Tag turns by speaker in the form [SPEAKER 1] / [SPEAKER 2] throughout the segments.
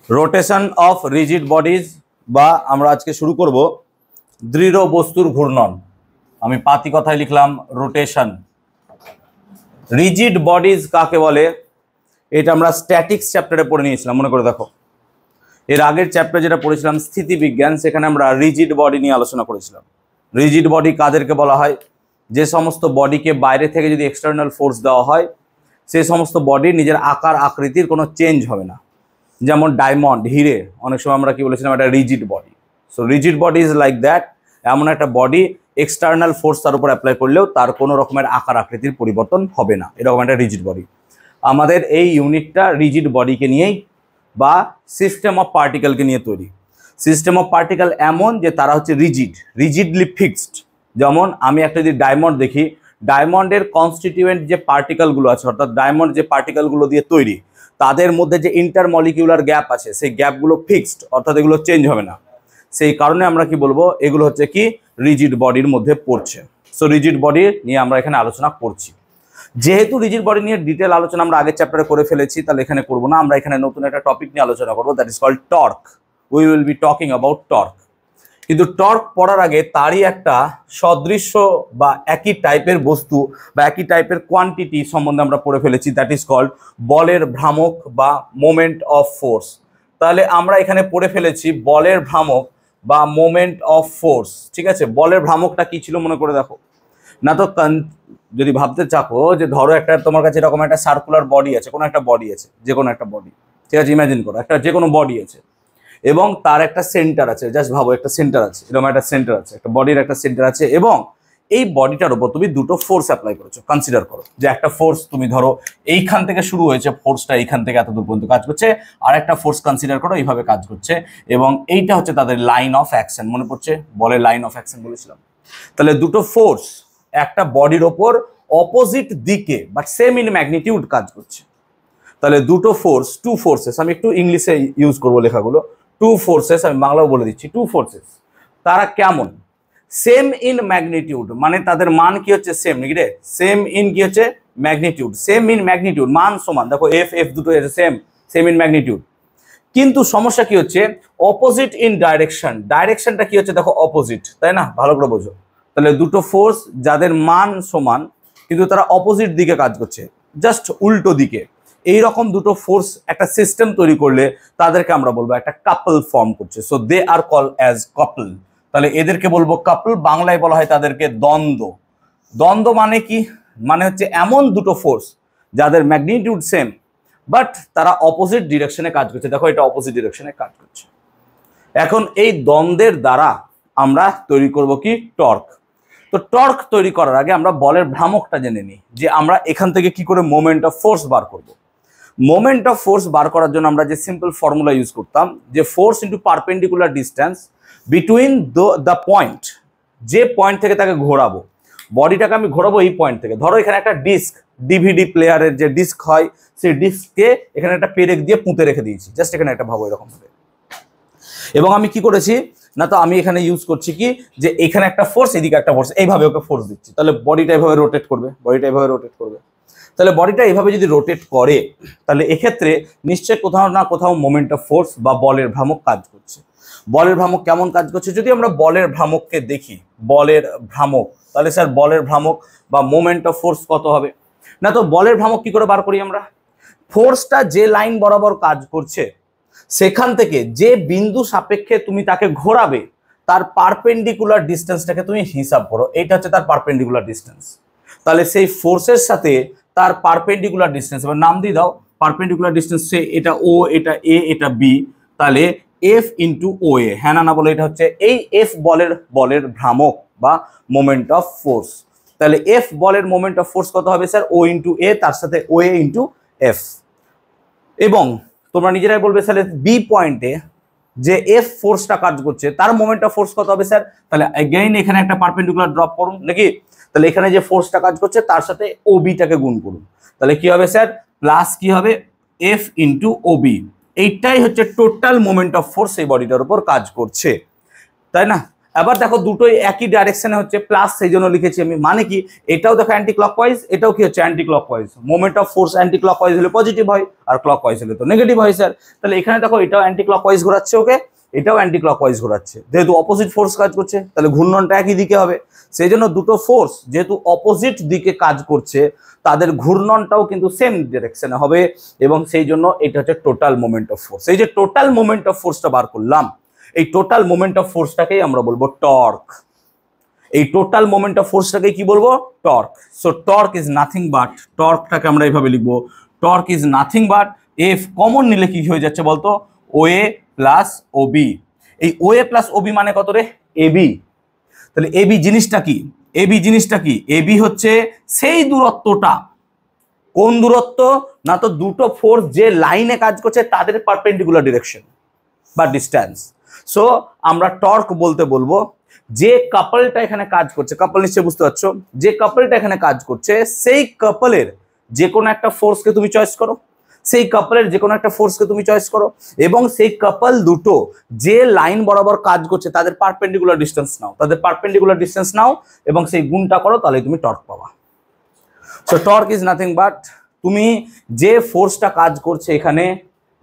[SPEAKER 1] Rotation of rigid bodies বা আমরা আজকে শুরু করব দৃঢ় বস্তুর ঘূর্ণন। আমি পাতি কথায় লিখলাম রোটেশন। রিজিড বডিজ কাকে বলে এটা আমরা স্ট্যাটিক্স চ্যাপ্টারে পড়ে নিয়েছিলাম, মনে করে দেখো। এর আগের চ্যাপ্টারে যেটা পড়েছিলাম স্থিতিবিজ্ঞান, সেখানে আমরা রিজিড বডি নিয়ে আলোচনা করেছিলাম। রিজিড বডি কাদেরকে বলা হয়? যে সমস্ত বডিকে বাইরে থেকে যদি এক্সটার্নাল ফোর্স দেওয়া হয়, সেই সমস্ত বডির নিজের আকার আকৃতির কোনো চেঞ্জ হবে না। যেমন ডায়মন্ড, হিরে, অনেক সময় আমরা কি বলেছিলাম, এটা rigid body. So rigid body is like that, এমন একটা বডি এক্সটার্নাল ফোর্স তার উপর অ্যাপ্লাই করলেও তার কোনো রকমের আকার আকৃতির পরিবর্তন হবে না, এরকম একটা রিজিড বডি। আমাদের এই ইউনিটটা রিজিড বডিকে নিয়েই বা সিস্টেম অফ পার্টিকেলকে নিয়ে তৈরি। সিস্টেম অফ পার্টিকেল এমন যে তারা হচ্ছে রিজিডলি ফিক্সড। যেমন আমি একটা যদি ডায়মন্ড দেখি, ডায়মন্ডের কনস্টিটিউয়েন্ট যে পার্টিকেলগুলো আছে, অর্থাৎ ডায়মন্ড যে পার্টিকেলগুলো দিয়ে তৈরি, তাদের মধ্যে যে ইন্টারমলিকিউলার গ্যাপ আছে, সেই গ্যাপগুলো ফিক্সড, অর্থাৎ এগুলো চেঞ্জ হবে না। সেই কারণে আমরা কি বলবো, এগুলো হচ্ছে কি রিজিড বডির মধ্যে পড়ছে। সো রিজিড বডি নিয়ে আমরা এখানে আলোচনা করছি। যেহেতু রিজিড বডি নিয়ে ডিটেল আলোচনা আমরা আগের চ্যাপ্টারে করে ফেলেছি, তাহলে এখানে করবো না। আমরা এখানে নতুন একটা টপিক নিয়ে আলোচনা করবো, that is called torque. We will be talking about torque. কিন্তু টর্ক পড়ার আগে তারই একটা সদৃশ্য বা একই টাইপের বস্তু বা একই টাইপের কোয়ান্টিটি সম্বন্ধে আমরা পড়ে ফেলেছি, দ্যাট ইজ কল্ড বলের ভ্রামক বা মোমেন্ট অফ ফোর্স। তাহলে আমরা এখানে পড়ে ফেলেছি বলের ভ্রামক বা মোমেন্ট অফ ফোর্স। ঠিক আছে, বলের ভ্রামকটা কি ছিল মনে করে দেখো। না তো যদি ভাবতে চাকো যে ধরো একটা তোমার কাছে এরকম একটা সার্কুলার বডি আছে, কোনো একটা বডি আছে, যে কোনো একটা বডি, ঠিক আছে, ইমাজিন করো একটা যে কোনো বডি আছে এবং তার একটা সেন্টার আছে। জাস্ট ভাবো একটা সেন্টার আছে, এরকম একটা সেন্টার আছে, একটা বডির একটা সেন্টার আছে, এবং এই বডিটার উপর তুমি দুটো ফোর্স অ্যাপ্লাই করেছো। কনসিডার করো যে একটা ফোর্স তুমি ধরো এইখান থেকে শুরু হয়েছে, ফোর্সটা এইখান থেকে এত দূর পর্যন্ত কাজ করছে, আর একটা ফোর্স কনসিডার করো এইভাবে কাজ করছে, এবং এইটা হচ্ছে তাদের লাইন অফ অ্যাকশন। মনে পড়ছে বলের লাইন অফ অ্যাকশন বলেছিলাম। তাহলে দুটো ফোর্স একটা বডির ওপর অপোজিট দিকে বাট সেম ইন ম্যাগনিটিউড কাজ করছে। তাহলে দুটো ফোর্স, টু ফোর্সেস, আমি একটু ইংলিশে ইউজ করবো লেখাগুলো। টু ফোর্সেস, আমি বাংলাও বলে দিচ্ছি, টু ফোর্সেস। তারা কেমন? সেম ইন ম্যাগনিটিউড, মানে তাদের মান কি হচ্ছে সেম, নাকি রে? সেম ইন কি হচ্ছে ম্যাগনিটিউড, সেম ইন ম্যাগনিটিউড, মান সমান। দেখো এফ এফ দুটো সেম, সেম ইন ম্যাগনিটিউড। কিন্তু সমস্যা কি হচ্ছে, অপোজিট ইন ডাইরেকশন। ডাইরেকশনটা কি হচ্ছে দেখো অপোজিট, তাই না? ভালো করে বোঝো। তাহলে দুটো ফোর্স যাদের মান সমান কিন্তু তারা অপোজিট দিকে কাজ করছে, জাস্ট উল্টো দিকে, এইরকম দুটো ফোর্স একটা সিস্টেম তৈরি করলে তাদেরকে আমরা বলবো একটা কাপল ফর্ম করছে। So they are called as couple. তাহলে এদেরকে বলবো কাপল। বাংলায় বলা হয় তাদেরকে দ্বন্দ্ব। দ্বন্দ্ব মানে কি? মানে হচ্ছে এমন দুটো ফোর্স যাদের ম্যাগনিটিউড সেম বাট তারা অপোজিট ডিরেকশনে কাজ করছে। দেখো এটা অপোজিট ডিরেকশনে কাজ করছে। এখন এই দ্বন্দ্বের দ্বারা আমরা তৈরি করব কি টর্ক। তো টর্ক তৈরি করার আগে আমরা বলের ভ্রামকটা জেনে নিই, যে আমরা এখান থেকে কি করে মোমেন্ট অফ ফোর্স বার করব। মোমেন্ট অফ ফোর্স বার করার জন্য আমরা যে সিম্পল ফর্মুলা ইউজ করতাম, যে force into perpendicular distance between the point, যে পয়েন্ট থেকে তাকে ঘোরাবো, বডিটাকে আমি ঘোরাবো এই পয়েন্ট থেকে। ধরো এখানে একটা ডিস্ক, ডিভিডি প্লেয়ারের যে ডিস্ক হয়, সেই ডিস্ককে এখানে একটা পেরেক দিয়ে পুঁতে রেখে দিয়েছি, জাস্ট এখানে একটা ভাবো এরকম ভাবে। এবং আমি কি করেছি না, তো আমি এখানে ইউজ করছি কি, যে এখানে একটা ফোর্স, এদিকে একটা ফোর্স, এইভাবে ওকে ফোর্স দিচ্ছি। তাহলে বডিটা এইভাবে রোটেট করবে, বডিটা এইভাবে রোটেট করবে। তাহলে বডিটা এইভাবে যদি রোটেট করে, তাহলে এক্ষেত্রে নিশ্চয় কোথাও না কোথাও মোমেন্ট অফ ফোর্স বা বলের ভ্রামক কাজ করছে। বলের ভ্রামক কেমন কাজ করছে যদি আমরা বলের ভ্রামককে দেখি, বলের ভ্রামক, তাহলে স্যার বলের ভ্রামক বা মোমেন্ট অফ ফোর্স কত হবে? না তো বলের ভ্রামক কি করে বার করি আমরা? ফোর্সটা যে লাইন বরাবর কাজ করছে সেখান থেকে যে বিন্দু সাপেক্ষে তুমি তাকে ঘোরাবে তার পারপেন্ডিকুলার ডিস্টেন্সটাকে তুমি হিসাব করো, এইটা হচ্ছে তার পারপেন্ডিকুলার ডিস্টেন্স। তাহলে সেই ফোর্সের সাথে তার পারপেন্ডিকুলার ডিস্টেন্স, এবার নাম দিয়ে দাও পারপেন্ডিকুলার ডিস্টেন্স, এটা ও, এটা এ, এটা বি, তাহলে এফ ইন্টু ও এ। হ্যাঁ না বলে এটা হচ্ছে এই এফ বলের ভ্রামক বা মোমেন্ট অফ ফোর্স। তাহলে এফ বলের মোমেন্ট অফ ফোর্স কত হবে স্যার? ও ইন্টু এ, তার সাথে ও এ ইন্টু এফ। এবং তোমরা নিজেরাই বলবে তাহলে বি পয়েন্টে যে এফ ফোর্সটা কাজ করছে তার মোমেন্ট অফ ফোর্স কত হবে স্যার? তাহলে এগেইন এখানে একটা পারপেন্ডিকুলার ড্রপ করুন নাকি। তাহলে এখানে যে ফোর্সটা কাজ করছে তার সাথে ও বিটাকে গুণ করুন। তাহলে কি হবে স্যার? প্লাস কি হবে? এফ ইন্টু ও বি। এইটাই হচ্ছে টোটাল মোমেন্ট অফ ফোর্স এই বডিটার উপর কাজ করছে, তাই না? এবার দেখো দুটোই একই ডাইরেকশনে হচ্ছে প্লাস, সেই জন্য লিখেছি আমি। মানে কি, এটাও দেখো অ্যান্টি ক্লকওয়াইজ, এটাও কি হচ্ছে anti clockwise. Moment of force anti clockwise হলে পজিটিভ হয়, আর ক্লকওয়াইজ হলে তো নেগেটিভ হয় স্যার। তাহলে এখানে দেখো এটাও অ্যান্টি ক্লকওয়াইজ ঘোরাচ্ছে, ওকে, এটাও অ্যান্টি ক্লকওয়াইজ ঘোরাচ্ছে। যেহেতু অপোজিট ফোর্স কাজ করছে, তাহলে ঘূর্ণনটা একই দিকে হবে। সেই জন্য দুটো ফোর্স যেহেতু অপোজিট দিকে কাজ করছে, তাদের ঘূর্ণনটাও কিন্তু সেম ডিরেকশনে হবে, এবং সেই জন্য এটা হচ্ছে টোটাল মোমেন্ট অফ ফোর্স। এই যে টোটাল মোমেন্ট অফ ফোর্সটা বার করলাম, এই টোটাল মোমেন্ট অফ ফোর্সটাকেই আমরা বলবো টর্ক। এই টোটাল মোমেন্ট অফ ফোর্সটাকে কি বলবো? Torque. So torque is nothing but, টর্কটাকে আমরা এইভাবে লিখবো, torque is nothing but, F common নিলে কি হয়ে যাচ্ছে বলতো? OA plus OB. এই ওএ প্লাস ওবি মানে কত রে? এবি। তাহলে এবি জিনিসটা কি? এবি জিনিসটা কি? এবি হচ্ছে সেই দূরত্বটা। কোন দূরত্ব? না তো দুটো ফোর্স যে লাইনে কাজ করছে তাদের পারপেন্ডিকুলার ডিরেকশন বা ডিস্টেন্স। সো আমরা টর্ক বলতে বলবো যে কাপলটা এখানে কাজ করছে, কাপল নিশ্চয়ই বুঝতে পারছো, যে কাপলটা এখানে কাজ করছে সেই কাপলের যে কোনো একটা ফোর্সকে তুমি চয়েস করো, সেই কাপলের যে কোনো একটা ফোর্সকে তুমি চয়েস করো, এবং সেই কাপল দুটো যে লাইন বরাবর কাজ করছে তাদের পারপেন্ডিকুলার ডিস্টেন্স নাও, তাদের পারপেন্ডিকুলার ডিস্টেন্স নাও এবং সেই গুণটা করো, তাহলে তুমি টর্ক পাবা। So torque is nothing but, তুমি যে ফোর্সটা কাজ করছে এখানে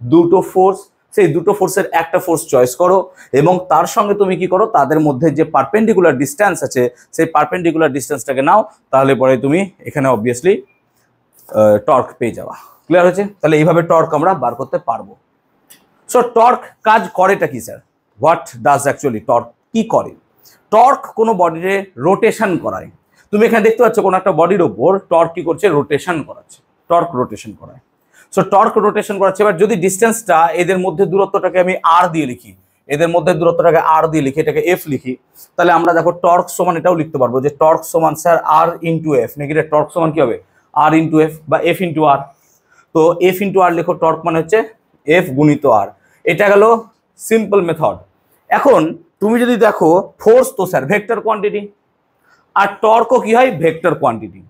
[SPEAKER 1] দুটো ফোর্স, সেই দুটো ফোর্সের একটা ফোর্স চয়েস করো এবং তার সঙ্গে তুমি কি করো, তাদের মধ্যে যে পারপেন্ডিকুলার ডিস্টেন্স আছে সেই পারপেন্ডিকুলার ডিস্টেন্সটাকে নাও, তাহলে পরে তুমি এখানে অবভিয়াসলি টর্ক পেয়ে যাওয়া। ক্লিয়ার হয়েছে? তাহলে এইভাবে টর্ক আমরা বার করতে পারবো। সো টর্ক কাজ করেটা কি sir? What does actually torque কি করে? টর্ক কোনো বডিতে রোটেশন করায়। তুমি এখানে দেখতে পাচ্ছ কোনো একটা বডির ওপর টর্ক কি করছে? রোটেশন করাচ্ছে, টর্ক রোটেশন করায়। সো টর্ক রোটেশন করাচ্ছে। এবার যদি ডিস্টেন্সটা, এদের মধ্যে দূরত্বটাকে আমি আর দিয়ে লিখি, এদের মধ্যে দূরত্বটাকে আর দিয়ে লিখি, এটাকে এফ লিখি, তাহলে আমরা দেখো টর্ক সমান এটাও লিখতে পারবো যে টর্ক সমান স্যার আর ইন্টু এফ, নাকি টর্ক সমান কি হবে? আর ইন্টু এফ বা এফ ইন্টু আর। তো এফ ইন্টু আর লিখো, টর্ক মানে হচ্ছে এফ গুণিত আর। এটা গেল সিম্পল মেথড। এখন তুমি যদি দেখো ফোর্স তো স্যার ভেক্টর কোয়ান্টিটি, আর টর্কও কি হয়? Vector quantity.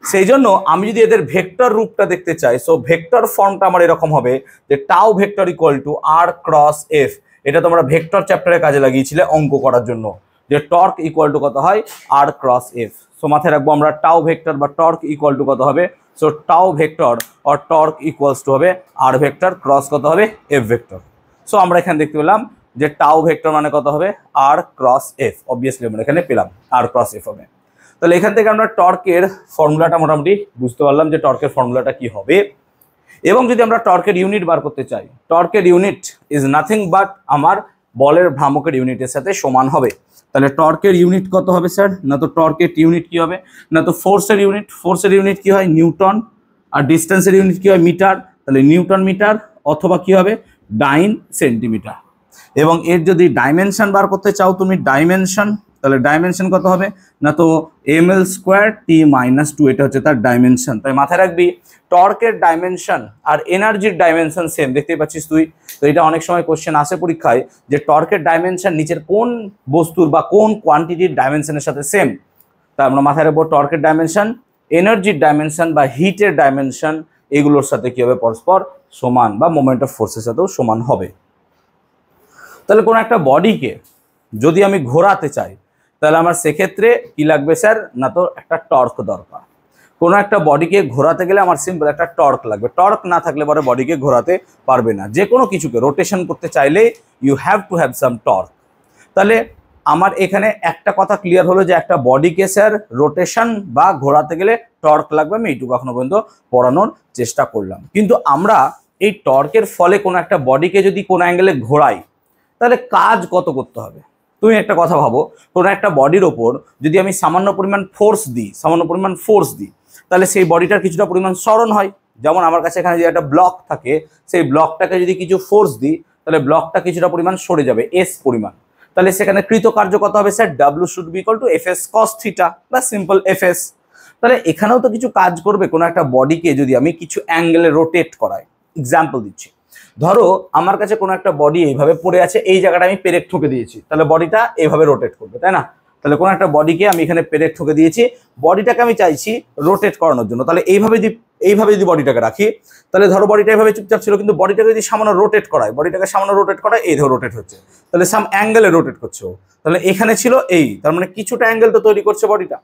[SPEAKER 1] সেই জন্য আমি যদি এদের ভেক্টর রূপটা দেখতে চাই, সো ভেক্টর ফর্মটা আমার এরকম হবে যে tau vector equal to r cross F. এটা তোমরা ভেক্টর চ্যাপ্টারে কাজে লাগিয়েছিলে অঙ্ক করার জন্য, যে টর্ক ইকুয়াল টু কত হয়? আর ক্রস এফ। সো মাথায় রাখবো আমরা টাউ ভেক্টর বা টর্ক ইকুয়াল টু কত হবে? So tau vector or torque equals to হবে আর ভেক্টর ক্রস কত হবে? F vector. সো আমরা এখানে দেখতে পেলাম যে টাউ ভেক্টর মানে কত হবে? আর ক্রস এফ। অবভিয়াসলি আমরা এখানে পেলাম আর ক্রস এফ হবে। তাহলে এখান থেকে আমরা টর্কের ফর্মুলাটা মোটামুটি বুঝতে পারলাম যে টর্কের ফর্মুলাটা কি হবে। এবং যদি আমরা টর্কের ইউনিট বার করতে চাই, টর্কের ইউনিট ইজ নাথিং বাট আমার বলের ভ্রামকের ইউনিটের সাথে সমান হবে। তাহলে টর্কের ইউনিট কত হবে স্যার? না তো টর্কের ইউনিট কি হবে? না তো ফোর্সের ইউনিট, ফোর্সের ইউনিট কি হয়? নিউটন। আর ডিস্টেন্সের ইউনিট কি হয়? মিটার। তাহলে নিউটন মিটার অথবা কি হবে? ডাইন সেন্টিমিটার। এবং এর যদি ডাইমেনশন বার করতে চাও তুমি, ডাইমেনশন, তাহলে ডাইমেনশন কত হবে? না তো ml স্কোয়ার টি মাইনাস 2, এটা হচ্ছে তার ডাইমেনশন। তাই মাথায় রাখবি টর্কের ডাইমেনশন আর এনার্জির ডাইমেনশন সেম, দেখতেই পাচ্ছিস তুই। তো এটা অনেক সময় কোশ্চেন আসে পরীক্ষায় যে টর্কের ডাইমেনশন নিচের কোন বস্তুর বা কোন কোয়ান্টিটির ডাইমেনশনের সাথে সেম। তাই আমরা মাথায় রাখবো টর্কের ডাইমেনশন, এনার্জির ডাইমেনশন বা হিটের ডাইমেনশন, এগুলোর সাথে কি হবে? পরস্পর সমান বা মোমেন্ট অফ ফোর্সের সাথেও সমান হবে। তাহলে কোনো একটা বডিকে যদি আমি ঘোরাতে চাই, তাহলে আমার সেক্ষেত্রে কি লাগবে স্যার? না তো একটা টর্ক দরকার। কোনো একটা বডিকে ঘোরাতে গেলে আমার সিম্পল একটা টর্ক লাগবে। টর্ক না থাকলে পরে বডিকে ঘোরাতে পারবে না। যে কোনো কিছুকে রোটেশন করতে চাইলে you have to have some torque. তাহলে আমার এখানে একটা কথা ক্লিয়ার হলো যে একটা বডিকে স্যার রোটেশন বা ঘোরাতে গেলে টর্ক লাগবে। আমি এইটুকু এখনো পর্যন্ত পড়ানোর চেষ্টা করলাম। কিন্তু আমরা এই টর্কের ফলে কোনো একটা বডিকে যদি কোনো অ্যাঙ্গেলে ঘোরাই, তাহলে কাজ কত করতে হবে? তুমি একটা কথা ভাবো, কোনো একটা বডির ওপর যদি আমি সামান্য পরিমাণ ফোর্স দিই, তাহলে সেই বডিটার কিছুটা পরিমাণ সরণ হয়। যেমন আমার কাছে এখানে যে একটা ব্লক থাকে, সেই ব্লকটাকে যদি কিছু ফোর্স দিই, তাহলে ব্লকটা কিছুটা পরিমাণ সরে যাবে, এস পরিমাণ। তাহলে সেখানে কৃতকার্য কত হবে sir? W should be equal two FS cos theta বা সিম্পল এফএস। তাহলে এখানেও তো কিছু কাজ করবে কোনো একটা বডিকে যদি আমি কিছু অ্যাঙ্গেলে রোটেট করাই। এক্সাম্পল দিচ্ছি, ধরো আমার কাছে কোনো একটা বডি এইভাবে পড়ে আছে, এই জায়গাটা আমি পেরেক ঠুকে দিয়েছি, তাহলে বডিটা এইভাবে রোটেট করবে, তাই না? তাহলে কোনো একটা বডিকে আমি এখানে পেরেক ঠুকে দিয়েছি, বডিটাকে আমি চাইছি রোটেট করানোর জন্য, তাহলে এইভাবে যদি এইভাবে যদি বডিটাকে রাখি, তাহলে ধরো বডিটা এইভাবে চুপচাপ ছিল, কিন্তু বডিটাকে যদি সামান্য রোটেট করায়, এই ধরো রোটেট হচ্ছে, তাহলে সাম অ্যাঙ্গেলে রোটেট করছে ও, তাহলে এখানে ছিল এই, তার মানে কিছুটা অ্যাঙ্গেল তো তৈরি করছে বডিটা।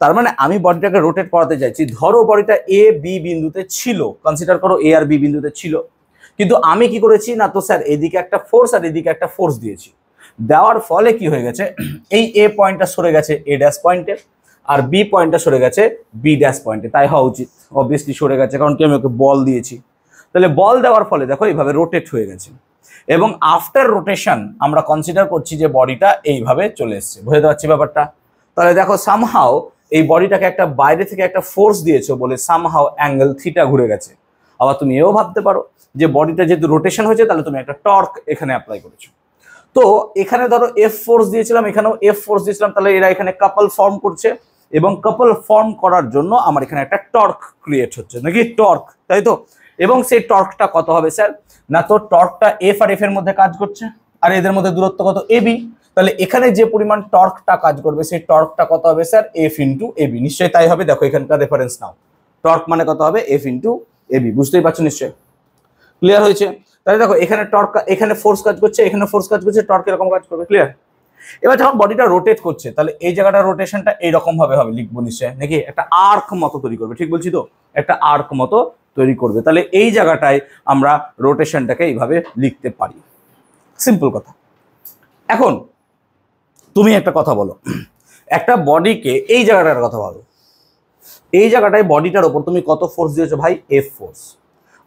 [SPEAKER 1] তার মানে আমি বডিটাকে রোটেট করাতে চাইছি, ধরো বডিটা এ বি বিন্দুতে ছিল, কনসিডার করো এ আর বি বিন্দুতে ছিল, কিন্তু আমি কি করেছি না, তো স্যার এদিকে একটা ফোর্স আর এদিকে একটা ফোর্স দিয়েছি, দেওয়ার ফলে কি হয়ে গেছে, এই এ পয়েন্টটা সরে গেছে এ ড্যাশ পয়েন্টে, আর বি পয়েন্টটা সরে গেছে বি ড্যাশ পয়েন্টে, তাই হওয়া উচিত, অবভিয়াসলি সরে গেছে, কারণ কি আমি ওকে বল দিয়েছি। তাহলে বল দেওয়ার ফলে দেখো এইভাবে রোটেট হয়ে গেছে, এবং আফটার রোটেশন আমরা কনসিডার করছি যে বডিটা এইভাবে চলে এসছে, বুঝতে পারছি ব্যাপারটা। তাহলে দেখো সামহাও এই বডিটাকে একটা বাইরে থেকে একটা ফোর্স দিয়েছো বলে সামহাও অ্যাঙ্গেল থিটা ঘুরে গেছে। আবার তুমি এও ভাবতে পারো যে বডিটা যেহেতু রোটেশন হয়েছে, তাহলে তুমি একটা টর্ক এখানে অ্যাপ্লাই করেছো। তো এখানে ধরো এফ ফোর্স দিয়েছিলাম, এখানেও এফ ফোর্স দিয়েছিলাম, তাহলে এরা এখানে কাপল ফর্ম করছে, এবং কাপল ফর্ম করার জন্য আমার এখানে একটা টর্ক ক্রিয়েট হচ্ছে, নাকি টর্ক, তাই তো। এবং সেই টর্কটা কত হবে স্যার, না তো টর্কটা এফ আর এফ এর মধ্যে কাজ করছে, আর এদের মধ্যে দূরত্ব কত এবি, তাহলে এখানে যে পরিমাণ টর্কটা কাজ করবে সেই টর্কটা কত হবে স্যার, এফ ইন্টু এবি, নিশ্চয়ই তাই হবে। দেখো এখানকার রেফারেন্স নাও, টর্ক মানে কত হবে, এফ ইন্টু এবি, বুঝতেই পারছো নিশ্চয়ই, ক্লিয়ার হয়েছে। তাহলে দেখো এখানে টর্ক, এখানে ফোর্স কাজ করছে, এখানে ফোর্স কাজ করছে, টর্ক এরকম কাজ করবে, ক্লিয়ার। এবার যখন বডিটা রোটেট করছে, তাহলে এই জায়গাটা রোটেশনটা এইরকম ভাবে হবে, লিখবো নিশ্চয়, নাকি একটা আর্ক মতো তৈরি করবে, ঠিক বলছি তো, একটা আর্ক মতো তৈরি করবে, তাহলে এই জায়গাটায় আমরা রোটেশনটাকে এইভাবে লিখতে পারি, সিম্পল কথা। এখন তুমি একটা কথা বলো, একটা বডিকে এই জায়গাটার কথা বলো, এই জায়গাটায় বডিটার ওপর তুমি কত ফোর্স দিয়েছো ভাই, এফ ফোর্স,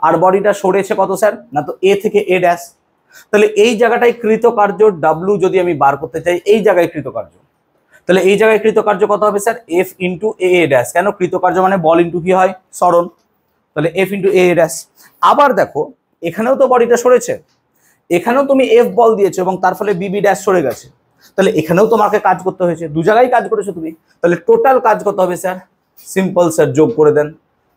[SPEAKER 1] আর বডিটা সরেছে কত স্যার, না তো এ থেকে এ ড্যাশ, তাহলে এই জায়গাটায় কৃতকার্য ডাব্লু যদি আমি বার করতে চাই, এই জায়গায় কৃতকার্য, তাহলে এই জায়গায় কৃতকার্য কত হবে sir, F into a dash, কেন কৃতকার্য মানে বল ইন্টু কি হয়, সরণ, তাহলে এফ ইন্টু এ ড্যাশ। আবার দেখো এখানেও তো বডিটা সরেছে, এখানেও তুমি এফ বল দিয়েছো এবং তার ফলে বিবি ড্যাশ সরে গেছে, তাহলে এখানেও তোমাকে কাজ করতে হয়েছে, দু জায়গায় কাজ করেছো তুমি, তাহলে টোটাল কাজ কত হবে স্যার, সিম্পল স্যার যোগ করে দেন,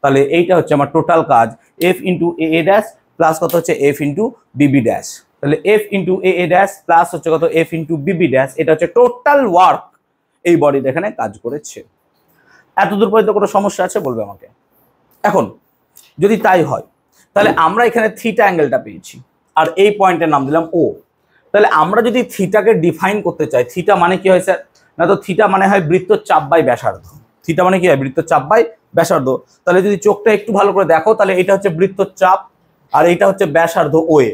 [SPEAKER 1] তাহলে এইটা হচ্ছে আমার টোটাল কাজ, F into a dash plus কত হচ্ছে এফ ইন্টু বিবি ড্যাশ, তাহলে F into a dash plus হচ্ছে কত এফ ইন্টু বিবি ড্যাশ, এটা হচ্ছে টোটাল ওয়ার্ক এই বডিটা এখানে কাজ করেছে। এতদূর পর্যন্ত কোনো সমস্যা আছে বলবে আমাকে। এখন যদি তাই হয়, তাহলে আমরা এখানে থিটা অ্যাঙ্গেলটা পেয়েছি, আর এই পয়েন্টের নাম দিলাম ও, তাহলে আমরা যদি থিটাকে ডিফাইন করতে চাই, থিটা মানে কি হয় স্যার, না তো থিটা মানে হয় বৃত্তচাপ বাই ব্যাসার্ধ, থিটা মানে কি হয়, বৃত্তচাপ বাই ব্যাসার্ধ। তাহলে যদি চোখটা একটু ভালো করে দেখো, তাহলে এটা হচ্ছে বৃত্তচাপ আর এটা হচ্ছে ব্যাসার্ধ ওএ,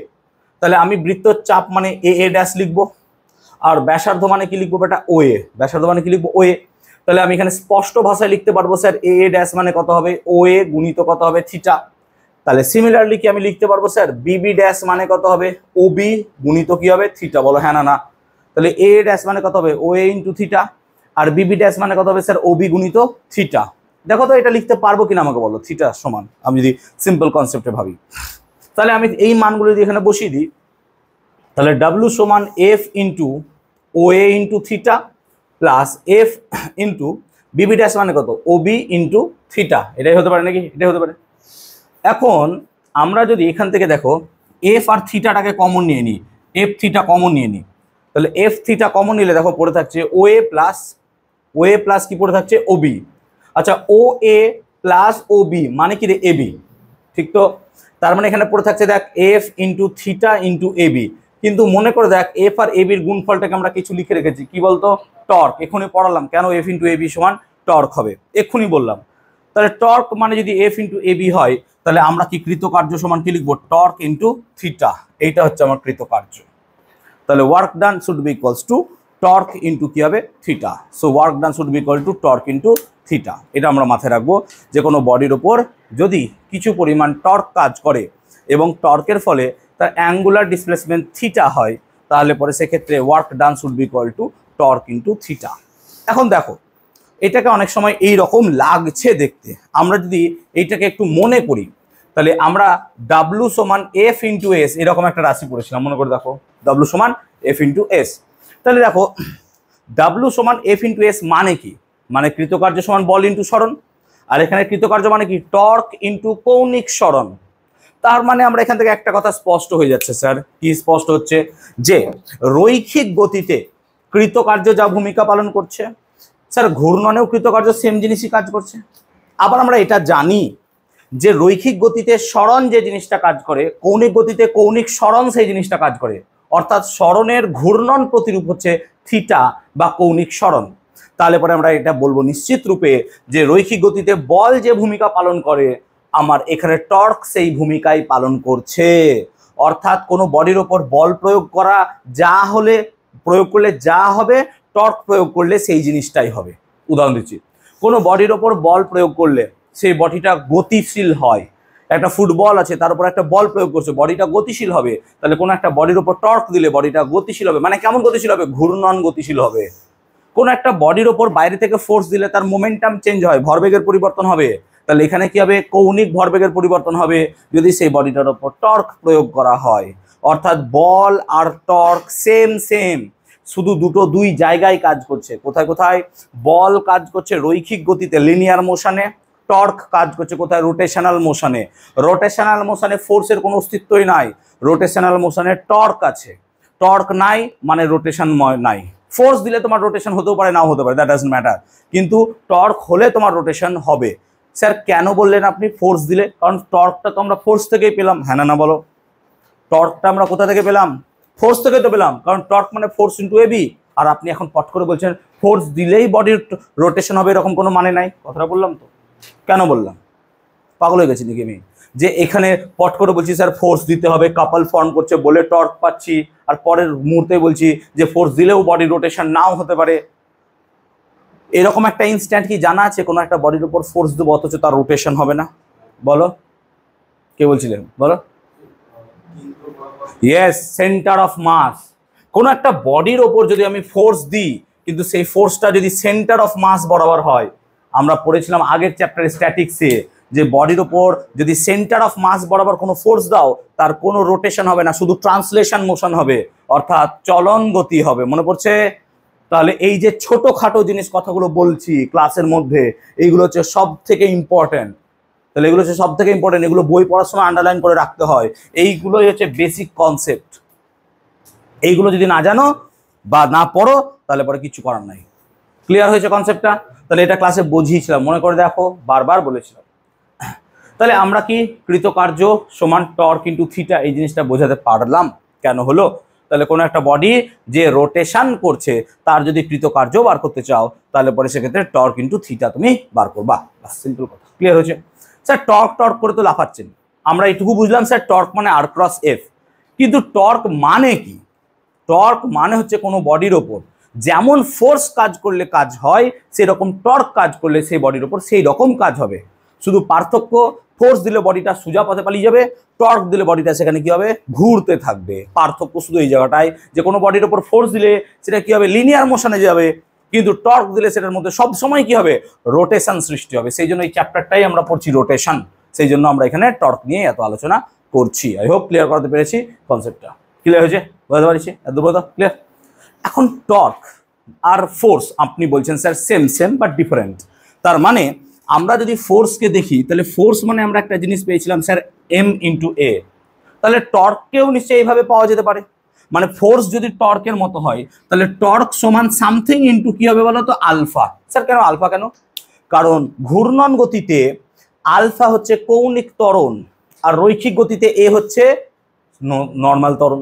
[SPEAKER 1] তাহলে আমি বৃত্তচাপ মানে এ ড্যাশ লিখবো, আর ব্যাসার্ধ মানে কি লিখবো বেটা, ওএ, ব্যাসার্ধ মানে কি লিখবো, ওএ। তাহলে আমি এখানে স্পষ্ট ভাষায় লিখতে পারবো স্যার, এ ড্যাশ মানে কত হবে, ওএ গুণিত কত হবে, থিটা। তাহলে সিমিলারলি কি আমি লিখতে পারবো স্যার, বিবি ড্যাশ মানে কত হবে, ওবি গুণিত কি হবে, থিটা, বলো হ্যাঁ না না। তাহলে এ ড্যাশ মানে কত হবে, ওএ ইন্টু থিটা, আর বিবি ড্যাশ মানে কত হবে স্যার, ওবি গুণিত থিটা। দেখো তো এটা লিখতে পারবো কিনা আমাকে বলো, থিটা সমান, আমি যদি সিম্পল কনসেপ্টে ভাবি, তাহলে আমি এই মানগুলো যদি এখানে বসিয়ে দিই, তাহলে ডাব্লু সমান F into OA into theta plus F into বিবি ড্যাশ মানে কত, ওবি ইন্টু থিটা, এটাই হতে পারে নাকি, এটাই হতে পারে। এখন আমরা যদি এখান থেকে দেখো এফ আর থিটাটাকে কমন নিয়ে নিই, এফ থিটা কমন নিয়ে নিই, তাহলে এফ থিটা কমন নিলে দেখো পড়ে থাকছে ওএ প্লাস কি পড়ে থাকছে, ওবি। আচ্ছা ও এ প্লাস ও বি মানে কি রে, এবি, ঠিক তো। তার মানে এখানে পড়ে থাকছে দেখ F into theta into AB, কিন্তু মনে করে দেখ এফ আর এবির গুণফলটাকে আমরা কিছু লিখে রেখেছি, কি বলতো, টর্ক, এক্ষুনি পড়ালাম কেন এফ ইন্টু এবি সমান টর্ক হবে, এক্ষুনি বললাম। তাহলে টর্ক মানে যদি এফ ইন্টু এবি হয়, তাহলে আমরা কি কৃতকার্য সমান কি লিখবো, টর্ক ইন্টু থিটা, এইটা হচ্ছে আমার কৃতকার্য। তাহলে work done should be equals to torque into কি হবে, theta. So work done should be equal two torque into theta, এটা আমরা মাথায় রাখবো, যে কোনো বডির ওপর যদি কিছু পরিমাণ টর্ক কাজ করে এবং টর্কের ফলে তার অ্যাঙ্গুলার ডিসপ্লেসমেন্ট থিটা হয়, তাহলে পরে সেক্ষেত্রে work done should be equal two torque into theta. এখন দেখো এটাকে অনেক সময় এই রকম লাগছে দেখতে, আমরা যদি এইটাকে একটু মনে করি, তাহলে আমরা ডাব্লু সমান এফ ইন্টু এস এরকম একটা রাশি পড়েছিলাম, মনে করে দেখো ডাব্লু সমান এফ ইন্টু এস। তাহলে দেখো ডাব্লু সমান এফ ইন্টু এস মানে কি, মানে কৃতকার্য সমান বল ইন্টু সরণ, আর এখানে কৃতকার্য মানে কি, টর্ক ইন্টু কৌণিক সরণ। তার মানে আমরা এখান থেকে একটা কথা স্পষ্ট হয়ে যাচ্ছে স্যার, কি স্পষ্ট হচ্ছে, যে রৈখিক গতিতে কৃতকার্য যা ভূমিকা পালন করছে, স্যার ঘূর্ণনেও কৃতকার্য সেম জিনিসই কাজ করছে। আবার আমরা এটা জানি যে রৈখিক গতিতে সরণ যে জিনিসটা কাজ করে, কৌণিক গতিতে কৌণিক সরণ সেই জিনিসটা কাজ করে। অর্থাৎ সরণের ঘূর্ণন প্রতিরূপ হচ্ছে থিটা বা কৌণিক সরণ। তাহলে পরে আমরা এটা বলবো নিশ্চিত রূপে যে রৈখিক গতিতে বল যে ভূমিকা পালন করে, আমার এখানে টর্ক সেই ভূমিকাই পালন করছে। অর্থাৎ কোনো বডির ওপর বল প্রয়োগ করা প্রয়োগ করলে যা হবে, টর্ক প্রয়োগ করলে সেই জিনিসটাই হবে। উদাহরণ দিচ্ছি, কোনো বডির ওপর বল প্রয়োগ করলে সেই বডিটা গতিশীল হয়। একটা ফুটবল আছে, তার উপর একটা বল প্রয়োগ করছে, বডিটা গতিশীল হবে। তাহলে কোনো একটা বডির ওপর টর্ক দিলে বডিটা গতিশীল হবে। মানে কেমন গতিশীল হবে? ঘূর্ণন গতিশীল হবে। কোনো একটা বডির ওপর বাইরে থেকে ফোর্স দিলে তার মোমেন্টাম চেঞ্জ হয়, ভরবেগের পরিবর্তন হবে। তাহলে এখানে কি হবে? কৌণিক ভরবেগের পরিবর্তন হবে যদি সেই বডিটার ওপর টর্ক প্রয়োগ করা হয়। অর্থাৎ বল আর টর্ক সেম, শুধু দুই জায়গায় কাজ করছে। কোথায় কোথায়? বল কাজ করছে রৈখিক গতিতে লিনিয়ার মোশনে, টর্ক কাজ করছে কোথায়? রোটেশনাল মোশনে। রোটেশনাল মোশনে ফোর্সের কোনো অস্তিত্বই নাই, রোটেশনাল মোশনে টর্ক আছে। টর্ক নাই মানে রোটেশন নাই। ফোর্স দিলে তোমার রোটেশন হতেও পারে, নাও হতে পারে, দ্যাট ডাজন্ট ম্যাটার, কিন্তু টর্ক হলে তোমার রোটেশন হবে। স্যার কেন বললেন আপনি ফোর্স দিলে? কারণ টর্কটা তো আমরা ফোর্স থেকেই পেলাম। হ্যাঁ না বলো? টর্কটা আমরা কোথা থেকে পেলাম? ফোর্স থেকে তো পেলাম, কারণ টর্ক মানে ফোর্স ইন্টু এবি। আর আপনি এখন পট করে বলছেন ফোর্স দিলেই বডির রোটেশন হবে, এরকম কোনো মানে নাই। কথাটা বললাম তো, কেন বললাম? পাগল হয়ে গেছি নাকি আমি? যে এখানে পট করে বলছি স্যার ফোর্স দিতে হবে, কাপল ফর্ম করছে বলে টর্ক পাচ্ছি, আর পরের মুহূর্তে বলছি যে ফোর্স দিলেও বডি রোটেশন নাও হতে পারে। এরকম একটা ইনস্ট্যান্ট কি জানা আছে কোনো একটা বডির উপর ফোর্স দেবো অথচ তার রোটেশন হবে না? বলো, কে বলছিলেন? বলো। Yes, centre of mass. কোনো একটা বডির ওপর যদি আমি ফোর্স দিই কিন্তু সেই ফোর্সটা যদি সেন্টার অফ মাস বরাবর হয়, আমরা পড়েছিলাম আগের চ্যাপ্টারে স্ট্যাটিক্সে যে বডির ওপর যদি সেন্টার অফ মাস বরাবর কোনো ফোর্স দাও তার কোনো রোটেশন হবে না, শুধু ট্রান্সলেশন মোশন হবে, অর্থাৎ চলন গতি হবে। মনে পড়ছে? তাহলে এই যে ছোটখাটো জিনিস কথাগুলো বলছি ক্লাসের মধ্যে, এইগুলো হচ্ছে সব থেকে ইম্পর্টেন্ট। তাহলে এগুলো হচ্ছে সব থেকে ইম্পর্টেন্ট, এগুলো বই পড়ার সময় আন্ডারলাইন করে রাখতে হয়। এইগুলোই হচ্ছে বেসিক কনসেপ্ট। এইগুলো যদি না জানো বা না পড়ো তাহলে পরে কিছু করার নাই। ক্লিয়ার হয়েছে কনসেপ্টটা? তাহলে এটা ক্লাসে বুঝিয়েছিলাম, মনে করে দেখো, বারবার বলেছিলাম। তাহলে আমরা কি কৃতকার্য সমান টর্ক ইন্টু থিটা এই জিনিসটা বোঝাতে পারলাম কেন হলো? তাহলে কোনো একটা বডি যে রোটেশন করছে তার যদি কৃতকার্য বার করতে চাও তাহলে পরে সেক্ষেত্রে টর্ক ইন্টু থিটা তুমি বার করবা। সিম্পল কথা। ক্লিয়ার হয়েছে? স্যার টর্ক করে তো লাফাচ্ছেন, আমরা এটুকু বুঝলাম স্যার টর্ক মানে আর ক্রস এফ, কিন্তু টর্ক মানে কি? টর্ক মানে হচ্ছে কোনো বডির ওপর যেমন ফোর্স কাজ করলে কাজ হয় সেরকম টর্ক কাজ করলে সেই বডির ওপর সেই রকম কাজ হবে। শুধু পার্থক্য, ফোর্স দিলে বডিটা সোজা পথে পালিয়ে যাবে, টর্ক দিলে বডিটা সেখানে কি হবে? ঘুরতে থাকবে। পার্থক্য শুধু এই জায়গাটায় যে কোনো বডির ওপর ফোর্স দিলে সেটা কি হবে? লিনিয়ার মোশনে যাবে, কিন্তু টর্ক দিলে সেটার মধ্যে সব সময় কি হবে? রোটেশন সৃষ্টি হবে। সেই জন্য এই চ্যাপ্টারটাই আমরা পড়ছি রোটেশন, সেই জন্য আমরা এখানে টর্ক নিয়ে এত আলোচনা করছি। আই হোপ ক্লিয়ার করতে পেরেছি কনসেপ্টটা। ক্লিয়ার হয়েছে? বুঝতে পারছি? এত বলতো ক্লিয়ার? এখন টর্ক আর ফোর্স আপনি বলছেন স্যার সেম বাট ডিফারেন্ট। তার মানে আমরা যদি ফোর্সকে দেখি তাহলে ফোর্স মানে আমরা একটা জিনিস পেয়েছিলাম স্যার এম ইন্টু এ, তাহলে টর্ককেও নিশ্চয়ই এইভাবে পাওয়া যেতে পারে। মানে ফোর্স যদি টর্কের মতো হয় তাহলে টর্ক সমান সামথিং ইন্টু কি হবে বলো তো? আলফা। স্যার কেন আলফা কেন? কারণ ঘূর্ণন গতিতে আলফা হচ্ছে কৌণিক ত্বরণ আর রৈখিক গতিতে এ হচ্ছে নর্মাল ত্বরণ।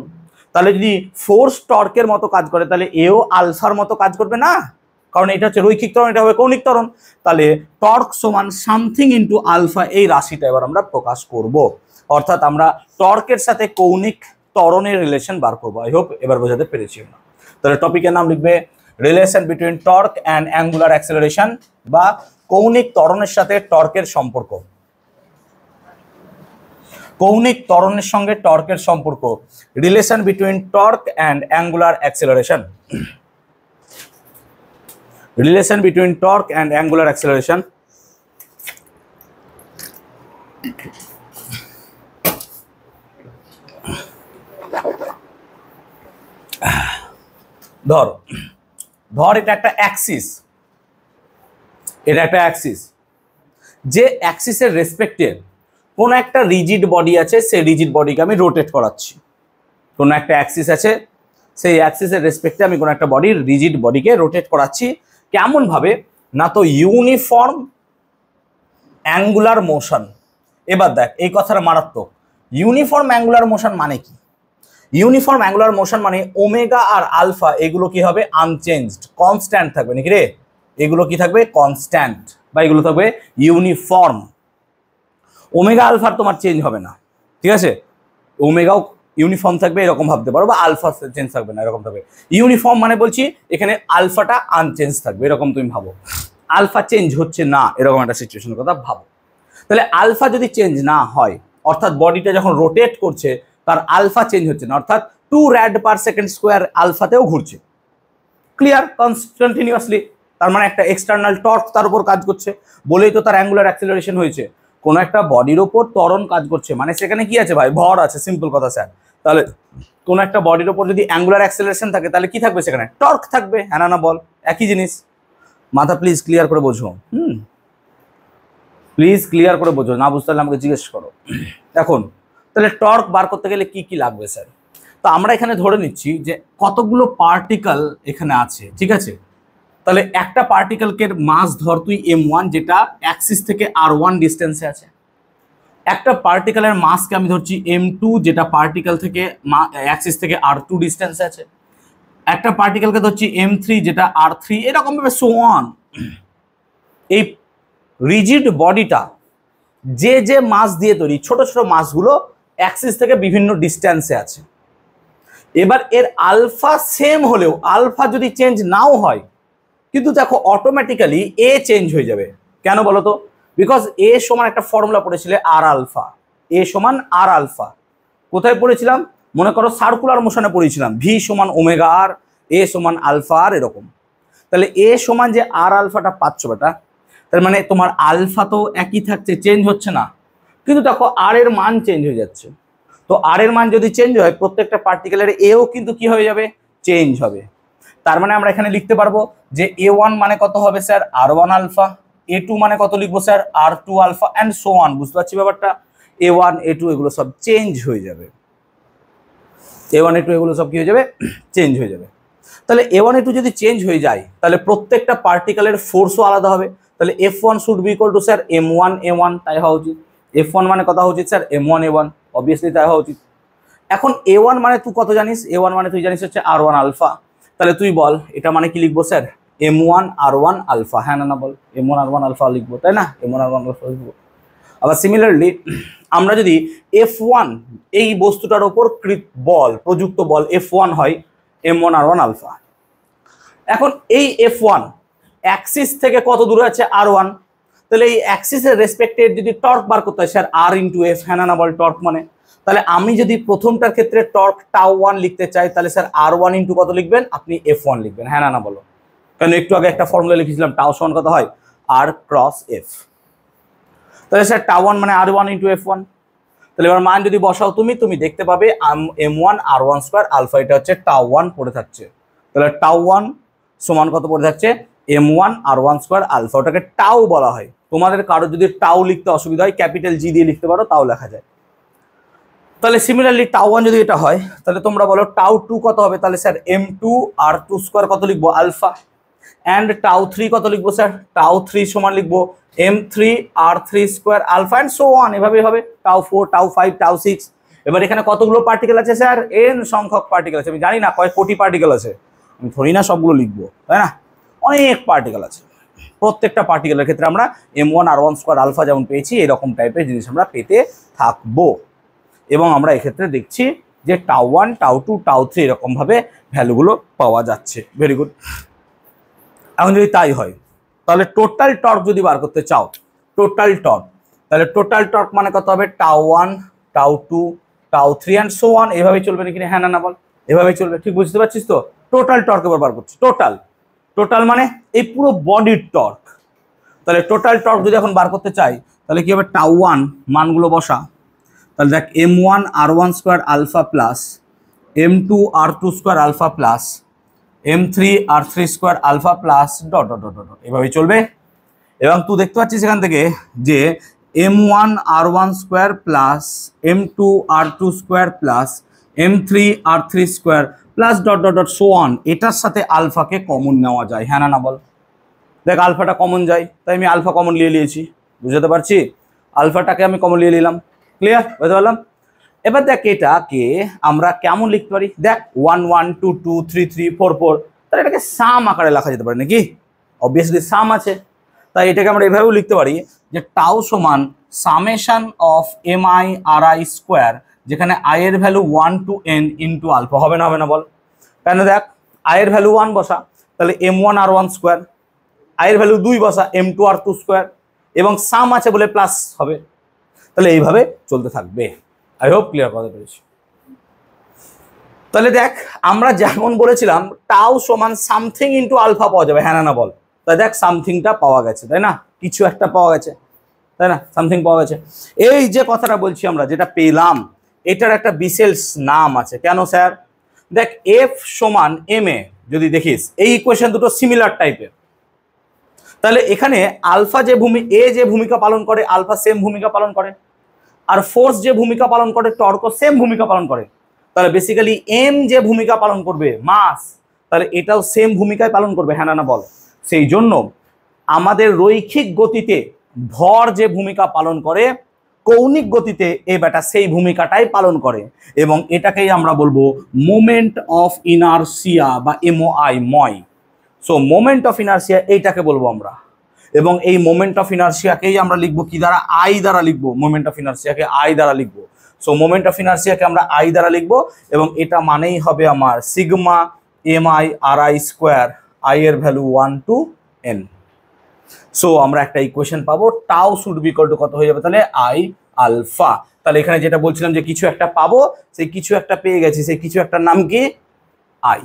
[SPEAKER 1] তাহলে যদি ফোর্স টর্কের মতো কাজ করে তাহলে এও আলফার মতো কাজ করবে না, কারণ এটা হচ্ছে রৈখিক ত্বরণ, এটা হবে কৌণিক ত্বরণ। তাহলে টর্ক সমান সামথিং ইন্টু আলফা, এই রাশিটা এবার আমরা প্রকাশ করব। অর্থাৎ আমরা টর্কের সাথে কৌণিক ত্বরণের রিলেশন বার করবো। আই হোপ এবার বোঝাতে পেরেছি আমরা। তাহলে টপিকের নাম লিখবে relation between torque and angular acceleration, বা কৌণিক ত্বরণের সাথে টর্কের সম্পর্ক। কৌণিক ত্বরণের সঙ্গে টর্কের সম্পর্ক, relation between torque and angular acceleration. Relation between torque and angular acceleration. ধর এটা একটা অ্যাক্সিস, এটা একটা অ্যাক্সিস। যে অ্যাক্সিসের রেসপেক্টে কোন একটা রিজিড বডি আছে, সেই রিজিড বডিকে আমি রোটেট করাচ্ছি। কোন একটা অ্যাক্সিস আছে, সেই অ্যাক্সিসের রেসপেক্টে আমি কোন একটা বডির রিজিড বডিকে রোটেট করাচ্ছি। কেমন ভাবে? না তো ইউনিফর্ম অ্যাঙ্গুলার মোশন, এবার দেখ এই কথাটা মারাত্মক। ইউনিফর্ম অ্যাঙ্গুলার মোশন মানে কি? ইউনিফর্ম অ্যাঙ্গুলার মোশন মানে ওমেগা আর আলফা এগুলো কি হবে? আনচেঞ্জড, কনস্ট্যান্ট থাকবে নাকি রে? এগুলো কি থাকবে? কনস্ট্যান্ট, বা এগুলো থাকবে ইউনিফর্ম। ওমেগা আলফার তোমার চেঞ্জ হবে না, ঠিক আছে? ওমেগাও ইউনিফর্ম থাকবে এরকম ভাবতে পারো, বা আলফা চেঞ্জ থাকবে না এরকম থাকবে। ইউনিফর্ম মানে বলছি এখানে আলফাটা আনচেঞ্জ থাকবে এরকম তুমি ভাবো। আলফা চেঞ্জ হচ্ছে না এরকম একটা সিচুয়েশনের কথা ভাবো। তাহলে আলফা যদি চেঞ্জ না হয়, অর্থাৎ বডিটা যখন রোটেট করছে তার আলফা চেঞ্জ হচ্ছে না, অর্থাৎ 2 rad per second স্কোয়ার আলফাতেও ঘুরছে, ক্লিয়ার, কন্টিনিউয়াসলি। তার মানে একটা এক্সটার্নাল টর্ক তার উপর কাজ করছে, বলেই তো তার অ্যাঙ্গুলার অ্যাক্সিলারেশন হয়েছে। কোনো একটা বডির ওপর ত্বরণ কাজ করছে মানে সেখানে কি আছে ভাই? ভর আছে, সিম্পল কথা স্যার। তাহলে কোনো একটা বডির ওপর যদি অ্যাঙ্গুলার অ্যাক্সিলারেশন থাকে তাহলে কি থাকবে? সেখানে টর্ক থাকবে, হ্যাঁ না বল? একই জিনিস, মাথা প্লিজ ক্লিয়ার করে বোঝো। প্লিজ ক্লিয়ার করে বোঝো, না বুঝতে পারলে আমাকে জিজ্ঞেস করো। এখন তাহলে টর্ক বার করতে গেলে কি কি লাগবে স্যার? তো আমরা এখানে ধরে নিচ্ছি যে কতগুলো পার্টিকেল এখানে আছে, ঠিক আছে? তাহলে একটা পার্টিকেলকে মাস ধর তুই m1, যেটা অ্যাক্সিস থেকে r1 ডিস্টেন্সে আছে। একটা পার্টিকেলের মাসকে আমি ধরছি m2, যেটা পার্টিকেল থেকে অ্যাক্সিস থেকে r2 ডিস্টেন্সে আছে। একটা পার্টিকেলকে ধরছি m3, যেটা r3, এরকম ভাবে সো অন। এই রিজিড বডিটা যে যে মাস দিয়ে তৈরি, ছোট ছোট মাসগুলো অ্যাক্সিস থেকে বিভিন্ন ডিস্টেন্সে আছে। এবার এর আলফা সেম হলেও আলফা যদি চেঞ্জ নাও হয়, কিন্তু দেখো অটোমেটিক্যালি এ চেঞ্জ হয়ে যাবে। কেন বলো তো? বিকজ এ সমান একটা ফর্মুলা পড়েছিলে আর আলফা, এ সমান আর আলফা। কোথায় পড়েছিলাম? মনে করো সার্কুলার মোশনে পড়েছিলাম, ভি সমান ওমেগা আর, এ সমান আলফা আর, এরকম। তাহলে এ সমান যে আর আলফাটা পাচ্ছ বেটা, তার মানে তোমার আলফা তো একই থাকছে, চেঞ্জ হচ্ছে না, কিন্তু দেখো আর এর মান চেঞ্জ হয়ে যাচ্ছে। তো আর এর মান যদি চেঞ্জ হয়, প্রত্যেকটা পার্টিকেলের এও কিন্তু কি হয়ে যাবে? চেঞ্জ হবে। তার মানে আমরা এখানে লিখতে পারবো যে a1 মানে কত হবে স্যার? r1 alpha. a2 মানে কত লিখবো sir? r2 alpha, and so on. বুঝতে পারছি ব্যাপারটা? a1 a2 এগুলো সব চেঞ্জ হয়ে যাবে, a1 a2 এগুলো সব কি হয়ে যাবে? চেঞ্জ হয়ে যাবে। তাহলে a1 a2 যদি চেঞ্জ হয়ে যায়, তাহলে প্রত্যেকটা পার্টিকেলের ফোর্সও আলাদা হবে। তাহলে f1 should be equal two sir m1 a1, তাই হওয়া উচিত। f1 মানে কত হওয়া উচিত স্যার? m1 a1, অবভিয়াসলি তাই হওয়া উচিত। এখন a1 মানে তুই কত জানিস? a1 মানে তুই জানিস হচ্ছে r1 আলফা। তাহলে তুই বল এটা মানে কি লিখবো স্যার? m1 r1 আলফা, হ্যাঁ না বল? m1 r1 আলফা লিখবো, তাই না? m1 r1 আলফা লিখবো। আবার সিমিলারলি আমরা যদি f1 এই বস্তুটার উপর বল, প্রযুক্ত বল f1 হয় m1 r1 আলফা। এখন এই f1 অ্যাক্সিস থেকে কত দূরে আছে? r1। তাহলে এই অ্যাক্সিসের রেসপেক্টেড যদি টর্ক বার করতে হয় স্যার, r ইন্টু এফ, হ্যাঁ না বল? টর্ক মানে, তাহলে আমি যদি প্রথমটার ক্ষেত্রে টর্ক টাউ1 লিখতে চাই, তাহলে স্যার r1 ইন্টু কত লিখবেন? আপনি f1 লিখবেন, হ্যাঁ না বলো? কারণ একটু আগে একটা ফর্মুলা লিখেছিলাম, টাউ সমান কত হয়? r cross F. তাহলে স্যার টাউ1 মানে r1 ইন্টু f1। তাহলে এবার মান যদি বসাও তুমি দেখতে পাবে m1 r1 স্কোয়ার আলফা, এটা হচ্ছে টাউ1 পড়ে থাকছে। তাহলে টাউ1 সমান কত পড়ে থাকছে? m1 r1 স্কোয়ার আলফা, ওটাকে টাউ বলা হয়। তোমাদের কারো যদি টাউ লিখতে অসুবিধা হয়, ক্যাপিটাল জি দিয়ে লিখতে পারো, তাও লেখা যায়। তাহলে সিমিলারলি টাউ1 যদি এটা হয়, তাহলে তোমরা বলো টাউ2 কত হবে? তাহলে স্যার m2 r2 স্কোয়ার কত লিখবো? আলফা। অ্যান্ড টাউ3 কত লিখবো স্যার? টাউ3 সমান লিখবো m3 r3 square alpha, and so on, এভাবেই হবে। টাউ4 টাউ5 টাউ6। এবার এখানে কতগুলো পার্টিকেল আছে স্যার? n সংখ্যক পার্টিকেল আছে। আমি জানি না কয় কোটি পার্টিকেল আছে, আমি ধরি না সবগুলো লিখবো, তাই না? অনেক পার্টিকেল আছে। প্রত্যেকটা পার্টিকেলের ক্ষেত্রে আমরা m1 r1 স্কোয়ার আলফা যেমন পেয়েছি, এরকম টাইপের জিনিস আমরা পেতে থাকবো। এবং আমরা এক্ষেত্রে দেখছি যে টাউ1 টাউ2 টাউ3 এরকমভাবে ভ্যালুগুলো পাওয়া যাচ্ছে। Very good. এখন যদি তাই হয়, তাহলে টোটাল টর্ক যদি বার করতে চাও, টোটাল টর্ক, তাহলে টোটাল টর্ক মানে কত হবে? টাউ1 টাউ2 টাউ3 অ্যান্ড সো অন, এভাবেই চলবে নাকি? হ্যাঁ না বল? এভাবেই চলবে, ঠিক বুঝতে পারছিস তো? টোটাল টর্ক এবার বার করছি। টোটাল মানে এই পুরো বডির টর্ক। তাহলে টোটাল টর্ক যদি এখন বার করতে চাই, তাহলে কি হবে? টাউ1 মানগুলো বসা, তাহলে দেখ m1 r1 square alpha plus m2 r2 square alpha plus m3 r3 square alpha plus dot dot dot dot, এভাবেই চলবে। এবং তুই দেখতে পাচ্ছিস এখান থেকে যে m1 r1 square plus m2 r2 square plus m3 r3 square plus dot dot dot so on, এটার সাথে আলফাকে কমন নেওয়া যায়, হ্যাঁ না বল? দেখ আলফাটা কমন যায়, তাই আমি আলফা কমন নিয়ে নিয়েছি, বুঝতে পারছি? আলফাটাকে আমি কমন নিয়ে নিলাম। ক্লিয়ার? বুঝতে পারলাম? এবার দেখ এটাকে আমরা কেমন লিখতে পারি, দেখ 1 1 2 2 3 3 4 4, তাহলে এটাকে সাম আকারে লেখা যেতে পারে নাকি? অবভিয়াসলি সাম আছে, তাই এটাকে আমরা এভাবেও লিখতে পারি যে টাউ সমান summation of mi ri square, যেখানে i এর value 1 to n into alpha. হবে না বল? কেন? দেখ i এর ভ্যালু 1 বসা, তাহলে m1 r1 স্কোয়ার, i এর ভ্যালু 2 বসা, m2 r2 স্কোয়ার, এবং সাম আছে বলে প্লাস হবে। তাহলে এইভাবে চলতে থাকবে। আই হোপ ক্লিয়ার করতে পেরেছি। তাহলে দেখ আমরা যেমন বলেছিলাম টাউ সমান সামথিং ইন্টু আলফা পাওয়া যাবে, হ্যাঁ না বল? তাই দেখ সামথিংটা পাওয়া গেছে, তাই না? কিছু একটা পাওয়া গেছে, তাই না? সামথিং পাওয়া গেছে। এই যে কথাটা বলছি আমরা, যেটা পেলাম, এটার একটা বিশেষ নাম আছে। কেন স্যার? দেখ এফ সমান এম এ যদি দেখিস, এই ইকুয়েশন দুটো সিমিলার টাইপের, তাহলে এখানে আলফা যে ভূমিকা পালন করে, আলফা সেম ভূমিকা পালন করে, আর ফোর্স যে ভূমিকা পালন করে, টর্কও সেম ভূমিকা পালন করে। তাহলে বেসিক্যালি এম যে ভূমিকা পালন করবে, মাস, তাহলে এটাও সেম ভূমিকায় পালন করবে, হ্যাঁ না বল? সেই জন্য আমাদের রৈখিক গতিতে ভর যে ভূমিকা পালন করে, কৌণিক গতিতে এই বেটা সেই ভূমিকাটাই পালন করে, এবং এটাকেই আমরা বলবো মোমেন্ট অফ ইনারশিয়া বা এমওআই, ময়। সো মোমেন্ট অফ ইনারশিয়া এইটাকে বলবো আমরা, এবং এই মোমেন্ট অফ ইনারশিয়াকেই আমরা লিখবো কি দ্বারা? আই দ্বারা লিখবো। মোমেন্ট অফ ইনারশিয়াকে আই দ্বারা লিখবো। সো মোমেন্ট অফ ইনারশিয়াকে আমরা আই দ্বারা লিখবো, এবং এটা মানেই হবে আমার sigma MI R I square, I এর ভ্যালু 1 টু n। সো আমরা একটা ইকুয়েশন পাবো, tau should be equal to কত হয়ে যাবে তাহলে? I alpha. তাহলে এখানে যেটা বলছিলাম যে কিছু একটা পাবো, সেই কিছু একটা পেয়ে গেছি, সেই কিছু একটার নাম কি? আই।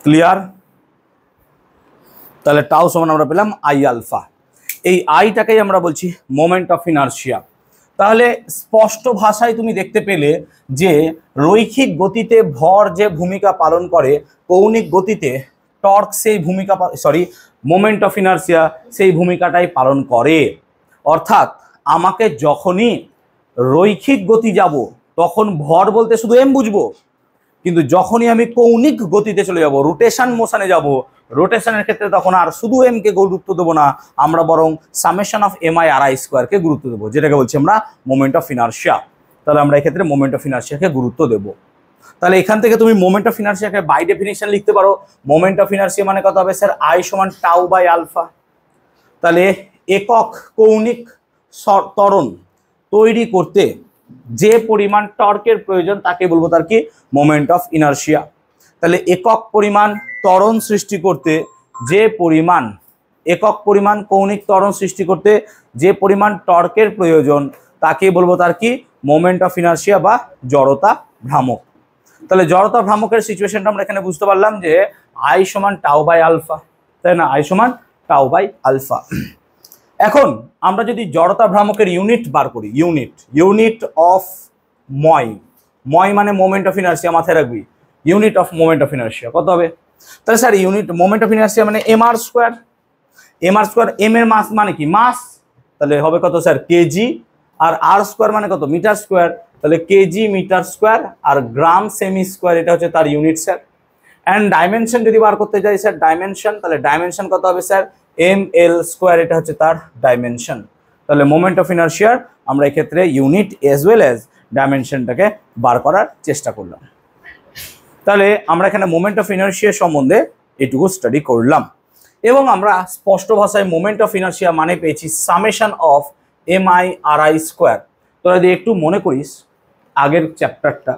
[SPEAKER 1] ক্লিয়ার? তাহলে টাউ সমান আমরা পেলাম আই আলফা। এই আইটাকেই আমরা বলছি মোমেন্ট অফ ইনারশিয়া। তাহলে স্পষ্ট ভাষায় তুমি দেখতে পেলে যে রৈখিক গতিতে ভর যে ভূমিকা পালন করে, কৌণিক গতিতে টর্ক সেই ভূমিকা, মোমেন্ট অফ ইনারশিয়া সেই ভূমিকাটাই পালন করে। অর্থাৎ আমাকে যখনই রৈখিক গতি যাব, তখন ভর বলতে শুধু এম বুঝবো, কিন্তু যখনই আমি কৌণিক গতিতে চলে যাব, রোটেশন মোশনে যাব, রোটেশনের ক্ষেত্রে তখন আর শুধু এম কে গুরুত্ব দেবো না, আমরা বরং summation of M I R I স্কোয়ারকে গুরুত্ব দেবো, যেটাকে বলছি আমরা মোমেন্ট অফ ইনারশিয়া। তাহলে আমরা এক্ষেত্রে মোমেন্ট অফ ইনারশিয়াকে গুরুত্ব দেবো। তাহলে এখান থেকে তুমি মোমেন্ট অফ ইনারশিয়াকে বাই ডেফিনিশন লিখতে পারো। মোমেন্ট অফ ইনারশিয়া মানে কত হবে স্যার? আই সমান টাউ বাই আলফা। তাহলে একক কৌণিক ত্বরণ তৈরি করতে যে পরিমাণ টর্কের প্রয়োজন, তাকে বলবো তার কি? Moment of inertia. তাহলে একক পরিমাণ ত্বরণ সৃষ্টি করতে যে পরিমাণ, একক পরিমাণ কৌণিক ত্বরণ সৃষ্টি করতে যে পরিমাণ টর্কের প্রয়োজন, তাকে বলবো তার কি? মোমেন্ট অফ ইনারশিয়া বা জড়তা ভ্রামক। তাহলে জড়তা ভ্রামকের সিচুয়েশনটা আমরা এখানে বুঝতে পারলাম যে আই সমান টাউ বাই আলফা, তাই না? আই সমান টাউ বাই আলফা। এখন আমরা যদি জড়তা ভ্রামকের ইউনিট বার করি, ইউনিট অফ ময় মানে মোমেন্ট অফ ইনারশিয়া, মাথায় রাখবি। Unit of moment of inertia কত হবে? তাহলে sir unit moment of inertia মানে এম আর স্কোয়ার। এম এর মাস মানে কি? মাস। তাহলে হবে কত স্যার? কেজি। আর আর স্কোয়ার মানে কত? Metre square. তাহলে কেজি মিটার স্কোয়ার, আর গ্রাম সেমি স্কোয়ার, এটা হচ্ছে তার ইউনিট স্যার। অ্যান্ড ডাইমেনশন যদি বার করতে যাই স্যার, ডাইমেনশন, তাহলে ডাইমেনশন কত হবে স্যার? এম এল স্কোয়ার, এটা হচ্ছে তার ডাইমেনশন। তাহলে মোমেন্ট অফ ইনারশিয়ার আমরা এক্ষেত্রে ইউনিট এজ ওয়েল এজ ডাইমেনশনটাকে বার করার চেষ্টা করলাম। তাহলে আমরা এখানে মোমেন্ট অফ ইনারশিয়া সম্বন্ধে এটুকু স্টাডি করলাম, এবং আমরা স্পষ্ট ভাষায় মোমেন্ট অফ ইনারশিয়া মানে পেয়েছি summation of M I R I square. তোরা যদি একটু মনে করিস আগের চ্যাপ্টারটা,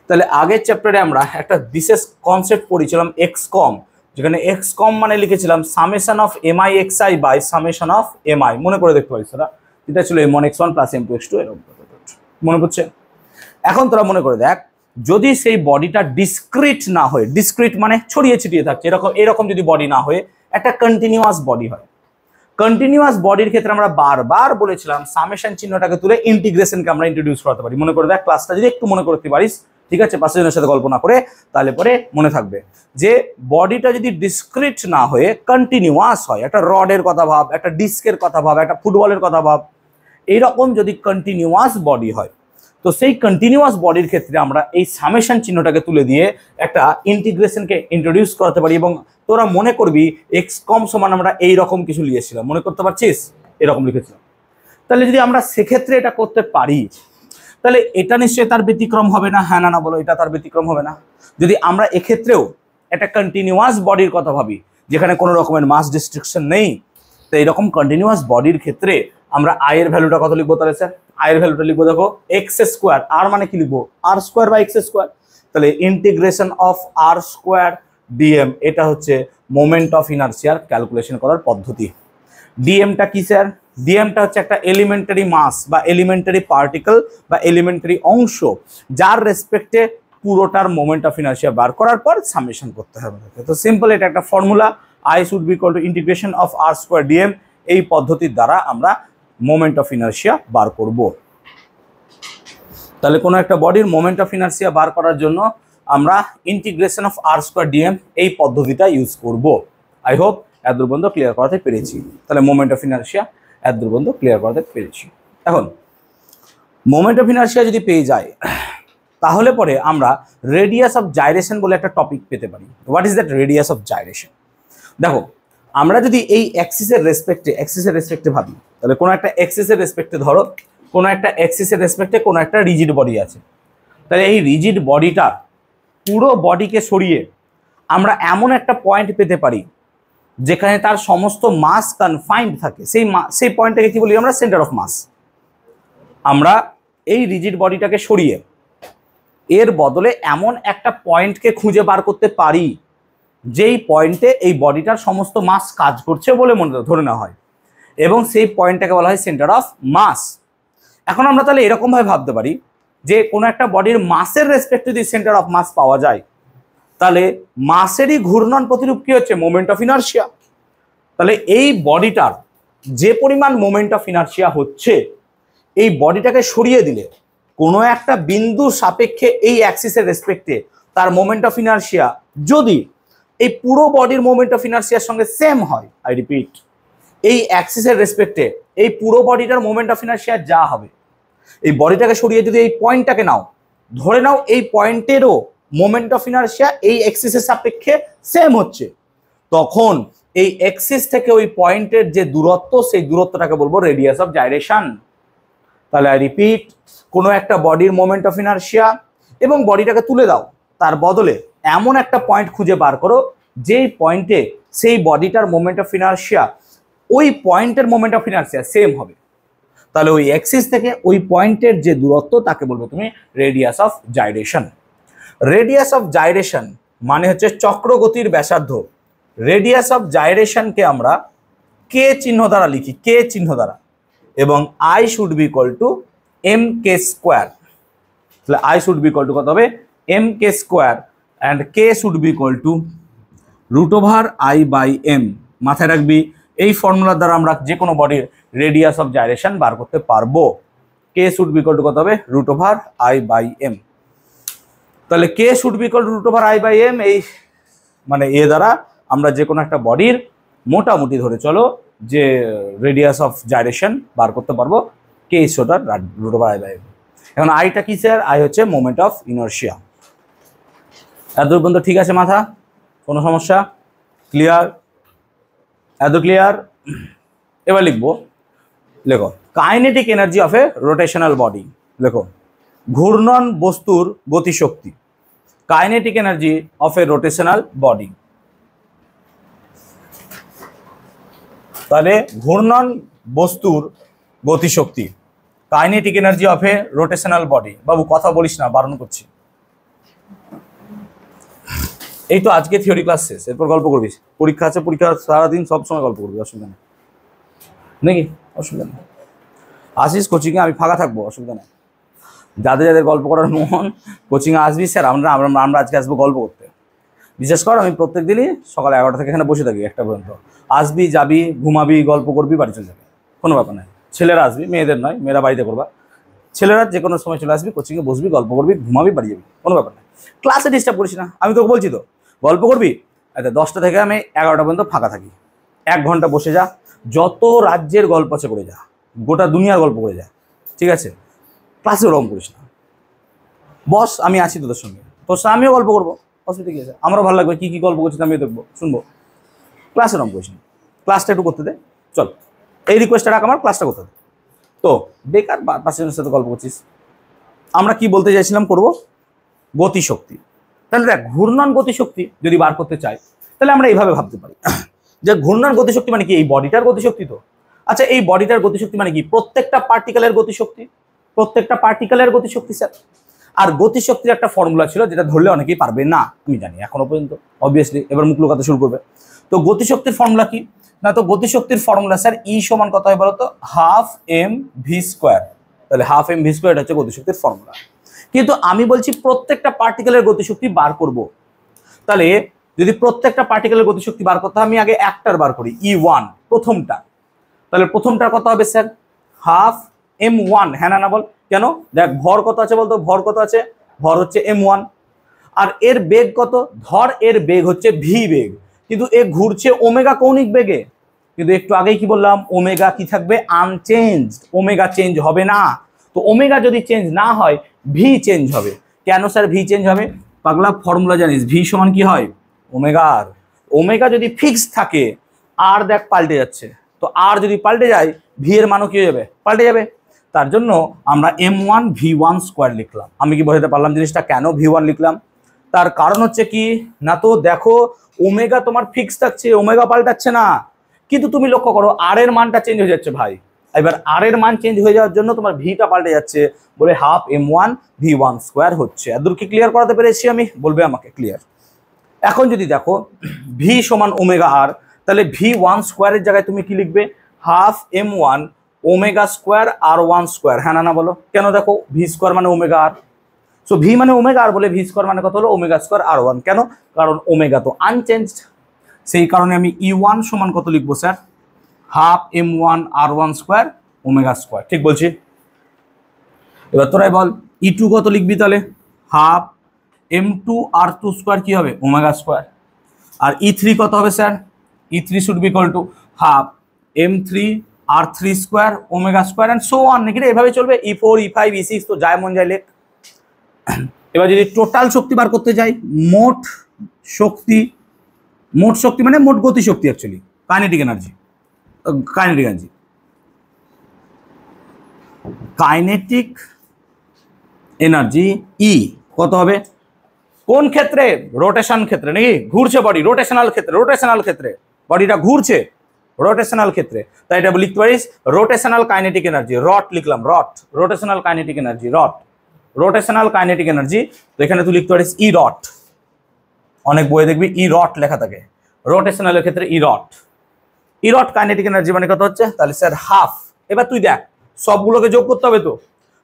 [SPEAKER 1] তাহলে আগের চ্যাপ্টারে আমরা একটা বিশেষ কনসেপ্ট পড়েছিলাম এক্স কম, যেখানে এক্স কম মানে লিখেছিলাম summation of M I x I by summation of M I. মনে করে দেখতে পারিস তোরা, এটা ছিল M one X one plus M two X two, এরকম মনে পড়ছে? এখন তোরা মনে করে দেখ, যদি সেই বডিটা ডিসক্রিট না হয়, ডিসক্রিট মানে ছড়িয়ে ছিটিয়ে থাকছে, এরকম যদি বডি না হয়ে একটা কন্টিনিউয়াস বডি হয়, কন্টিনিউয়াস বডির ক্ষেত্রে আমরা বারবার বলেছিলাম সামেশন চিহ্নটাকে তুলে ইন্টিগ্রেশনকে আমরা ইন্ট্রোডিউস করতে পারি। মনে করে দেখ, ক্লাসটা যদি একটু মনে করতে পারিস, ঠিক আছে, পাঁচজনের সাথে গল্প না করে, তাহলে পরে মনে থাকবে যে বডিটা যদি ডিসক্রিট না হয়ে কন্টিনিউয়াস হয়, একটা রডের কথা ভাব, একটা ডিস্কের কথা ভাব, একটা ফুটবলের কথা ভাব, এইরকম যদি কন্টিনিউয়াস বডি হয়, তো সেই কন্টিনিউয়াস বডির ক্ষেত্রে আমরা এই সামেশন চিহ্নটাকে তুলে দিয়ে একটা ইন্টিগ্রেশনকে ইন্ট্রোডিউস করতে পারি। এবং তোরা মনে করবি এক্স কম সমান আমরা এই রকম কিছু লিখেছিলাম, মনে করতে পারছিস? এরকম লিখেছিলাম। তাহলে যদি আমরা সেক্ষেত্রে এটা করতে পারি তাহলে এটা নিশ্চয়ই তার ব্যতিক্রম হবে না? হ্যাঁ না বলো, এটা তার ব্যতিক্রম হবে না? যদি আমরা এক্ষেত্রেও একটা কন্টিনিউয়াস বডির কথা ভাবি যেখানে কোনো রকমের মাস ডিস্ট্রিকশন নেই, তো এইরকম কন্টিনিউয়াস বডির ক্ষেত্রে আমরা আয়ের ভ্যালুটা কত লিখবো তাহলে স্যার? আয়ের ভ্যালুটা লিখবো দেখো এক্স স্কোয়ার, আর মানে কি লিখবো? আর স্কোয়ার বা এক্স স্কোয়ার। তাহলে integration of R square DM, এটা হচ্ছে মোমেন্ট অফ ইনার্সিয়ার ক্যালকুলেশন করার পদ্ধতি। ডিএমটা কি স্যার? ডিএমটা হচ্ছে একটা এলিমেন্টারি মাস বা এলিমেন্টারি পার্টিকেল বা এলিমেন্টারি অংশ যার রেসপেক্টে পুরোটার মোমেন্ট অফ ইনার্সিয়া বার করার পর সামেশন করতে হবে। তো সিম্পল, এটা একটা formula, I should be equal to integration of R square DM. এই পদ্ধতির দ্বারা আমরা মোমেন্ট অফ ইনার্সিয়া বার করব। তাহলে কোনো একটা বডির মোমেন্ট অফ ইনার্সিয়া বার করার জন্য আমরা integration of R square DM এই পদ্ধতিটা ইউজ করব। আই হোপ এত দূর পর্যন্ত ক্লিয়ার করাতে পেরেছি। তাহলে মোমেন্ট অফ ইনার্সিয়া এত দূর পর্যন্ত ক্লিয়ার করাতে পেরেছি। এখন মোমেন্ট অফ ইনার্সিয়া যদি পেয়ে যায় তাহলে পরে আমরা রেডিয়াস অফ জাইরেশন বলে একটা টপিক পেতে পারি। What is that radius of gyration? দেখো, আমরা যদি এই অ্যাক্সিসের রেসপেক্টে ভাবি, তাহলে কোনো একটা অ্যাক্সিসের রেসপেক্টে ধরো কোনো একটা অ্যাক্সিসের রেসপেক্টে কোনো একটা রিজিড বডি আছে, তাহলে এই রিজিড বডিটা পুরো বডিকে সরিয়ে আমরা এমন একটা পয়েন্ট পেতে পারি যেখানে তার সমস্ত মাস কনফাইন্ড থাকে। সেই পয়েন্টটাকে কি বলি আমরা? Centre of mass. আমরা এই রিজিড বডিটাকে সরিয়ে এর বদলে এমন একটা পয়েন্টকে খুঁজে বার করতে পারি যেই পয়েন্টে এই বডিটার সমস্ত মাস কাজ করছে বলে ধরে নেওয়া হয়, এবং সেই পয়েন্টটাকে বলা হয় সেন্টার অফ মাস। এখন আমরা তাহলে এরকমভাবে ভাবতে পারি যে কোনো একটা বডির মাসের রেসপেক্টে যদি সেন্টার অফ মাস পাওয়া যায় তাহলে মাসেরই ঘূর্ণন প্রতিরূপ কি হচ্ছে? Moment of inertia. তাহলে এই বডিটার যে পরিমাণ মোমেন্ট অফ ইনার্সিয়া হচ্ছে, এই বডিটাকে সরিয়ে দিলে কোনো একটা বিন্দু সাপেক্ষে এই অ্যাক্সিসের রেসপেক্টে তার মোমেন্ট অফ ইনার্সিয়া যদি এই পুরো বডির মোমেন্ট অফ ইনার্সিয়ার সঙ্গে সেম হয়, আই রিপিট, এই অ্যাক্সিসের রেসপেক্টে এই পুরো বডিটার মোমেন্ট অফ ইনার্সিয়া যা হবে, এই বডিটাকে সরিয়ে যদি এই পয়েন্টটাকে নাও, ধরে নাও এই পয়েন্টেরও মোমেন্ট অফ ইনার্সিয়া এই অ্যাক্সিসের সাপেক্ষে সেম হচ্ছে, তখন এই অ্যাক্সিস থেকে ওই পয়েন্টের যে দূরত্ব, সেই দূরত্বটাকে বলবো রেডিয়াস অফ জাইরেশন। তাহলে আই রিপিট, কোনো একটা বডির মোমেন্ট অফ ইনার্সিয়া এবং বডিটাকে তুলে দাও, তার বদলে এমন একটা পয়েন্ট খুঁজে বার করো যেই পয়েন্টে সেই বডিটার মোমেন্ট অফ ইনার্সিয়া ওই পয়েন্টের মোমেন্ট অফ ইনার্সিয়া সেম হবে। তাহলে ওই অ্যাক্সিস থেকে ওই পয়েন্টের যে দূরত্ব তাকে বলবো তুমি radius of gyration. Radius of gyration মানে হচ্ছে চক্রগতির ব্যাসার্ধ। রেডিয়াস অফ জাইরেশনকে আমরা কে চিহ্ন দ্বারা লিখি, কে চিহ্ন দ্বারা, এবং I should be equal to M K square. তাহলে I should be equal to কত হবে? M K square, and K should be equal to √i/m। মাথায় রাখবি, এই ফর্মুলার দ্বারা আমরা যে কোনো বডির রেডিয়াস অফ জাইরেশন বার করতে পারবো। K should be equal to কত হবে? √i/m। তাহলে K should be equal to √i/m, এই মানে এ দ্বারা আমরা যে কোনো একটা বডির মোটামুটি ধরে চলো যে রেডিয়াস অফ জাইরেশন বার করতে পারবো। K is √i/m। এখন আইটা কি স্যার? আই হচ্ছে মোমেন্ট অফ ইনার্সিয়া। এত পর্যন্ত ঠিক আছে মাথা? কোনো সমস্যা? ক্লিয়ার? এত ক্লিয়ার? এবার লিখবো, লেখো kinetic energy of A rotational body. লেখো ঘূর্ণন বস্তুর গতিশক্তি, kinetic energy of A rotational body. তাহলে ঘূর্ণন বস্তুর গতিশক্তি, kinetic energy of A rotational body. বাবু কথা বলিস না, বারণ করছি। এই তো আজকে থিওরি ক্লাস শেষ, এরপর গল্প করবি। পরীক্ষা আছে, পরীক্ষা সারাদিন সবসময় গল্প করবি, অসুবিধা নেই নাকি? অসুবিধা নেই, আসিস কোচিংয়ে, আমি ফাঁকা থাকবো, অসুবিধা নেই। যাদের যাদের গল্প করার মন কোচিংয়ে আসবি স্যার, আমরা আজকে আসবো গল্প করতে। বিশেষ কর আমি প্রত্যেক দিনই সকাল 11টা থেকে এখানে বসে থাকি 1টা পর্যন্ত। আসবি, যাবি, ঘুমাবি, গল্প করবি, বাড়ি চলে যাবি, কোনো ব্যাপার নেই। ছেলেরা আসবি, মেয়েদের নয়, মেয়েরা বাড়িতে করবা। ছেলেরা যে কোনো সময় চলে আসবি, কোচিংয়ে বসবি, গল্প করবি, ঘুমাবি, বাড়ি যাবি, কোনো ব্যাপার নেই। ক্লাসে ডিস্টার্ব করিস না, আমি তোকে বলছি তো, গল্প করবি। আচ্ছা 10টা থেকে আমি 11টা পর্যন্ত ফাঁকা থাকি, 1 ঘন্টা বসে যা, যত রাজ্যের গল্প আছে করে যা, গোটা দুনিয়ার গল্প করে যা, ঠিক আছে? ক্লাসে ওরকম করিস না, বস আমি আছি তোদের সঙ্গে, তোর সঙ্গে আমিও গল্প করবো, অসুবিধা কী আছে? আমারও ভালো লাগবে, কী কী গল্প করছিস আমিও দেখবো, শুনবো। ক্লাসে ওরকম করিস না, ক্লাসটা একটু করতে দে, চল। এই রিকোয়েস্টটা রাখ, আমার ক্লাসটা করতে হবে। তো বেকার পাশের সাথে গল্প করছিস। আমরা কি বলতে চাইছিলাম করব, গতিশক্তি। তাহলে দেখ ঘূর্ণন গতিশক্তি যদি বার করতে চাই তাহলে আমরা এইভাবে ভাবতে পারি যে ঘূর্ণন গতিশক্তি মানে কি, এই বডিটার গতিশক্তি। তো আচ্ছা, এই বডিটার গতিশক্তি মানে কি, প্রত্যেকটা পার্টিকেলের গতিশক্তি, প্রত্যেকটা পার্টিকেলের গতিশক্তি স্যার। আর গতিশক্তির একটা ফর্মুলা ছিল যেটা ধরলে অনেকেই পারবে না, আমি জানি এখনো পর্যন্ত, অবভিয়াসলি এবার মুখ লুকাতে শুরু করবে। তো গতিশক্তির ফর্মুলা কি না, তো গতিশক্তির ফর্মুলা স্যার ই সমান কত হয় বলতো, হাফ এম ভি স্কোয়ার। তাহলে হাফ এম ভি স্কোয়ার হচ্ছে গতিশক্তির ফর্মুলা। কিন্তু আমি বলছি প্রত্যেকটা পার্টিকেলের গতিশক্তি বার করব। তাহলে যদি প্রত্যেকটা পার্টিকেলের গতিশক্তি বার করতে হয়, আমি আগে একটার বার করি, E1 প্রথমটা। তাহলে প্রথমটার কত হবে স্যার, হাফ M1। হ্যাঁ না বল, কেন? দেখ ভর কত আছে বলতো, ভর কত আছে, ভর হচ্ছে M1। আর এর বেগ কত, ধর এর বেগ হচ্ছে ভি বেগ, কিন্তু এ ঘুরছে ওমেগা কৌণিক বেগে। কিন্তু একটু আগেই কি বললাম, ওমেগা কি থাকবে, আনচেঞ্জড, ওমেগা চেঞ্জ হবে না। তো ওমেগা যদি চেঞ্জ না হয়, ভি চেঞ্জ হবে। কেন স্যার ভি চেঞ্জ হবে? পাগলা ফর্মুলা জানিস, ভি সমান কি হয়, ওমেগা আর। ওমেগা যদি ফিক্স থাকে, আর দেখ পাল্টে যাচ্ছে, তো আর যদি পাল্টে যায়, ভি এর মানও কি হয়ে যাবে, পাল্টে যাবে। তার জন্য আমরা M1 V1 স্কোয়ার লিখলাম। আমি কি বোঝাতে পারলাম জিনিসটা, কেন V1 লিখলাম? তার কারণ হচ্ছে কি না, তো দেখো ওমেগা তোমার ফিক্স থাকছে, ওমেগা পাল্টাচ্ছে না, কিন্তু তুমি লক্ষ্য করো আর এর মানটা চেঞ্জ হয়ে যাচ্ছে ভাই। এবার আর এর মান চেঞ্জ হয়ে যাওয়ার জন্য তোমার ভিটা পাল্টে যাচ্ছে, বলে হাফ M1 V1 স্কোয়ার হচ্ছে। এদূর কি ক্লিয়ার করাতে পেরেছি আমি? বলবে আমাকে ক্লিয়ার। এখন যদি দেখো ভি সমান ওমেগা আর, তাহলে V1 স্কোয়ারের জায়গায় তুমি কি লিখবে, half M1 omega square R1 square. হ্যাঁ না বলো, কেন? দেখো ভি স্কোয়ার মানে ওমেগা আর, সো ভি মানে ওমেগা আর বলে ভি স্কোয়ার মানে কত হলো, ওমেগা স্কোয়ার R1। কেন? কারণ ওমেগা তো আনচেঞ্জড। সেই কারণে আমি E1 সমান কত লিখবো sir, half M1 R1 square omega square. ঠিক বলছি? এবার তোরাই বল E2 কত লিখবি, তাহলে হাফ M2 R2 স্কোয়ার কি হবে, ওমেগা স্কোয়ার। আর E3 কত হবে sir, E3 should be equal to half M3 R3 square omega square and so on. নাকি এভাবে চলবে, E4 E5 E6 তো যায় মন যায় লেখ। এবার যদি টোটাল শক্তি বার করতে যাই, মোট শক্তি, মোট শক্তি মানে মোট গতি শক্তি, actually kinetic energy, kinetic energy, kinetic energy ই কত হবে, কোন ক্ষেত্রে, রোটেশন ক্ষেত্রে, নাকি ঘুরছে বডি, রোটেশনাল ক্ষেত্রে, রোটেশনাল ক্ষেত্রে বডিটা ঘুরছে, রোটেশনাল ক্ষেত্রে। তাই এটা লিখতে পারিস রোটেশনাল কাইনেটিক এনার্জি, রট লিখলাম, রট, রোটেশনাল কাইনেটিক এনার্জি, রট, রোটেশনাল কাইনেটিক এনার্জি। তো এখানে তুই লিখতে পারিস ই রট। অনেক বইয়ে দেখবি ই রট লেখা থাকে, রোটেশনালের ক্ষেত্রে ই রট। ই রট কাইনেটিক এনার্জি মানে কত হচ্ছে, তাহলে স্যার হাফ। এবার তুই দেখ সবগুলোকে যোগ করতে হবে, তো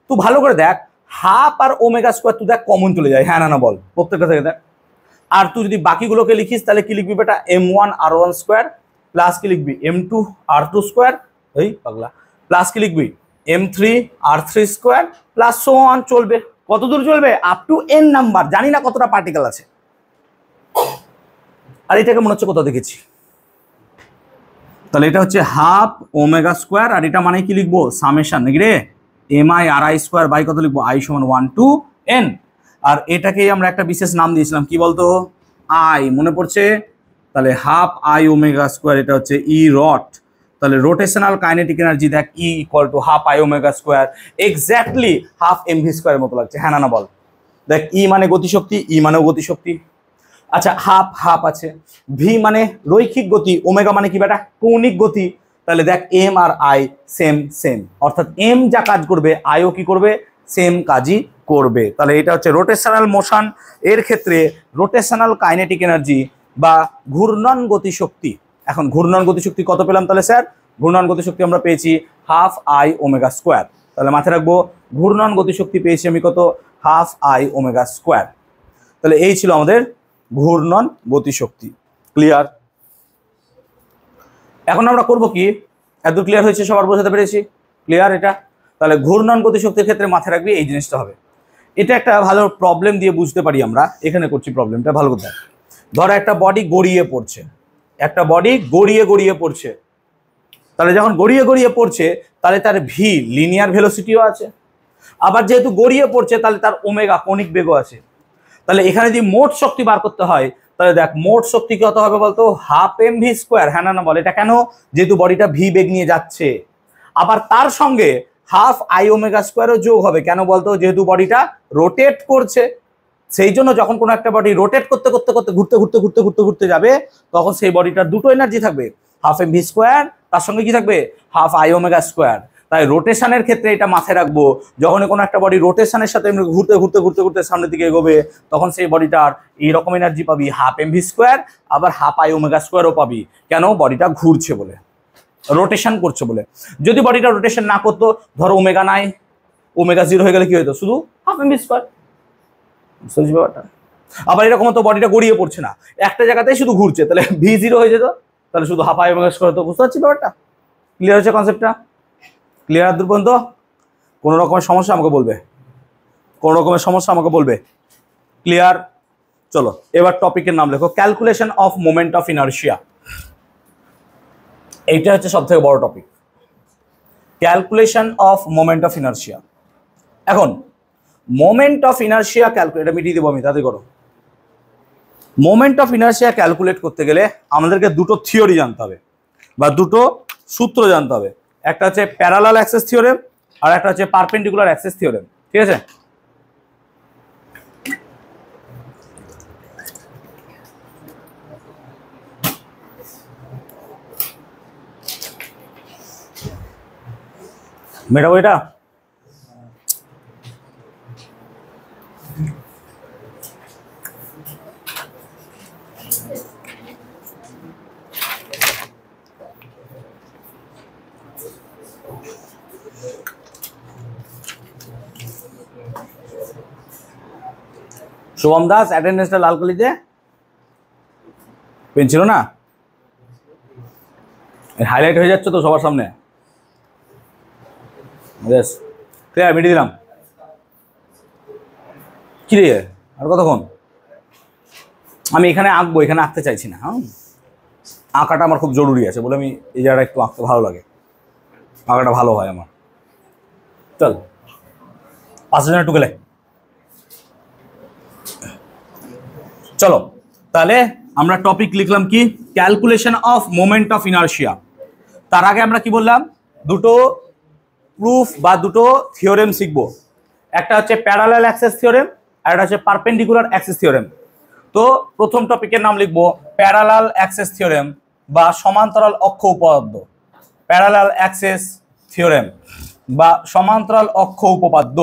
[SPEAKER 1] তুই ভালো করে দেখ, হাফ আর ওমেগা স্কোয়ার তুই দেখ কমন চলে যায়। হ্যাঁ না বল, প্রত্যেকটা থেকে দেখ। আর তুই যদি বাকিগুলোকে লিখিস তাহলে কি লিখবি বেটা, M1 R1 স্কোয়ার প্লাস কি লিখবি M2 R2 স্কোয়ার, এই পাগলা, প্লাস কি লিখবি M3 R3 square plus so on. চলবে, কত দূর চলবে, আপ টু n নাম্বার, জানি না কতটা পার্টিকেল আছে। আর এটাকে মনে হচ্ছে কোথাও দেখেছি। তাহলে এটা হচ্ছে হাফ ওমেগা স্কোয়ার, আর এটা মানে কি লিখবো, সামেশন, নাকি রে, MI/RI স্কোয়ার বাই কত লিখবো, I সমান 1 to n। আর এটাকেই আমরা একটা বিশেষ নাম দিয়েছিলাম, কি বলতো, আই, মনে পড়ছে? তাহলে হাফ I ওমেগা স্কোয়ার, এটা হচ্ছে ই রট। তাহলে রোটেশনাল কাইনেটিক এনার্জি দেখ E equal to half I omega square, exactly half MV স্কোয়ারের মতো লাগছে। হ্যাঁ না বল, দেখ ই মানে গতিশক্তি, ই মানেও গতিশক্তি। আচ্ছা হাফ হাফ আছে, ভি মানে রৈখিক গতি, ওমেগা মানে কি বেটা, কৌণিক গতি। তাহলে দেখ এম আর আই সেম সেম, অর্থাৎ এম যা কাজ করবে আইও কি করবে, সেম কাজই করবে। তাহলে এটা হচ্ছে রোটেশনাল মোশন, এর ক্ষেত্রে রোটেশনাল কাইনেটিক এনার্জি বা ঘূর্ণন গতিশক্তি। এখন ঘূর্ণন গতিশক্তি কত পেলাম তাহলে স্যার, ঘূর্ণন গতিশক্তি আমরা পেয়েছি হাফ I ওমেগা স্কোয়ার। তাহলে মাথায় রাখবো ঘূর্ণন গতিশক্তি পেয়েছি আমি কত, হাফ I ওমেগা স্কোয়ার। তাহলে এই ছিল আমাদের ঘূর্ণন গতিশক্তি। ক্লিয়ার? এখন আমরা করব কি, এত ক্লিয়ার হয়েছে, সবার বোঝাতে পেরেছি? ক্লিয়ার এটা? তাহলে ঘূর্ণন গতিশক্তির ক্ষেত্রে মাথায় রাখবি এই জিনিসটা হবে। এটা একটা ভালো প্রবলেম দিয়ে বুঝতে পারি আমরা, এখানে করছি প্রবলেমটা ভালো করে। ধরো একটা বডি গড়িয়ে পড়ছে, একটা বডি গড়িয়ে গড়িয়ে পড়ছে। তাহলে যখন গড়িয়ে গড়িয়ে পড়ছে তাহলে তার ভি লিনিয়ার ভেলোসিটিও আছে, আবার যেহেতু গড়িয়ে পড়ছে তাহলে তার ওমেগা কৌণিক বেগও আছে। তাহলে এখানে যদি মোট শক্তি বার করতে হয় তাহলে দেখ মোট শক্তি কত হবে বলতো, হাফ এম ভি স্কোয়ার। হ্যাঁ না বল, এটা কেন? যেহেতু বডিটা ভি বেগ নিয়ে যাচ্ছে। আবার তার সঙ্গে হাফ আই ওমেগা স্কোয়ারও যোগ হবে, কেন বলতো? যেহেতু বডিটা রোটেট করছে। সেই জন্য যখন কোনো একটা বডি রোটেট করতে করতে করতে ঘুরতে ঘুরতে ঘুরতে ঘুরতে ঘুরতে যাবে, তখন সেই বডিটার দুটো এনার্জি থাকবে, হাফ এম ভি স্কোয়ার, তার সঙ্গে কি থাকবে? Half I omega square. তাই রোটেশনের ক্ষেত্রে এটা মাথায় রাখবো, যখন কোনো একটা বডি রোটেশনের সাথে ঘুরতে ঘুরতে ঘুরতে ঘুরতে সামনের দিকে এগোবে, তখন সেই বডিটার এইরকম এনার্জি পাবি, হাফ এম ভি স্কোয়ার, আবার হাফ আই ওমেগা স্কোয়ারও পাবি। কেন? বডিটা ঘুরছে বলে, রোটেশন করছে বলে। যদি বডিটা রোটেশন না করতো, ধরো ওমেগা নাই, ওমেগা জিরো হয়ে গেলে কি হতো? শুধু হাফ এম ভি স্কোয়ার। বুঝতে ব্যাপারটা? আবার এরকম তো বডিটা গড়িয়ে পড়ছে না, একটা জায়গাতেই শুধু ঘুরছে, তাহলে ভি জিরো হয়ে যেত, তাহলে শুধু হাফ আই ওমেগা স্কোয়ার হতো। বুঝতে পারছি ব্যাপারটা? ক্লিয়ার হচ্ছে কনসেপ্টটা? ক্লিয়ার দূর পর্যন্ত? কোনো রকমের সমস্যা আমাকে বলবে, কোনো রকমের সমস্যা আমাকে বলবে। ক্লিয়ার? চলো এবার টপিকের নাম লেখো, calculation of moment of inertia. এইটা হচ্ছে সব থেকে বড় topic, calculation of moment of inertia. এখন মোমেন্ট অফ ইনার্শিয়া ক্যালকুলেট, এটা মিটিয়ে দেবো আমি, তাতে করো। মোমেন্ট অফ ইনার্শিয়া ক্যালকুলেট করতে গেলে আমাদেরকে দুটো থিওরি জানতে হবে, বা দুটো সূত্র জানতে হবে। একটা হচ্ছে প্যারালাল অ্যাক্সেস থিওরেম, আর একটা হচ্ছে পারপেন্ডিকুলার অ্যাক্সেস থিওরেম। ঠিক আছে? মেটাবো এটা? শুভম দাস অ্যাটেন্ডেন্সটা লাল কালিতে পেন ছিল না, হাইলাইট হয়ে যাচ্ছে তো সবার সামনে। বেশ ক্লিয়ার, মিটিয়ে দিলাম। কি রে আর কতক্ষণ? আমি এখানে আঁকবো, এখানে আঁকতে চাইছি না। হ্যাঁ, আঁকাটা আমার খুব জরুরি আছে বলে আমি এই জায়গাটা একটু আঁকতে ভালো লাগে, আঁকাটা ভালো হয় আমার। চল 5 জন একটু গেলে চলো। তাহলে আমরা টপিক লিখলাম কি, calculation of moment of inertia. তার আগে আমরা কি বললাম, দুটো প্রুফ বা দুটো থিওরেম শিখবো। একটা হচ্ছে প্যারালাল অ্যাক্সেস থিওরেম, আর একটা হচ্ছে পারপেন্ডিকুলার অ্যাক্সেস থিওরেম। তো প্রথম টপিকের নাম লিখবো প্যারালাল অ্যাক্সেস থিওরেম বা সমান্তরাল অক্ষ উপপাদ্য। প্যারালাল অ্যাক্সেস থিওরেম বা সমান্তরাল অক্ষ উপপাদ্য।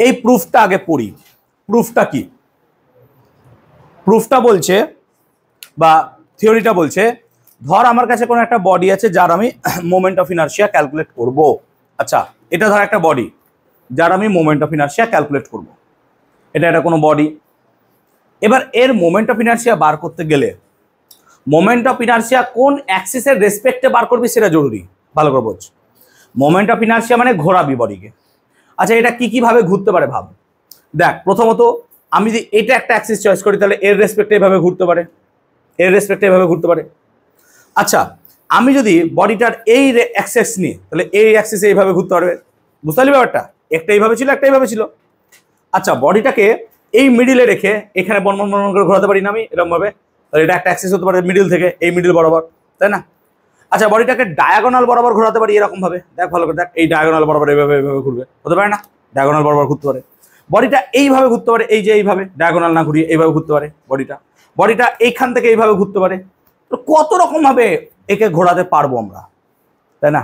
[SPEAKER 1] এই প্রুফটা আগে পড়ি। প্রুফটা কি? প্রুফটা বলছে বা থিওরিটা বলছে, ধর আমার কাছে কোনো একটা বডি আছে যার আমি মোমেন্ট অফ ইনার্শিয়া ক্যালকুলেট করব। আচ্ছা, এটা ধর একটা বডি যার আমি মোমেন্ট অফ ইনার্শিয়া ক্যালকুলেট করব। এটা কোনো বডি। এবার এর মোমেন্ট অফ ইনার্শিয়া বার করতে গেলে মোমেন্ট অফ ইনার্শিয়া কোন অ্যাক্সিসের রেসপেক্টে বার করবি সেটা জরুরি। ভালো করে বোঝ। মোমেন্ট অফ ইনার্শিয়া মানে ঘোরাবি বডিকে। আচ্ছা, এটা কিভাবে ঘুরতে পারে ভাব। দেখ, প্রথমত আমি যদি এটা একটা অ্যাক্সিস চয়েস করি, তাহলে এর রেসপেক্টে এভাবে ঘুরতে পারে, এর রেসপেক্টে এভাবে ঘুরতে পারে। আচ্ছা, আমি যদি বডিটার এই অ্যাক্সেস নিই, তাহলে এই অ্যাক্সিসে এইভাবে ঘুরতে পারবে। বুঝতে পারলি ব্যাপারটা? একটা এইভাবে ছিল, একটা এইভাবে ছিল। আচ্ছা, বডিটাকে এই মিডিলে রেখে এখানে বন করে ঘোরাতে পারি না আমি এরকম ভাবে, তাহলে এটা একটা অ্যাক্সিস হতে পারে মিডিল থেকে, এই মিডিল বরাবর, তাই না? আচ্ছা, বডিটাকে ডায়াগোনাল বরাবর ঘোরাতে পারি এরকম ভাবে। দেখ ভালো করে দেখ, এই ডায়াগোনাল বরাবর এইভাবে এইভাবে ঘুরবে, হতে পারে না? ডায়াগোনাল বরাবর ঘুরতে পারে। বডিটা এইভাবে ঘুরতে পারে, এই যে এইভাবে ডায়াগোনাল না ঘুরিয়ে এইভাবে ঘুরতে পারে বডিটা এইখান থেকে এইভাবে ঘুরতে পারে। তো কত রকম ভাবে একে ঘোরাতে পারবো আমরা, তাই না?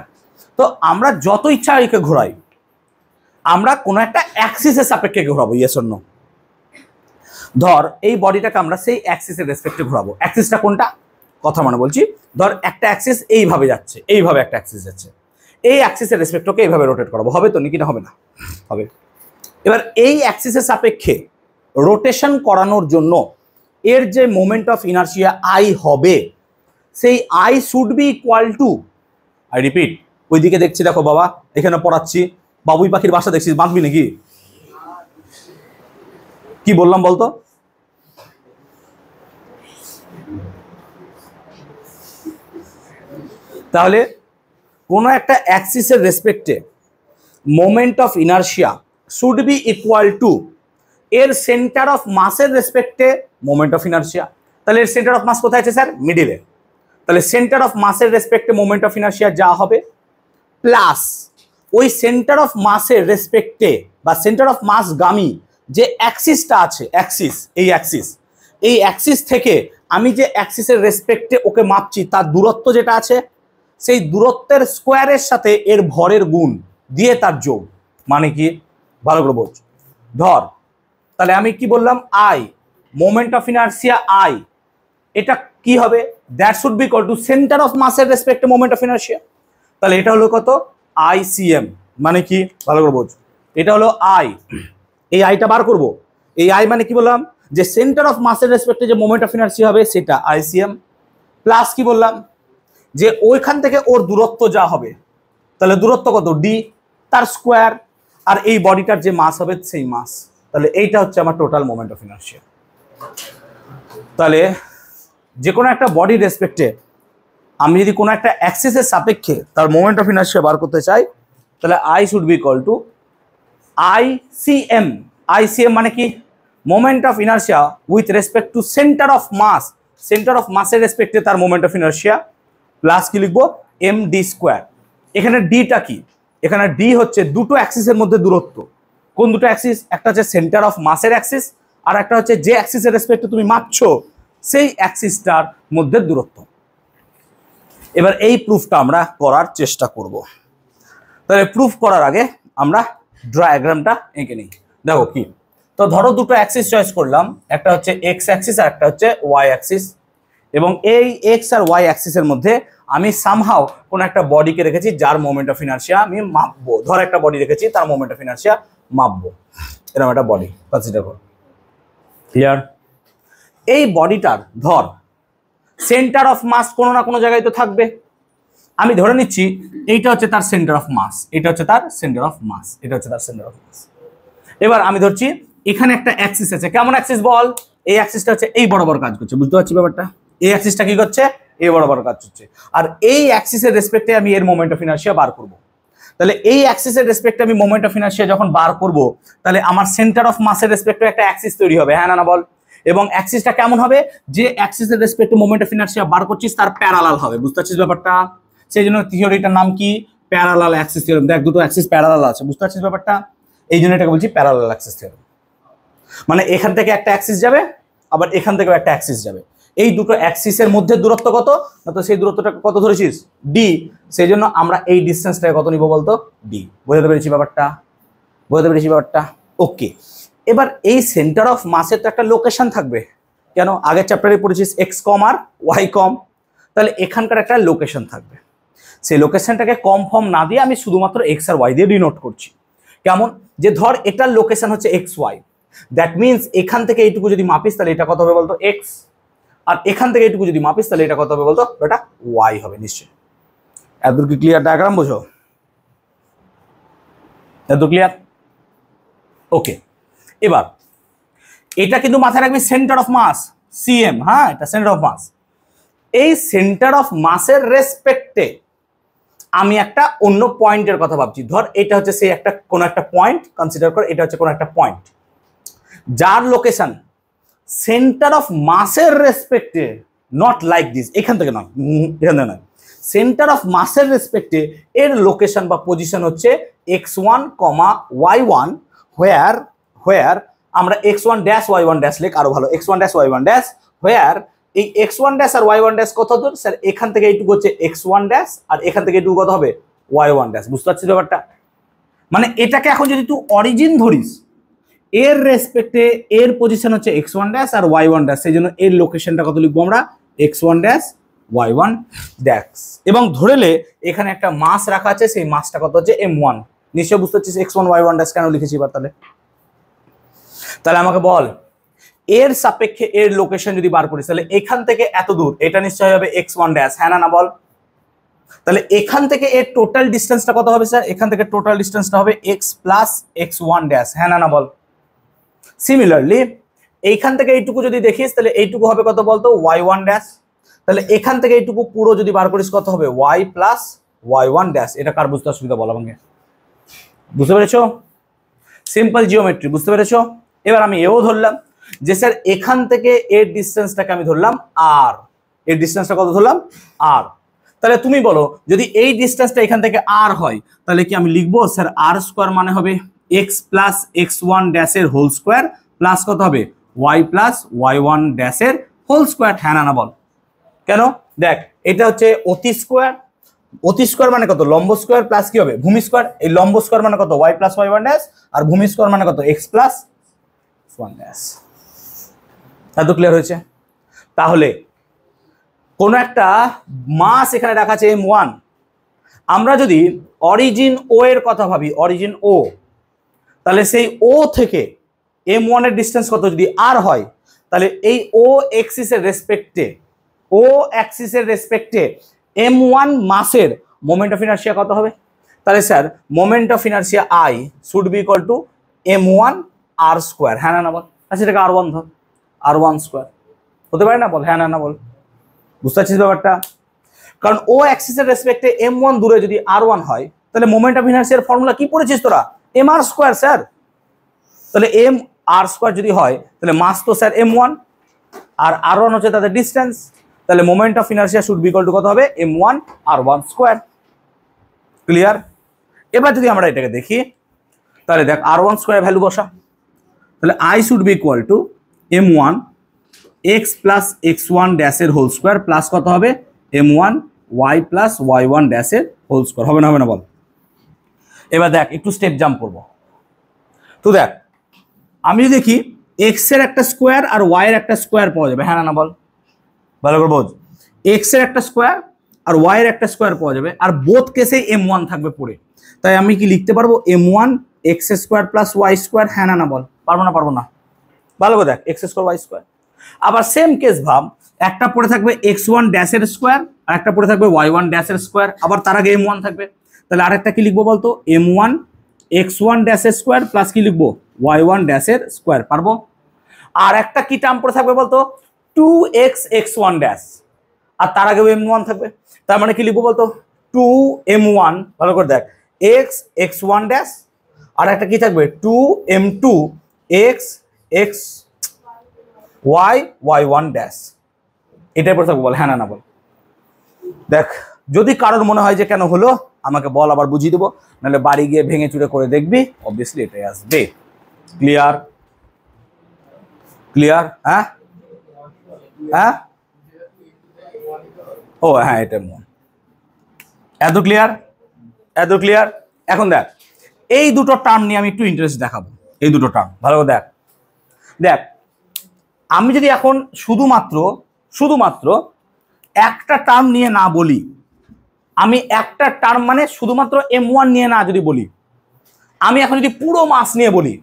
[SPEAKER 1] তো আমরা যত ইচ্ছা একে ঘোরাই, আমরা কোনো একটা অ্যাক্সিসের সাপেক্ষে ঘোরাবো। Yes or no? ধর এই বডিটাকে আমরা সেই অ্যাক্সিসের রেসপেক্টে ঘোরাবো। অ্যাক্সিসটা কোনটা? কথা মানে বলছি, ধর একটা অ্যাক্সিস এইভাবে যাচ্ছে, এইভাবে একটা অ্যাক্সিস যাচ্ছে, এই অ্যাক্সিসের রেসপেক্টকে এইভাবে রোটেট করাবো। হবে তো? নাকি না হবে না? হবে। এবার এই অ্যাক্সিসের সাপেক্ষে রোটেশন করানোর জন্য এর যে মোমেন্ট অফ ইনার্শিয়া আই হবে, সেই I should be equal to, I repeat, ওইদিকে দেখছি দেখো বাবা, এখানে পড়াচ্ছি, বাবুই পাখির বাসা দেখছিস, বাঁধবি নাকি? কি বললাম বলতো? তাহলে কোনো একটা অ্যাক্সিসের রেসপেক্টে moment of inertia should be equal to এর সেন্টার অফ মাসের রেসপেক্টে মোমেন্ট অফ ইনার্শিয়া। তাহলে এর সেন্টার অফ মাস কোথায় আছে স্যার? মিডিলে। তাহলে সেন্টার অফ মাসের রেসপেক্টে মোমেন্ট অফ ইনার্শিয়া যা হবে প্লাস ওই সেন্টার অফ মাসের রেসপেক্টে বা সেন্টার অফ মাস গামী যে অ্যাক্সিসটা আছে, এই অ্যাক্সিস থেকে আমি যে অ্যাক্সিসের রেসপেক্টে ওকে মাপছি তার দূরত্ব যেটা আছে, সেই দূরত্বের স্কোয়ারের সাথে এর ভরের গুণ দিয়ে তার যোগ। মানে কি? ভালো করে বলছো। ধর তাহলে আমি কি বললাম, I moment of inertia I, এটা কি হবে? That should be equal two centre of মাসের রেসপেক্টে মোমেন্ট অফ ইনার্শিয়া। তাহলে এটা হলো কত? আইসিএম। মানে কি? ভালো করে বলছো। এটা হলো আই, এই আইটা বার করব। এই আই মানে কি বললাম? যে সেন্টার অফ মাসের রেসপেক্টে যে মোমেন্ট অফ ইনার্শিয়া হবে সেটা আইসিএম, প্লাস কি বললাম যে ওইখান থেকে ওর দূরত্ব যা হবে, তাহলে দূরত্ব কত? ডি, তার স্কোয়ার, আর এই বডিটার যে মাস হবে সেই মাস। তাহলে এইটা হচ্ছে আমার টোটাল মোমেন্ট অফ ইনার্শিয়া। তাহলে যে কোনো একটা বডির রেসপেক্টে আমি যদি কোনো একটা অ্যাক্সিসের সাপেক্ষে তার মোমেন্ট অফ ইনার্শিয়া বার করতে চাই, তাহলে I should be equal to ICM. ICM মানে কি? Moment of inertia with respect to centre of mass, centre of মাসের রেসপেক্টে তার মোমেন্ট অফ ইনার্শিয়া, প্লাস কি লিখবো? M D square. এখানে ডিটা কি? এখানে ডি হচ্ছে দুটো অ্যাক্সিসের মধ্যে দূরত্ব। কোন দুটো অ্যাক্সিস? একটা হচ্ছে সেন্টার অফ মাসের অ্যাক্সিস, আর একটা হচ্ছে যে অ্যাক্সিসের রেসপেক্টে তুমি মাপছো সেই অ্যাক্সিসটার মধ্যে দূরত্ব। এবার এই প্রুফটা আমরা করার চেষ্টা করব। তাহলে প্রুফ করার আগে আমরা ডায়াগ্রামটা এঁকে নিই। দেখো কি, তো ধরো দুটো অ্যাক্সিস চয়েস করলাম, একটা হচ্ছে এক্স অ্যাক্সিস আর একটা হচ্ছে ওয়াই অ্যাক্সিস, এবং এই এক্স আর ওয়াই অ্যাক্সিসের মধ্যে আমি সামহাও কোন একটা বডিকে রেখেছি যার মোমেন্ট অফ ইনার্শিয়া আমি মাপবো। ধর একটা বডি রেখেছি, তার মোমেন্ট অফ ইনার্শিয়া মাপবো। এরকম একটা বডি কনসিডার করো। ক্লিয়ার? এই বডিটার ধর সেন্টার অফ মাস কোনো না কোনো জায়গায় তো থাকবে। আমি ধরে নিচ্ছি এইটা হচ্ছে তার সেন্টার অফ মাস, এটা হচ্ছে তার সেন্টার অফ মাস, এটা হচ্ছে তার সেন্টার অফ মাস। এবার আমি ধরছি এখানে একটা অ্যাক্সিস আছে। কেমন অ্যাক্সিস বল? এই অ্যাক্সিসটা হচ্ছে এই বরাবর কাজ করছে। বুঝতে পারছি ব্যাপারটা? এই অ্যাক্সিসটা কি করছে? এই বরাবর কাজ করছে। আর এই অ্যাক্সিসের রেসপেক্টে আমি এর মোমেন্ট অফ ইনার্শিয়া বার করব। তাহলে এই অ্যাক্সিসের রেসপেক্টে আমি মোমেন্ট অফ ইনার্শিয়া যখন বার করব, তাহলে আমার সেন্টার অফ মাসের রেসপেক্টে একটা অ্যাক্সিস তৈরি হবে। হ্যাঁ না বল? এবং অ্যাক্সিসটা কেমন হবে? যে অ্যাক্সিসের রেসপেক্টে মোমেন্ট অফ ইনার্শিয়া বার করছিস তার প্যারালাল হবে। বুঝতে পারছিস ব্যাপারটা? সেই জন্য থিওরিটার নাম কি? Parallel axis theorem. দেখ দুটো অ্যাক্সিস প্যারালাল আছে। বুঝতে পারছিস ব্যাপারটা? এই জন্য এটাকে বলছি প্যারালাল অ্যাক্সিস থিওরেম। মানে এখান থেকে একটা অ্যাক্সিস যাবে, আবার এখান থেকেও একটা অ্যাক্সিস যাবে। এই দুটো অ্যাক্সিসের মধ্যে দূরত্ব কত? না তো সেই দূরত্বটা কত ধরেছিস? ডি। সেই জন্য আমরা এই ডিসটেন্সটাকে কত নিব বলতো? ডি। বুঝতে পেরেছি ব্যাপারটা? বুঝতে পেরেছি ব্যাপারটা? ওকে। এবার এই সেন্টার অফ মাসের তো একটা লোকেশন থাকবে। কেন? আগের চ্যাপ্টারে পড়েছিস এক্স কম আর ওয়াই কম। তাহলে এখানকার একটা লোকেশন থাকবে। সেই লোকেশনটাকে কম ফর্ম না দিয়ে আমি শুধুমাত্র এক্স আর ওয়াই দিয়ে ডিনোট করছি। কেমন? যে ধর এটার লোকেশন হচ্ছে এক্স ওয়াই, দ্যাট মিনস এখান থেকে এইটুকু যদি মাপিস তাহলে এটা কত হবে বলতো? এক্স। আর এখান থেকে এইটুকু যদি মাপিস তাহলে এটা কত হবে বলতো? এটা ওয়াই হবে। নিশ্চয়ই এতদূর কি ক্লিয়ার? ডায়াগ্রাম বোঝো? এত ক্লিয়ার? ওকে। এবার এটা কিন্তু মাথায় রাখবি সেন্টার অফ মাস সিএম। হ্যাঁ, এটা সেন্টার অফ মাস। এই সেন্টার অফ মাসের রেসপেক্টে আমি একটা অন্য পয়েন্টের কথা ভাবছি। ধর এটা হচ্ছে সেই একটা কোন একটা পয়েন্ট কনসিডার কর, এটা হচ্ছে কোন একটা পয়েন্ট যার লোকেশন সেন্টার অফ মাসের রেসপেক্টে, নট লাইক দিস, এখান থেকে নয়, এখান থেকে নয়, সেন্টার অফ মাসের রেসপেক্টে এর লোকেশন বা পজিশন হচ্ছে x1, y1, হোয়ার আমরা x1 ড্যাশ y1 ড্যাশ লিখ, আরো ভালো, x1 ড্যাশ y1 ড্যাশ, হোয়ার এই x1 ড্যাশ আর y1 ড্যাশ কত দূর স্যার? এখান থেকে এইটুকু হচ্ছে x1 ড্যাশ, আর এখান থেকে এইটুকু কত হবে? y1 dash. বুঝতে পারছিস ব্যাপারটা? মানে এটাকে এখন যদি তুই অরিজিন ধরিস, এর রেসপেক্টে এর পজিশন হচ্ছে x1 ড্যাশ আর y1 ড্যাশ, সেই জন্য এর লোকেশনটা কত লিখবো আমরা? x1 dash y1 dash. এবং ধরেলে এখানে একটা মাস রাখা আছে, সেই মাসটা কত হচ্ছে? m1। নিশ্চয় বুঝতে পারছিস x1 y1 ড্যাশ কেন লিখেছি এবার? তাহলে আমাকে বল এর সাপেক্ষে এর লোকেশন যদি বার করিস তাহলে এখান থেকে এত দূর, এটা নিশ্চয় হবে x1 ড্যাশ। হ্যাঁ না বল? তাহলে এখান থেকে এর টোটাল ডিস্টেন্সটা কত হবে স্যার? এখান থেকে টোটাল ডিস্টেন্সটা হবে x প্লাস x1 ড্যাশ। হ্যাঁ না বল? সিমিলারলি এইখান থেকে এইটুকু যদি দেখিস তাহলে এইটুকু হবে কত বলতো? y1 dash. তাহলে এখান থেকে এইটুকু পুরো যদি বার করিস কত হবে? y plus y1 dash. এটা কার বুঝতে অসুবিধা বল আমাকে? বুঝতে পেরেছো? Simple geometry. বুঝতে পেরেছো? এবার আমি এও ধরলাম যে স্যার এখান থেকে এর ডিস্টেন্সটাকে আমি ধরলাম আর, এর ডিস্টেন্সটা কত ধরলাম আর। তাহলে তুমি বলো যদি এই ডিস্টেন্সটা এখান থেকে আর হয় তাহলে কি আমি লিখবো স্যার আর স্কোয়ার মানে হবে এক্স প্লাস এক্স ওয়ান ড্যাশের হোল স্কোয়ার প্লাস কত হবে ওয়াই প্লাস ওয়াই ওয়ান ড্যাশের হোল স্কোয়ার। হ্যাঁ না বল? কেন? দেখ এটা হচ্ছে অতি স্কোয়ার, অতি স্কোয়ার মানে কত লম্ব স্কোয়ার প্লাস কি হবে ভূমি স্কোয়ার, এই লম্ব স্কোয়ার মানে কত Y plus Y one dash আর ভূমি স্কোয়ার মানে কত এক্স প্লাস ওয়ান ড্যাশ। এত ক্লিয়ার হয়েছে? তাহলে কোন একটা মাস এখানে রাখা আছে m1, আমরা যদি অরিজিন ও এর কথা ভাবি, অরিজিন ও, তাহলে সেই ও থেকে m1 এর ডিস্টেন্স কত যদি আর হয় তাহলে এই ও অ্যাক্সিসের রেসপেক্টে, ও অ্যাক্সিসের রেসপেক্টে m1 মাসের মোমেন্ট অফ ইনারশিয়া কত হবে? তাহলে sir moment of inertia I should be equal to m1 R square. হ্যাঁ না বল? আচ্ছা এটাকে r1 ধর, r1 স্কোয়ার হতে পারে না বল? হ্যাঁ না বল? বুঝতে পারছিস ব্যাপারটা? কারণ ও অ্যাক্সিসের রেসপেক্টে m1 দূরে যদি r1 হয় তাহলে মোমেন্ট অফ ইনারশিয়ার ফর্মুলা কি পড়েছিস তোরা? mr square sir. তাহলে m r স্কোয়ার যদি হয় তাহলে মাস তো স্যার m1 আর r1 হচ্ছে তাদের ডিসটেন্স, তাহলে moment of inertia should be equal to কত হবে m1 r1 স্কোয়ার। ক্লিয়ার? এবার যদি আমরা এটাকে দেখি তাহলে দেখ r1 স্কোয়ার ভ্যালু বসা, তাহলে i should be equal to m1 x plus x1 ড্যাশের হোল স্কোয়ার প্লাস কত হবে m1 y প্লাস y1 ড্যাশের হোল স্কোয়ার। হবে না হবে না বল? এবার দেখ একটু স্টেপ জাম্প করবো। তো দেখ আমি যদি দেখি এক্স এর একটা স্কোয়ার আর ওয়াই এর একটা স্কোয়ার পাওয়া যাবে। হ্যাঁ না বল? ভালো করে বোঝ, এক্স এর একটা স্কোয়ার আর ওয়াই এর একটা স্কোয়ার পাওয়া যাবে আর বোথ কেসে m1 থাকবে পড়ে। তাই আমি কি লিখতে পারবো m1 X square plus Y square. হ্যাঁ না বল? পারবো না? পারবো না? ভালো করে দেখ এক্স স্কোয়ার ওয়াই স্কোয়ার। আবার সেম কেস ভাব, একটা পড়ে থাকবে x1 ড্যাশের স্কোয়ার আর একটা পড়ে থাকবে y1 ড্যাশের স্কোয়ার, আবার তার আগে m1 থাকবে। তাহলে আরেকটা কি লিখবো বলতো? m1 x1 ড্যাশের স্কোয়ার প্লাস কি লিখবো y1 ড্যাশের স্কোয়ার। পারবো? আর একটা কি টার্ম পড়ে থাকবে বলতো? 2x x1 ড্যাশ আর তার আগে m1 থাকবে। তার মানে কি লিখবো বলতো? 2m1, ভালো করে দেখ, x x1 ড্যাশ আর একটা কি থাকবে 2m2 x x y y1 dash. এটাই পড়ে থাকবো বল? হ্যাঁ না বল? দেখ যদি কারোর মনে হয় যে কেন হলো আমাকে বল, আবার বুঝিয়ে দেবো, নাহলে বাড়ি গিয়ে ভেঙে চুরে করে দেখবি, অবভিয়াসলি এটাই আসবে। ক্লিয়ার? ক্লিয়ার? হ্যাঁ হ্যাঁ ও হ্যাঁ এটা মন। এত ক্লিয়ার? এত ক্লিয়ার? এখন দেখ এই দুটো টার্ম নিয়ে আমি একটু ইন্টারেস্ট দেখাবো। এই দুটো টার্ম ভালো করে দেখ। দেখ আমি যদি এখন শুধুমাত্র একটা টার্ম নিয়ে না বলি, আমি একটা টার্ম মানে শুধুমাত্র m1 নিয়ে না যদি বলি, আমি এখন যদি পুরো মাস নিয়ে বলি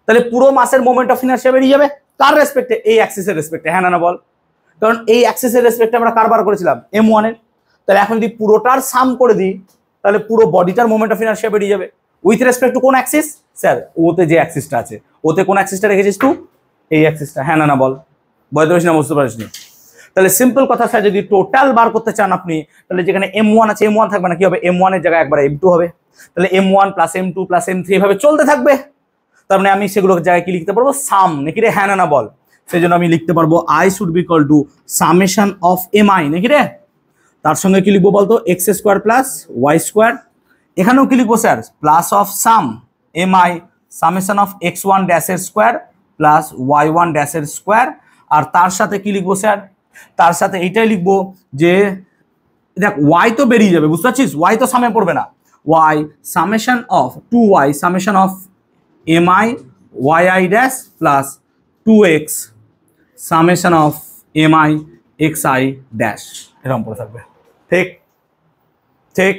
[SPEAKER 1] তাহলে পুরো মাসের মোমেন্ট অফ ইনারশিয়া বেরিয়ে যাবে কার রেসপেক্টে? এই অ্যাক্সিসের রেসপেক্টে। হ্যাঁ না বল? কারণ এই অ্যাক্সিসের রেসপেক্টে আমরা কারবার করেছিলাম m1 এর। তাহলে এখন যদি পুরোটার সাম করে দিই তাহলে পুরো বডিটার মোমেন্ট অফ ইনারশিয়া বেরিয়ে যাবে উইথ রেসপেক্ট টু কোন অ্যাক্সিস? স্যার ওতে যে অ্যাক্সিসটা আছে, ওতে কোন অ্যাক্সিসটা রেখেছিস তুই? এই অ্যাক্সিসটা। হ্যাঁ না বল? বুঝতে পারিস না? বুঝতে পারিস নি? তাহলে সিম্পল কথা স্যার, যদি টোটাল বার করতে চান আপনি তাহলে যেখানে m1 আছে m1 থাকবে না, কি হবে m1 এর জায়গায় একবার m2 হবে, তাহলে m1 plus m2 plus m3 এভাবে চলতে থাকবে। তার মানে আমি সেগুলোর জায়গায় কি লিখতে পারবো? সাম নাকি রে? হ্যাঁ না বল? সেই জন্য আমি লিখতে পারবো i should be equal to summation of mi নাকি রে? তার সঙ্গে কি লিখবো বলতো? X square plus Y square. এখানেও কি লিখবো sir? Plus of sum mi summation of x1 ড্যাশের স্কোয়ার প্লাস y1 ড্যাশের স্কোয়ার। আর তার সাথে কি লিখবো স্যার? তার সাথে এইটাই লিখবো যে দেখ y তো বেরিয়ে যাবে, বুঝতে পারছিস? y তো সামনে পড়বে না, y summation of 2y summation of mi yi dash plus 2x summation of mi xi dash, এরকম পড়ে থাকবে। ঠিক ঠিক?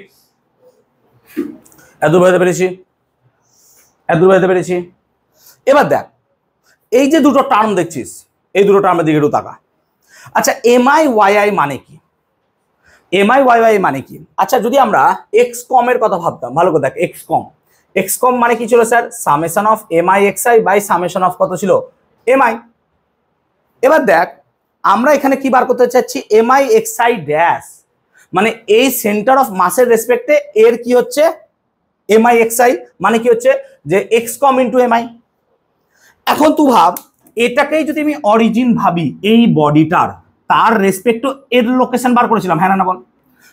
[SPEAKER 1] এত বুঝতে পেরেছি? এত বুঝতে পেরেছি? এবার দেখ এই যে দুটো টার্ম দেখছিস, এই দুটো টার্মের দিকে একটু তাকা। আচ্ছা mi yi মানে কি? mi yi মানে কি? আচ্ছা যদি আমরা x কম এর কথা ভাবতাম, ভালো করে দেখ x কম মানে কি ছিল sir? Summation of mi xi by summation of কত ছিল? mi। এবার দেখ আমরা এখানে কি বার করতে চাচ্ছি? mi xi ড্যাশ মানে এই সেন্টার অফ মাসের রেসপেক্টে এর কি হচ্ছে? mi xi মানে কি হচ্ছে? যে x কম ইন্টু mi। এখন তুই ভাব, এটাকেই যদি আমি অরিজিন ভাবি, এই বডিটার তার রেসপেক্ট এর লোকেশন বার করেছিলাম, হ্যাঁ না বল?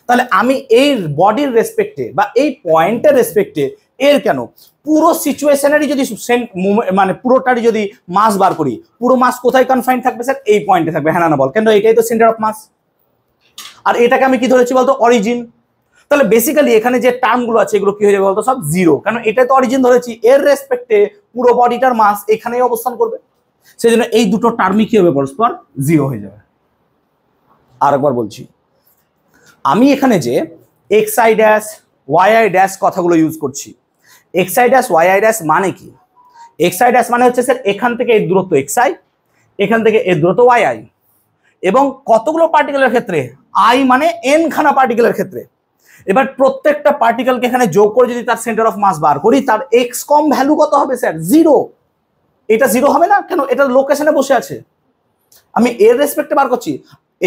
[SPEAKER 1] তাহলে আমি এই বডির রেসপেক্টে বা এই পয়েন্টের রেসপেক্টে এর কেন পুরো সিচুয়েশনেরই যদি মানে পুরোটারই যদি মাস বার করি, পুরো মাস কোথায় কনফাইন থাকবে স্যার? এই পয়েন্টে থাকবে, হ্যাঁ না বল? কেন এটাই তো সেন্টার অফ মাস। আর এটাকে আমি কি ধরেছি বলতো? অরিজিন। তাহলে বেসিক্যালি এখানে যে টার্মগুলো আছে এগুলো কি হয়ে যাবে বলতো? সব জিরো, কারণ এটা তো অরিজিন ধরেছি, এর রেসপেক্টে পুরো বডিটার মাস এখানেই অবস্থান করবে, সেই জন্য এই দুটো টার্মই কি হবে পরস্পর? জিরো হয়ে যাবে। আরেকবার বলছি, আমি এখানে যে X I dash Y I dash কথাগুলো ইউজ করছি, X I dash Y I dash মানে কি? এক্স আই ড্যাশ মানে হচ্ছে স্যার এখান থেকে এর দূরত্ব এক্স আই, এখান থেকে এর দূরত্ব ওয়াই আই, এবং কতগুলো পার্টিকেলের ক্ষেত্রে? আই মানে এন খানা পার্টিকেলের ক্ষেত্রে। এবার প্রত্যেকটা পার্টিকেলকে এখানে যোগ করে যদি তার সেন্টার অফ মাস বার করি, তার এক্স কম ভ্যালু কত হবে স্যার? জিরো। এটা জিরো হবে না কেন? এটা লোকেশনে বসে আছে, আমি এর রেসপেক্টে বার করছি।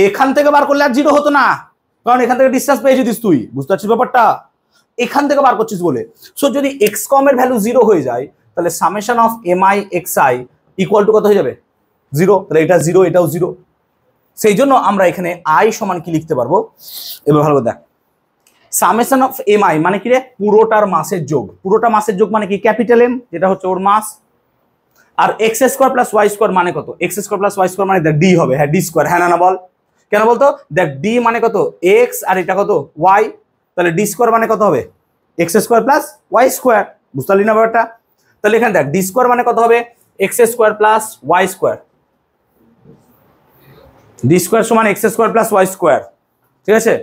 [SPEAKER 1] এখান থেকে বার করলে আর জিরো হতো না, কারণ এখান থেকে ডিসটেন্স পেয়েছিস তুই, বুঝতে পারছিস ব্যাপারটা? এখান থেকে বার করছিস বলে। সো যদি এক্স কম এর ভ্যালু জিরো হয়ে যায়, তাহলে summation of M I x I equal to কত হয়ে যাবে? জিরো। তাহলে এটা জিরো, এটাও জিরো। সেই জন্য আমরা এখানে আই সমান কি লিখতে পারবো? এবার ভালো দেখ, সামেশন অফ এম আই মানে কি রে? পুরোটার মাসের যোগ। পুরোটা মাসের যোগ মানে কি? ক্যাপিটাল এম, যেটা হচ্ছে ওর মাস। আর X square plus Y square মানে কত? X square plus Y square মানে ডি হবে, হ্যাঁ ডি স্কোয়ার, হ্যাঁ না বল? কেন বলতো? দেখ ডি মানে কত? এক্স, আর এটা কত? ওয়াই। তাহলে ডি স্কোয়ার মানে কত হবে? X square plus Y square. বুঝতে পারলি না ব্যাপারটা? তাহলে এখানে দেখ ডি স্কোয়ার মানে কত হবে? X square plus Y square. D square সমান x square plus Y square, ঠিক আছে?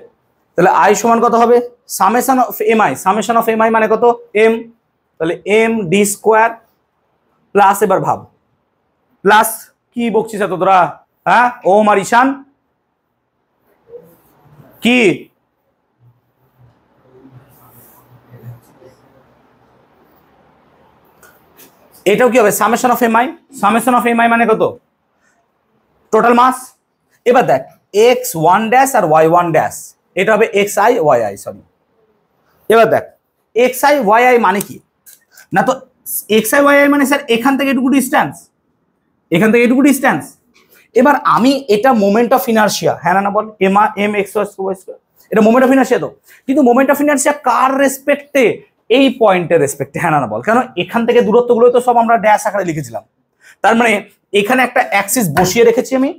[SPEAKER 1] তাহলে আই সমান কত হবে? Summation of M I. Summation of M I মানে কত? এম। তাহলে এম ডি স্কোয়ার প্লাস, এবার ভাব, প্লাস কি বকছিস এত তোরা? হ্যাঁ ওম আর ঈশান কি? এটাও কি হবে? Summation of M I. Summation of M I মানে কত? Total mass. এবার দেখ এক্স ওয়ান ড্যাশ আর ওয়াই ওয়ান ড্যাশ, এটা হবে X I Y I, sorry. এবার দেখ এক্স আই ওয়াই আই মানে কি? না তো এক্স আই ওয়াই আই মানে স্যার এখান থেকে এটুকু ডিস্টেন্স, এখান থেকে এটুকু ডিস্টেন্স। এবার আমি এটা মোমেন্ট অফ ইনার্শিয়া, হ্যাঁ না বল? এম এক্স ওয়াই স্কয়ার, এটা মোমেন্ট অফ ইনার্শিয়া তো। কিন্তু মোমেন্ট অফ ইনার্শিয়া কার রেসপেক্টে? এই পয়েন্টের রেসপেক্টে, হ্যাঁ না বল? কারণ এখান থেকে দূরত্বগুলো তো সব আমরা ড্যাশ আকারে লিখেছিলাম। তার মানে এখানে একটা অ্যাক্সিস বসিয়ে রেখেছি আমি,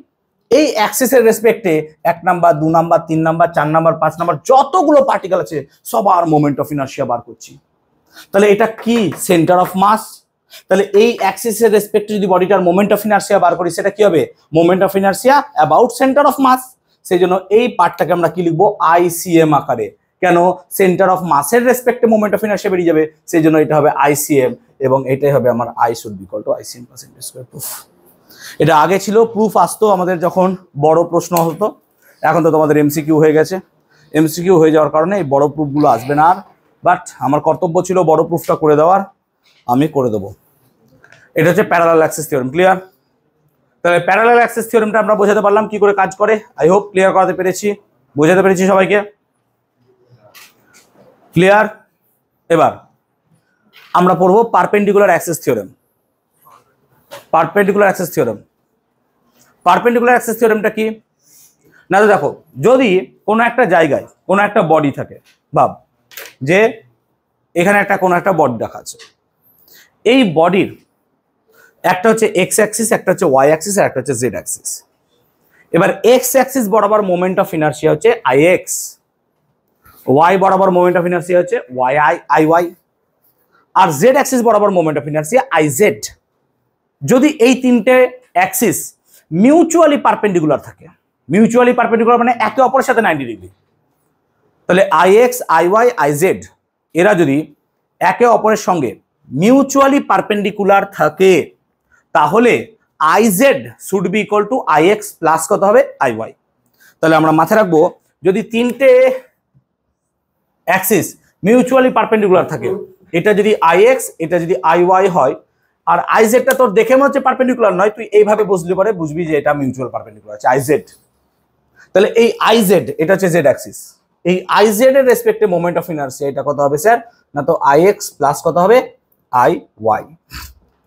[SPEAKER 1] এই অ্যাক্সিসের রেসপেক্টে 1 number 2 number 3 number 4 number 5 number যতগুলো পার্টিকেল আছে সবার মোমেন্ট অফ ইনার্শিয়া বার করছি। তাহলে এটা কি? Centre of mass. তাহলে এই অ্যাক্সিসের রেসপেক্টে যদি বডিটার মোমেন্ট অফ ইনার্শিয়া বার করি, সেটা কি হবে? Moment of inertia about centre of mass. সেই জন্য এই পার্টটাকে আমরা কি লিখবো? আইসিএম আকারে। কেন? সেন্টার অফ মাসের রেসপেক্টে মোমেন্ট অফ ইনার্শিয়া বেরিয়ে যাবে, সেই জন্য এটা হবে আইসিএম, এবং এটাই হবে আমার I should be equal to ICM plus M square proof. এটা আগে ছিল, প্রুফ আসতো আমাদের যখন বড় প্রশ্ন হতো, এখন তো তোমাদের এমসিকিউ হয়ে গেছে। এমসিকিউ হয়ে যাওয়ার কারণে এই বড় প্রুফগুলো আসবে না আর, বাট আমার কর্তব্য ছিল বড় প্রুফটা করে দেওয়ার, আমি করে দেবো। এটা হচ্ছে প্যারালাল অ্যাক্সিস থিওরেম, ক্লিয়ার? তাহলে প্যারালাল অ্যাক্সিস থিওরেমটা আমরা বোঝাতে পারলাম কি করে কাজ করে। আই হোপ ক্লিয়ার করাতে পেরেছি, বোঝাতে পেরেছি সবাইকে, ক্লিয়ার? এবার আমরা পড়বো perpendicular axis theorem. Perpendicular axis theorem, perpendicular axis থিওরেমটা কি? না তো দেখো, যদি কোনো একটা জায়গায় কোনো একটা বডি থাকে, ভাব যে এখানে একটা কোনো একটা বডি রাখা আছে, এই বডির একটা হচ্ছে এক্স অ্যাক্সিস, একটা হচ্ছে ওয়াই অ্যাক্সিস, আর একটা হচ্ছে জেড অ্যাক্সিস। এবার এক্স অ্যাক্সিস বরাবর মোমেন্ট অফ ইনার্শিয়া হচ্ছে আই এক্স, ওয়াই বরাবর মোমেন্ট অফ ইনার্শিয়া হচ্ছে ওয়াই আই আই ওয়াই, আর জেড অ্যাক্সিস বরাবর moment of inertia I z. যদি এই তিনটে অ্যাক্সিস মিউচুয়ালি পারপেন্ডিকুলার থাকে, মিউচুয়ালি পারপেন্ডিকুলার মানে একে অপরের সাথে 90 ডিগ্রি, তাহলে I x I Y I z এরা যদি একে অপরের সঙ্গে মিউচুয়ালি পারপেন্ডিকুলার থাকে, তাহলে I z should be equal to I X plus কত হবে? I Y. তাহলে আমরা মাথায় রাখবো, যদি তিনটে অ্যাক্সিস মিউচুয়ালি পারপেন্ডিকুলার থাকে, এটা যদি আই এক্স, এটা যদি আই ওয়াই হয়, আর আই জেডটা তোর দেখে মনে হচ্ছে পারপেন্ডিকুলার নয়, তুই এইভাবে বুঝলে পরে বুঝবি যে এটা মিউচুয়াল পারপেন্ডিকুলার আছে আই জেড। তাহলে এই আই জেড এটা হচ্ছে জেড অ্যাক্সিস, এই আই জেড এর রেসপেক্টে মোমেন্ট অফ ইনার্শিয়া এটা কত হবে স্যার? না তো আই এক্স প্লাস কত হবে? I Y.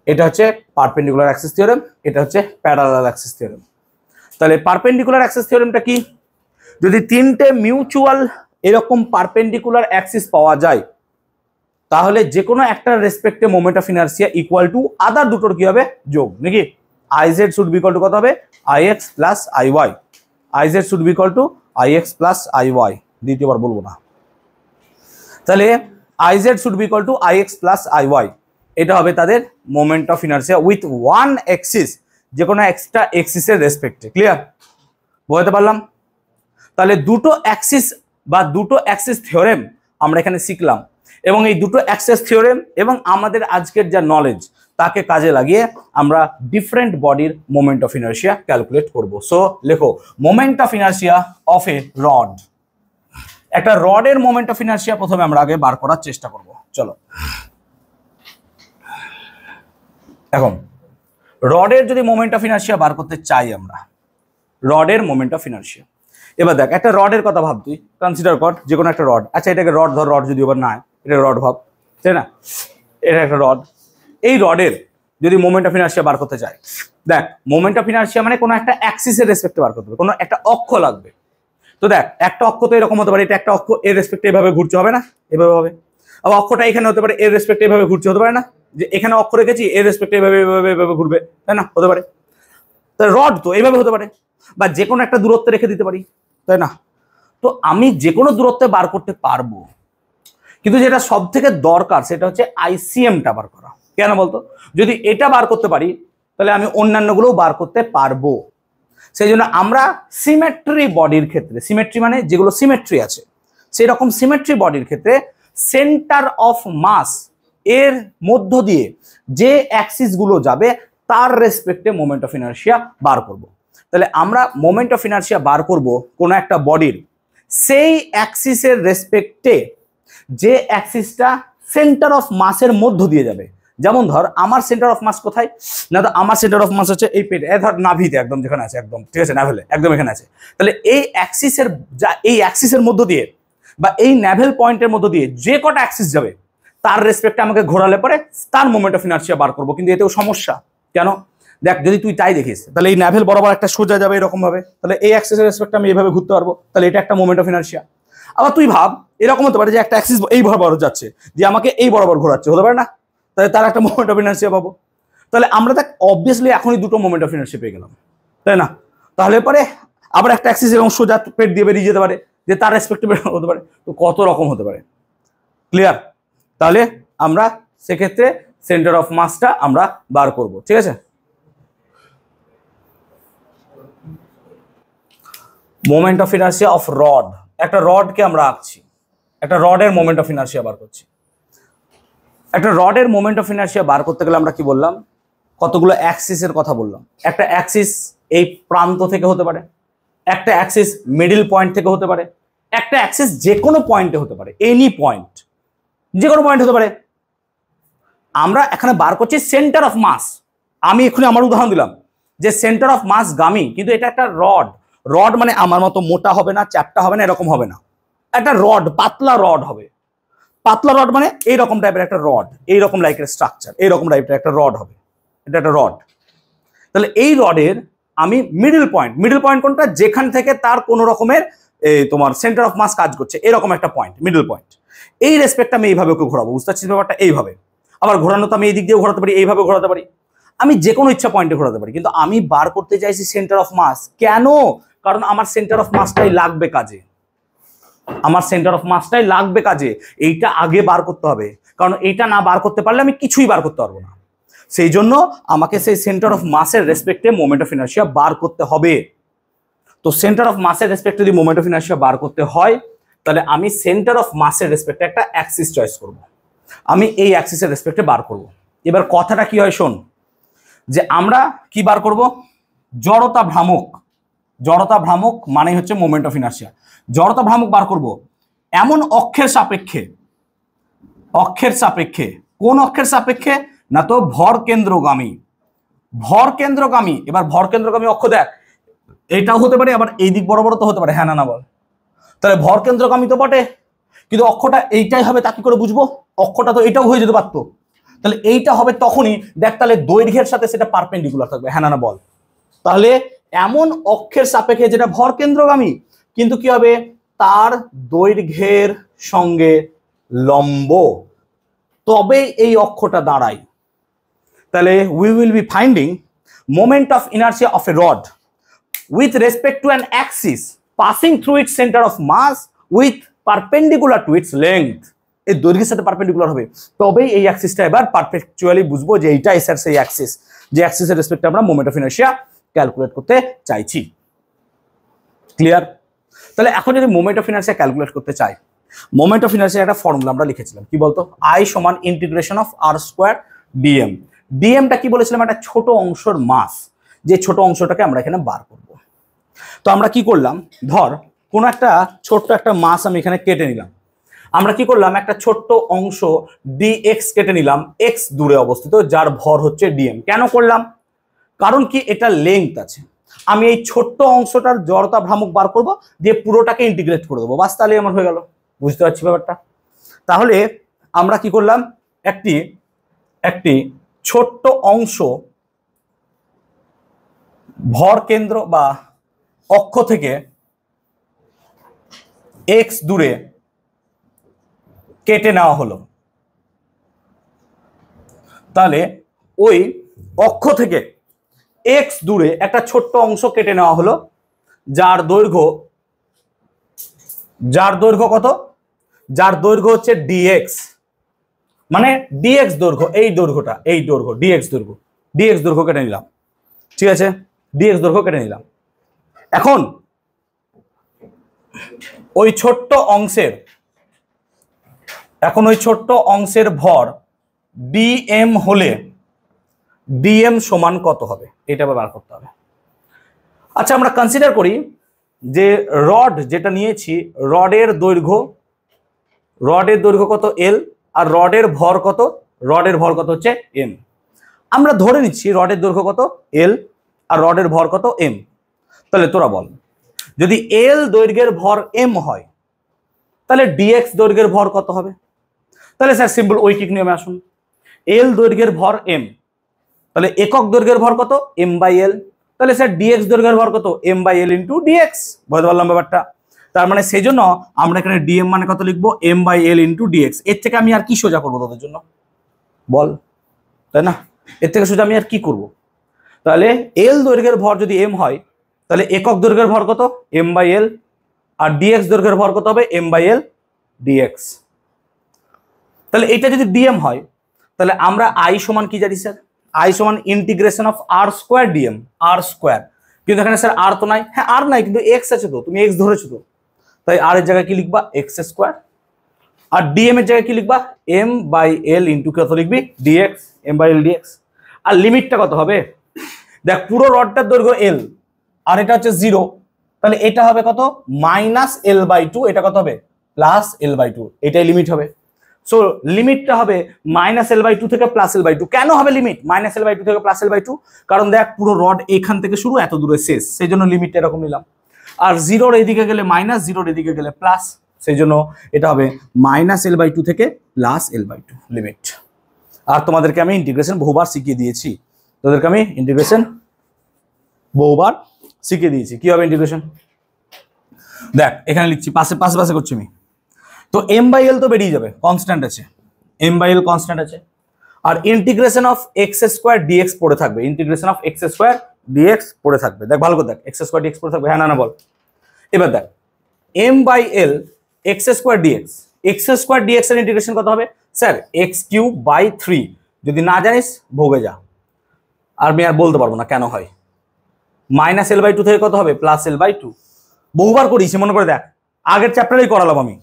[SPEAKER 1] এটা হচ্ছে পারপেন্ডিকুলার অ্যাক্সিস থিওরেম, এটা হচ্ছে প্যারালাল অ্যাক্সিস থিওরেম। তাহলে পারপেন্ডিকুলার অ্যাক্সিস থিওরেমটা কি? যদি তিনটে মিউচুয়াল এরকম পারপেন্ডিকুলার অ্যাক্সিস পাওয়া যায়, তাহলে যে কোনো একটা রেসপেক্টে moment of inertia equal to other দুটোর কি হবে? যোগ, নাকি? I z should be equal to কত হবে? I x plus I y. I z should be equal to I x plus I y, দ্বিতীয়বার বলবো না। তাহলে I z should be equal to I x plus I y, এটা হবে তাদের moment of inertia with one axis, যে কোনো এক্সট্রা এক্সিসের রেসপেক্টে। ক্লিয়ার? বোঝাতে পারলাম? তাহলে দুটো অ্যাক্সিস বা দুটো অ্যাক্সিস থিওরেম আমরা এখানে শিখলাম, এবং এই দুটো অ্যাক্সিস থিওরেম এবং আমাদের আজকের যা নলেজ তাকে কাজে লাগিয়ে আমরা ডিফারেন্ট বডির মোমেন্ট অফ ইনার্সিয়া ক্যালকুলেট করব। সো লেখো moment of inertia of A rod. একটা রডের মোমেন্ট অফ ইনার্সিয়া প্রথমে আমরা আগে বার করার চেষ্টা করব। চলো, এখন রডের যদি মোমেন্ট অফ ইনার্সিয়া বার করতে চাই আমরা, রডের মোমেন্ট অফ ইনার্সিয়া, এবার দেখ একটা রডের কথা ভাব, তুই কনসিডার কর যে কোনো একটা রড। আচ্ছা এটাকে রড ধর, রড যদি এবার না, এটা রড ভাব, তাই না? এটা একটা রড। এই রডের যদি মোমেন্ট অফ ইনার্সিয়া বার করতে চাই, দেখ মোমেন্ট অফ ইনার্সিয়া মানে কোনো একটা অ্যাক্সিসের রেসপেক্টে বার করতে হবে, কোনো একটা অক্ষ লাগবে। তো দেখ একটা অক্ষ তো এরকম হতে পারে, এটা একটা অক্ষ এর রেসপেক্টে এভাবে ঘুরছে, হবে না? এভাবে হবে। আবার অক্ষটা এখানে হতে পারে, এর রেসপেক্টে এভাবে ঘুরছে, হতে পারে না? যে এখানে অক্ষ রেখেছি, এর রেসপেক্টে এভাবে এভাবে এভাবে ঘুরবে, তাই না? হতে পারে। তো রড তো এইভাবে হতে পারে, বা যে কোনো একটা দূরত্বে রেখে দিতে পারি, তাই না? তো আমি যে কোনো দূরত্বে বার করতে পারবো, কিন্তু যেটা সব থেকে দরকার সেটা হচ্ছে আইসিএমটা বার করা। কেন বলতো? যদি এটা বার করতে পারি তাহলে আমি অন্যান্যগুলোও বার করতে পারবো। সেই জন্য আমরা সিমেট্রি বডির ক্ষেত্রে, সিমেট্রি মানে যেগুলো সিমেট্রি আছে, সেই রকম সিমেট্রি বডির ক্ষেত্রে সেন্টার অফ মাস এর মধ্য দিয়ে যে অ্যাক্সিস গুলো যাবে তার রেসপেক্টে মোমেন্ট অফ ইনার্সিয়া বার করব। তাহলে আমরা মোমেন্ট অফ ইনার্সিয়া বার করব কোনো একটা বডির সেই অ্যাক্সিসের রেসপেক্টে যে অ্যাক্সিসটা সেন্টার অফ মাসের মধ্য দিয়ে যাবে। যেমন ধর আমার সেন্টার অফ মাস কোথায় না, তো আমার সেন্টার অফ মাস হচ্ছে এই পেটে, ধর নাভিতে একদম যেখানে আছে, একদম ঠিক আছে, ন্যাভেলে একদম এখানে আছে। তাহলে এই অ্যাক্সিসের যা এই অ্যাক্সিসের মধ্য দিয়ে বা এই ন্যাভেল পয়েন্টের মধ্য দিয়ে যে কটা অ্যাক্সিস যাবে তার রেসপেক্টে আমাকে ঘোরালে পরে তার মোমেন্ট অফ ইনার্সিয়া বার করবো। কিন্তু এতেও সমস্যা। কেন? দেখ যদি তুই তাই দেখিস তাহলে এই ন্যাভেল বরাবর একটা সোজা যাবে এরকম ভাবে, তাহলে এই অ্যাক্সিসের রেসপেক্টে আমি এইভাবে ঘুরতে পারবো, তাহলে এটা একটা মোমেন্ট অফ ইনার্সিয়া। আবার তুই ভাব এরকম হতে পারে যে একটা অ্যাক্সিস এই বরাবর যাচ্ছে, যে আমাকে এই বরাবর ঘোরাচ্ছে, হতে পারে না? তাহলে তার একটা মোমেন্ট অফ ইনার্সিয়া পাবো। তাহলে আমরা দেখ অবভিয়াসলি এখনই দুটো মোমেন্ট অফ ইনার্সিয়া পেয়ে গেলাম, তাই না? তাহলে পরে আবার একটা অ্যাক্সিস এরকম সোজা পেট দিয়ে বেরিয়ে যেতে পারে, যে তার রেসপেক্টে হতে পারে, তো কত রকম হতে পারে। ক্লিয়ার? তাহলে আমরা সেক্ষেত্রে সেন্টার অফ মাসটা আমরা বার করব। ঠিক আছে? Moment of inertia of rod, একটা রডকে আমরা আঁকছি, একটা রডের মোমেন্ট অফ ইনার্সিয়া বার করছি। একটা রডের মোমেন্ট অফ ইনার্সিয়া বার করতে গেলে আমরা কি বললাম? কতগুলো অ্যাক্সিসের কথা বললাম। একটা অ্যাক্সিস এই প্রান্ত থেকে হতে পারে, একটা অ্যাক্সিস মিডল পয়েন্ট থেকে হতে পারে, একটা অ্যাক্সিস যে কোনো পয়েন্টে হতে পারে, এনি পয়েন্ট, যে কোনো পয়েন্ট হতে পারে। আমরা এখানে বার করছি সেন্টার অফ মাস। আমি এখানে আমার উদাহরণ দিলাম যে সেন্টার অফ মাস গামী, কিন্তু এটা একটা রড। রড মানে আমার মতো মোটা হবে না, চ্যাপ্টা হবে না, এরকম হবে না, একটা রড, পাতলা রড হবে। পাতলা রড মানে এইরকম টাইপের একটা রড, এইরকম লাইকের স্ট্রাকচার, এইরকম টাইপের একটা রড হবে, এটা একটা রড। তাহলে এই রডের আমি মিডল পয়েন্ট, মিডল পয়েন্ট কোনটা? যেখান থেকে তার কোনো রকমের তোমার সেন্টার অফ মাস কাজ করছে, এরকম একটা পয়েন্ট, মিডল পয়েন্ট। এই রেসপেক্ট আমি এইভাবে ওকে ঘোরাবো, বুঝতে পারছিস ব্যাপারটা? এইভাবে। আবার ঘোরানো তো আমি এই দিক দিয়েও ঘোরাতে পারি, এইভাবে ঘোরাতে পারি, আমি যে কোনো ইচ্ছা পয়েন্টে ঘোরাতে পারি, কিন্তু আমি বার করতে চাইছি সেন্টার অফ মাস। কেন? কারণ আমার সেন্টার অফ মাসটাই লাগবে কাজে, আমার সেন্টার অফ মাসটাই লাগবে কাজে। এইটা আগে বার করতে হবে, কারণ এইটা না বার করতে পারলে আমি কিছুই বার করতে পারবো না। সেই জন্য আমাকে সেই সেন্টার অফ মাসের রেসপেক্টে মোমেন্ট অফ ইনার্সিয়া বার করতে হবে। তো সেন্টার অফ মাসের রেসপেক্টে যদি মোমেন্ট অফ ইনার্সিয়া বার করতে হয়, তাহলে আমি সেন্টার অফ মাসের রেসপেক্টে একটা অ্যাক্সিস চয়েস করব, আমি এই অ্যাক্সিসের রেসপেক্টে বার করব। এবার কথাটা কি হয় শোন, যে আমরা কি বার করব? জড়তা ভ্রামক। জড়তা ভ্রামক মানে হচ্ছে মোমেন্ট অফ ইনার্সিয়া। জড়তা ভ্রামক বার করব এমন অক্ষের সাপেক্ষে, অক্ষের সাপেক্ষে, কোন অক্ষের সাপেক্ষে না, তো ভর কেন্দ্রগামী, ভর কেন্দ্রগামী। এবার ভর কেন্দ্রগামী অক্ষ দেখ, এটাও হতে পারে, আবার এই দিক বরাবর তো হতে পারে, হ্যাঁ না না বল? তাহলে ভর কেন্দ্রগামী তো বটে, কিন্তু অক্ষটা এইটাই হবে তা কি করে বুঝবো? অক্ষটা তো এটাও হয়ে যেতে পারতো,
[SPEAKER 2] তাহলে এইটা হবে তখনই দেখ, তাহলে দৈর্ঘ্যের সাথে সেটা পারপেন্ডিকুলার থাকবে। হ্যাঁ না বল। তাহলে এমন অক্ষের সাপেক্ষে যেটা ভর কেন্দ্রগামী কিন্তু কি হবে, তার দৈর্ঘ্যের সঙ্গে লম্ব, তবেই এই অক্ষটা দাঁড়ায়। তাহলে we will B finding moment of inertia of A rod with respect to an axis passing through its center of mass with perpendicular to its length। এই দৈর্ঘ্যের সাথে পারপেন্ডিকুলার হবে, তবেই এই অ্যাক্সিসটা এবার পারফেকচুয়ালি বুঝবো যে এইটা এসআর সেই অ্যাক্সিস, যে অ্যাক্সিসের রেসপেক্টে আমরা মোমেন্ট অফ ইনার্সিয়া ক্যালকুলেট করতে চাইছি। ক্লিয়ার? তাহলে এখন যদি মোমেন্ট অফ ইনার্সিয়া ক্যালকুলেট করতে চাই, মোমেন্ট অফ ইনার্সিয়া একটা ফর্মুলা আমরা লিখেছিলাম, কি বলতো, I সমান integration of r square dm। ডিএমটা কি বলেছিলাম, একটা ছোট অংশের মাস, যে ছোট অংশটাকে আমরা এখানে বার করব। তো আমরা কি করলাম, ধর কোন একটা ছোট্ট একটা মাস আমি এখানে কেটে নিলাম, আমরা কি করলাম, একটা ছোট্ট অংশ dx কেটে নিলাম x দূরে অবস্থিত, যার ভর হচ্ছে dm। কেন করলাম, কারণ কি এটা লেংথ আছে, আমি এই ছোট্ট অংশটার জড়তা ভ্রামক বার করব, দিয়ে পুরোটাকে ইন্টিগ্রেট করে দেবো, বাস তাহলে আমার হয়ে গেল। বুঝতে পারছি ব্যাপারটা? তাহলে আমরা কি করলাম, একটি ছোট্ট অংশ ভর কেন্দ্র বা অক্ষ থেকে x দূরে কেটে নেওয়া হলো। তাহলে ওই অক্ষ থেকে x দূরে একটা ছোট্ট অংশ কেটে নেওয়া হলো, যার দৈর্ঘ্য কত, যার দৈর্ঘ্য হচ্ছে dx, মানে dx দৈর্ঘ্য, এই দৈর্ঘ্যটা, এই দৈর্ঘ্য dx দৈর্ঘ্য কেটে নিলাম। ঠিক আছে, dx দৈর্ঘ্য কেটে নিলাম। এখন ওই ছোট্ট অংশের ভর dm হলে dm সমান কত হবে, এটা বার করতে হবে। আচ্ছা, আমরা কনসিডার করি যে রড যেটা নিয়েছি, রডের দৈর্ঘ্য কত l, আর রডের ভর কত হচ্ছে m। আমরা ধরে নিচ্ছি রডের দৈর্ঘ্য কত l আর রডের ভর কত m। তাহলে তোরা বল, যদি l দৈর্ঘ্যের ভর m হয়, তাহলে dx দৈর্ঘ্যের ভর কত হবে? তাহলে স্যার সিম্পল ঐকিক নিয়মে আসুন, l দৈর্ঘ্যের ভর m, তাহলে একক দৈর্ঘ্যের ভর কত m/l, তাহলে স্যার dx দৈর্ঘ্যের ভর কত m/l ইন্টু dx। বুঝতে পারলাম ব্যাপারটা? তার মানে সেই জন্য আমরা এখানে dm মানে কত লিখবো, m/l ইন্টু dx। এর থেকে আমি আর কি সোজা করবো তোদের জন্য বল, তাই না? এর থেকে সোজা আমি আর কি করব? তাহলে l দৈর্ঘ্যের ভর যদি m হয়, তাহলে একক দৈর্ঘ্যের ভর কত m/l, আর dx দৈর্ঘ্যের ভর কত হবে m/l dx। তাহলে এটা যদি dm হয়, তাহলে আমরা I সমান কি জানি স্যার, I সমান integration of r square dm, r square. কিন্তু এখানে স্যার r তো নাই, হ্যাঁ r নাই, কিন্তু x আছে তো, তুমি x ধরেছো তো, তাই r এর জায়গায় কি লিখবা, x স্কয়ার, আর dm এর জায়গায় কি লিখবা, m/l ইন্টু কত লিখবি, dx, m/l dx। আর লিমিটটা কত হবে, দেখ পুরো রডটার দৈর্ঘ্য l আর এটা হচ্ছে 0, তাহলে এটা হবে কত, -l/2, এটা কত হবে, +l/2, এটাই লিমিট হবে। সো লিমিটটা হবে -l/2 থেকে +l/2। কেন হবে লিমিট -l/2 থেকে +l/2? কারণ দেখ পুরো রড এখান থেকে শুরু, এত দূরে শেষ, সেই জন্য লিমিটটা এরকম নিলাম। আর 0-র এদিকে গেলে মাইনাস, 0-র এদিকে গেলে প্লাস, সেই জন্য এটা হবে -l/2 থেকে +l/2 লিমিট। আর তোমাদেরকে আমি ইন্টিগ্রেশন বহুবার শিখিয়ে দিয়েছি, কি হবে ইন্টিগ্রেশন। দেখ এখানে লিখছি, পাশে করছি আমি, তো m/l তো বেরিয়ে যাবে, কনস্ট্যান্ট আছে, m/l কনস্ট্যান্ট আছে, আর ইন্টিগ্রেশন অফ x² dx পড়ে থাকবে, দেখ ভালো করে দেখ, x² dx পড়ে থাকবে, হ্যাঁ না বল। এবার দেখ m/l x² dx, x² এর ইন্টিগ্রেশন কত হবে স্যার, x³/3। যদি না জানিস ভোগে যা, আর আমি আর বলতে পারবো না কেন হয়। -l/2 থেকে কত হবে, +l/2। বহুবার করিস, মনে করে দেখ, আগের চ্যাপ্টারেই করালাম আমি।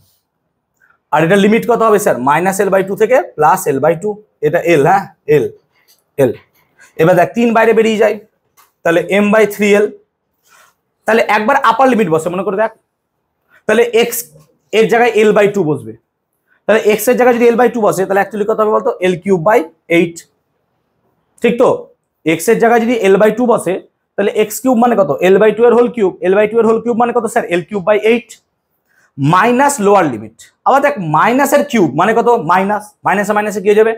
[SPEAKER 2] আর এটা লিমিট কত হবে স্যার, -l/2 থেকে +l/2, এটা l, হ্যাঁ l। এবার দেখ 3 বাইরে বেরিয়ে যায়, তাহলে m/3l। তাহলে একবার আপার লিমিট বসে, মনে করে দেখ, তাহলে x এর জায়গায় l/2 বসবে, তাহলে x এর জায়গায় যদি l/2 বসে, তাহলে অ্যাকচুয়ালি কত হবে বলতো, l³/8। ঠিক তো, x এর জায়গায় যদি l/2 বসে, তাহলে x³ মানে কত, l/2 এর হোল কিউব, মানে কত sir, l³/8 minus lower limit. আবার দেখ মাইনাসের কিউব মানে কত, মাইনাসে কি হয়ে যাবে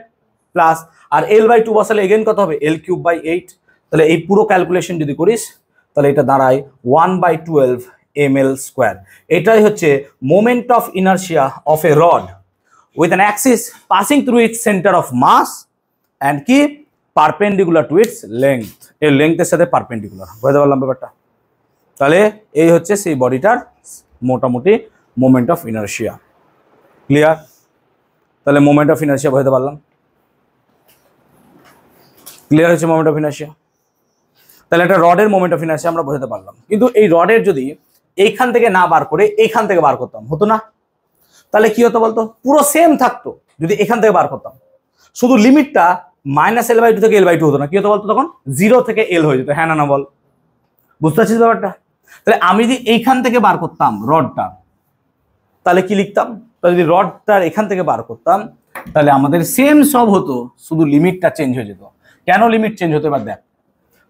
[SPEAKER 2] প্লাস আর L/2 বসালে এগেন কত হবে L3/8। তাহলে এই পুরো ক্যালকুলেশন যদি করিস তাহলে এটা দাঁড়ায় 1/12 ml²। এটাই হচ্ছে moment of inertia of A rod with an axis passing through its center of mass and কি perpendicular to its length, এর লেংথের সাথে পারপেন্ডিকুলার। বুঝতে পারলাম ব্যাপারটা? তাহলে এই হচ্ছে সেই বডিটার মোটামুটি মোমেন্ট অফ ইনার্শিয়া। ক্লিয়ার? তাহলে মোমেন্ট অফ ইনার্শিয়া বুঝতে পারলাম। ক্লিয়ার হচ্ছে মোমেন্ট অফ ইনার্শিয়া। তাহলে একটা রডের মোমেন্ট অফ ইনার্শিয়া আমরা বুঝতে পারলাম। কিন্তু এই রডের যদি এইখান থেকে না বার করে এইখান থেকে বার করতাম, হতো না? তাহলে কি হতো বলতো? পুরো সেম থাকতো যদি এখান থেকে বার করতাম, শুধু লিমিটটা -L/2 থেকে L/2 হতো না। কি হতো বলতো? তখন 0 থেকে L হয়ে যেত। হ্যাঁ না বল? বুঝতে পারছিস ব্যাপারটা? তাহলে আমি যদি এইখান থেকে বার করতাম রডটা, তাহলে কি লিখতাম? তাহলে যদি রডটার এখান থেকে বার করতাম তাহলে আমাদের সেম সব হতো, শুধু লিমিটটা চেঞ্জ হয়ে যেত। কেন লিমিট চেঞ্জ হতো এবার দেখ।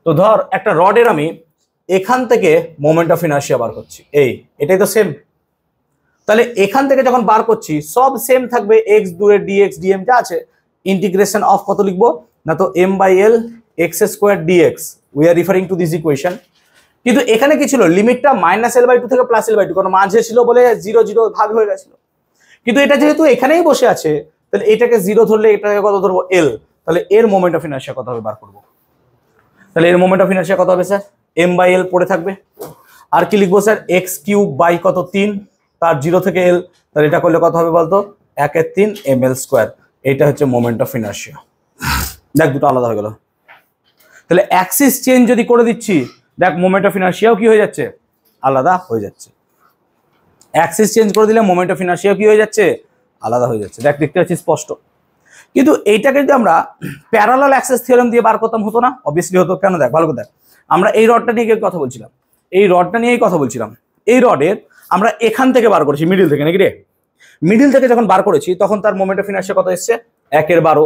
[SPEAKER 2] তো ধর একটা রডের আমি এখান থেকে মোমেন্ট অফ ইনার্শিয়া বার করছি, এটাই তো সেম। তাহলে এখান থেকে যখন বার করছি সব সেম থাকবে, x দূরে dx dm যা আছে, ইন্টিগ্রেশন অফ কত লিখবো না, তো m/l x² dx। We are referring to this equation. কিন্তু এখানে কি ছিল? লিমিটটা -L/2 থেকে +L/2, কারণ মাঝে ছিল বলে 0 0 ভাগ হয়ে গেছিল। কিন্তু এটা যেহেতু এখানেই বসে আছে, তাহলে এটাকে 0 ধরলে এটাকে কত ধরবো? L। তাহলে এর মোমেন্ট অফ ইনার্শিয়া কত হবে বার করবো। তাহলে এর মোমেন্ট অফ ইনার্শিয়া কত হবে স্যার? m/l পড়ে থাকবে। আর কি লিখবো স্যার? x³ কত 3, তার 0 থেকে L। তাহলে এটা করলে কত হবে বলতো? 1/3 ml²। এটা হচ্ছে মোমেন্ট অফ ইনার্শিয়া। দেখ দুটো আলাদা হয়ে গেল। তাহলে অ্যাক্সিস চেঞ্জ যদি করে দিচ্ছি, দেখ মোমেন্ট অফ ইনার্শিয়াও কি হয়ে যাচ্ছে? আলাদা হয়ে যাচ্ছে। অ্যাক্সিস চেঞ্জ করে দিলে মোমেন্ট অফ ইনার্শিয়াও কি হয়ে যাচ্ছে? আলাদা হয়ে যাচ্ছে। দেখ দেখতে পাচ্ছি স্পষ্ট। কিন্তু এইটাকে যদি আমরা প্যারালাল অ্যাক্সিস থিওরেম দিয়ে বার করতাম, হতো না? অবভিয়াসলি হতো। কেন? দেখ ভালো করে দেখ, আমরা এই রডটা নিয়ে কথা বলছিলাম, এই রডের আমরা এখান থেকে বার করেছি, মিডিল থেকে, নাকি রে? মিডিল থেকে যখন বার করেছি তখন তার মোমেন্ট অফ ইনার্শিয়া কত এসছে? 1/12।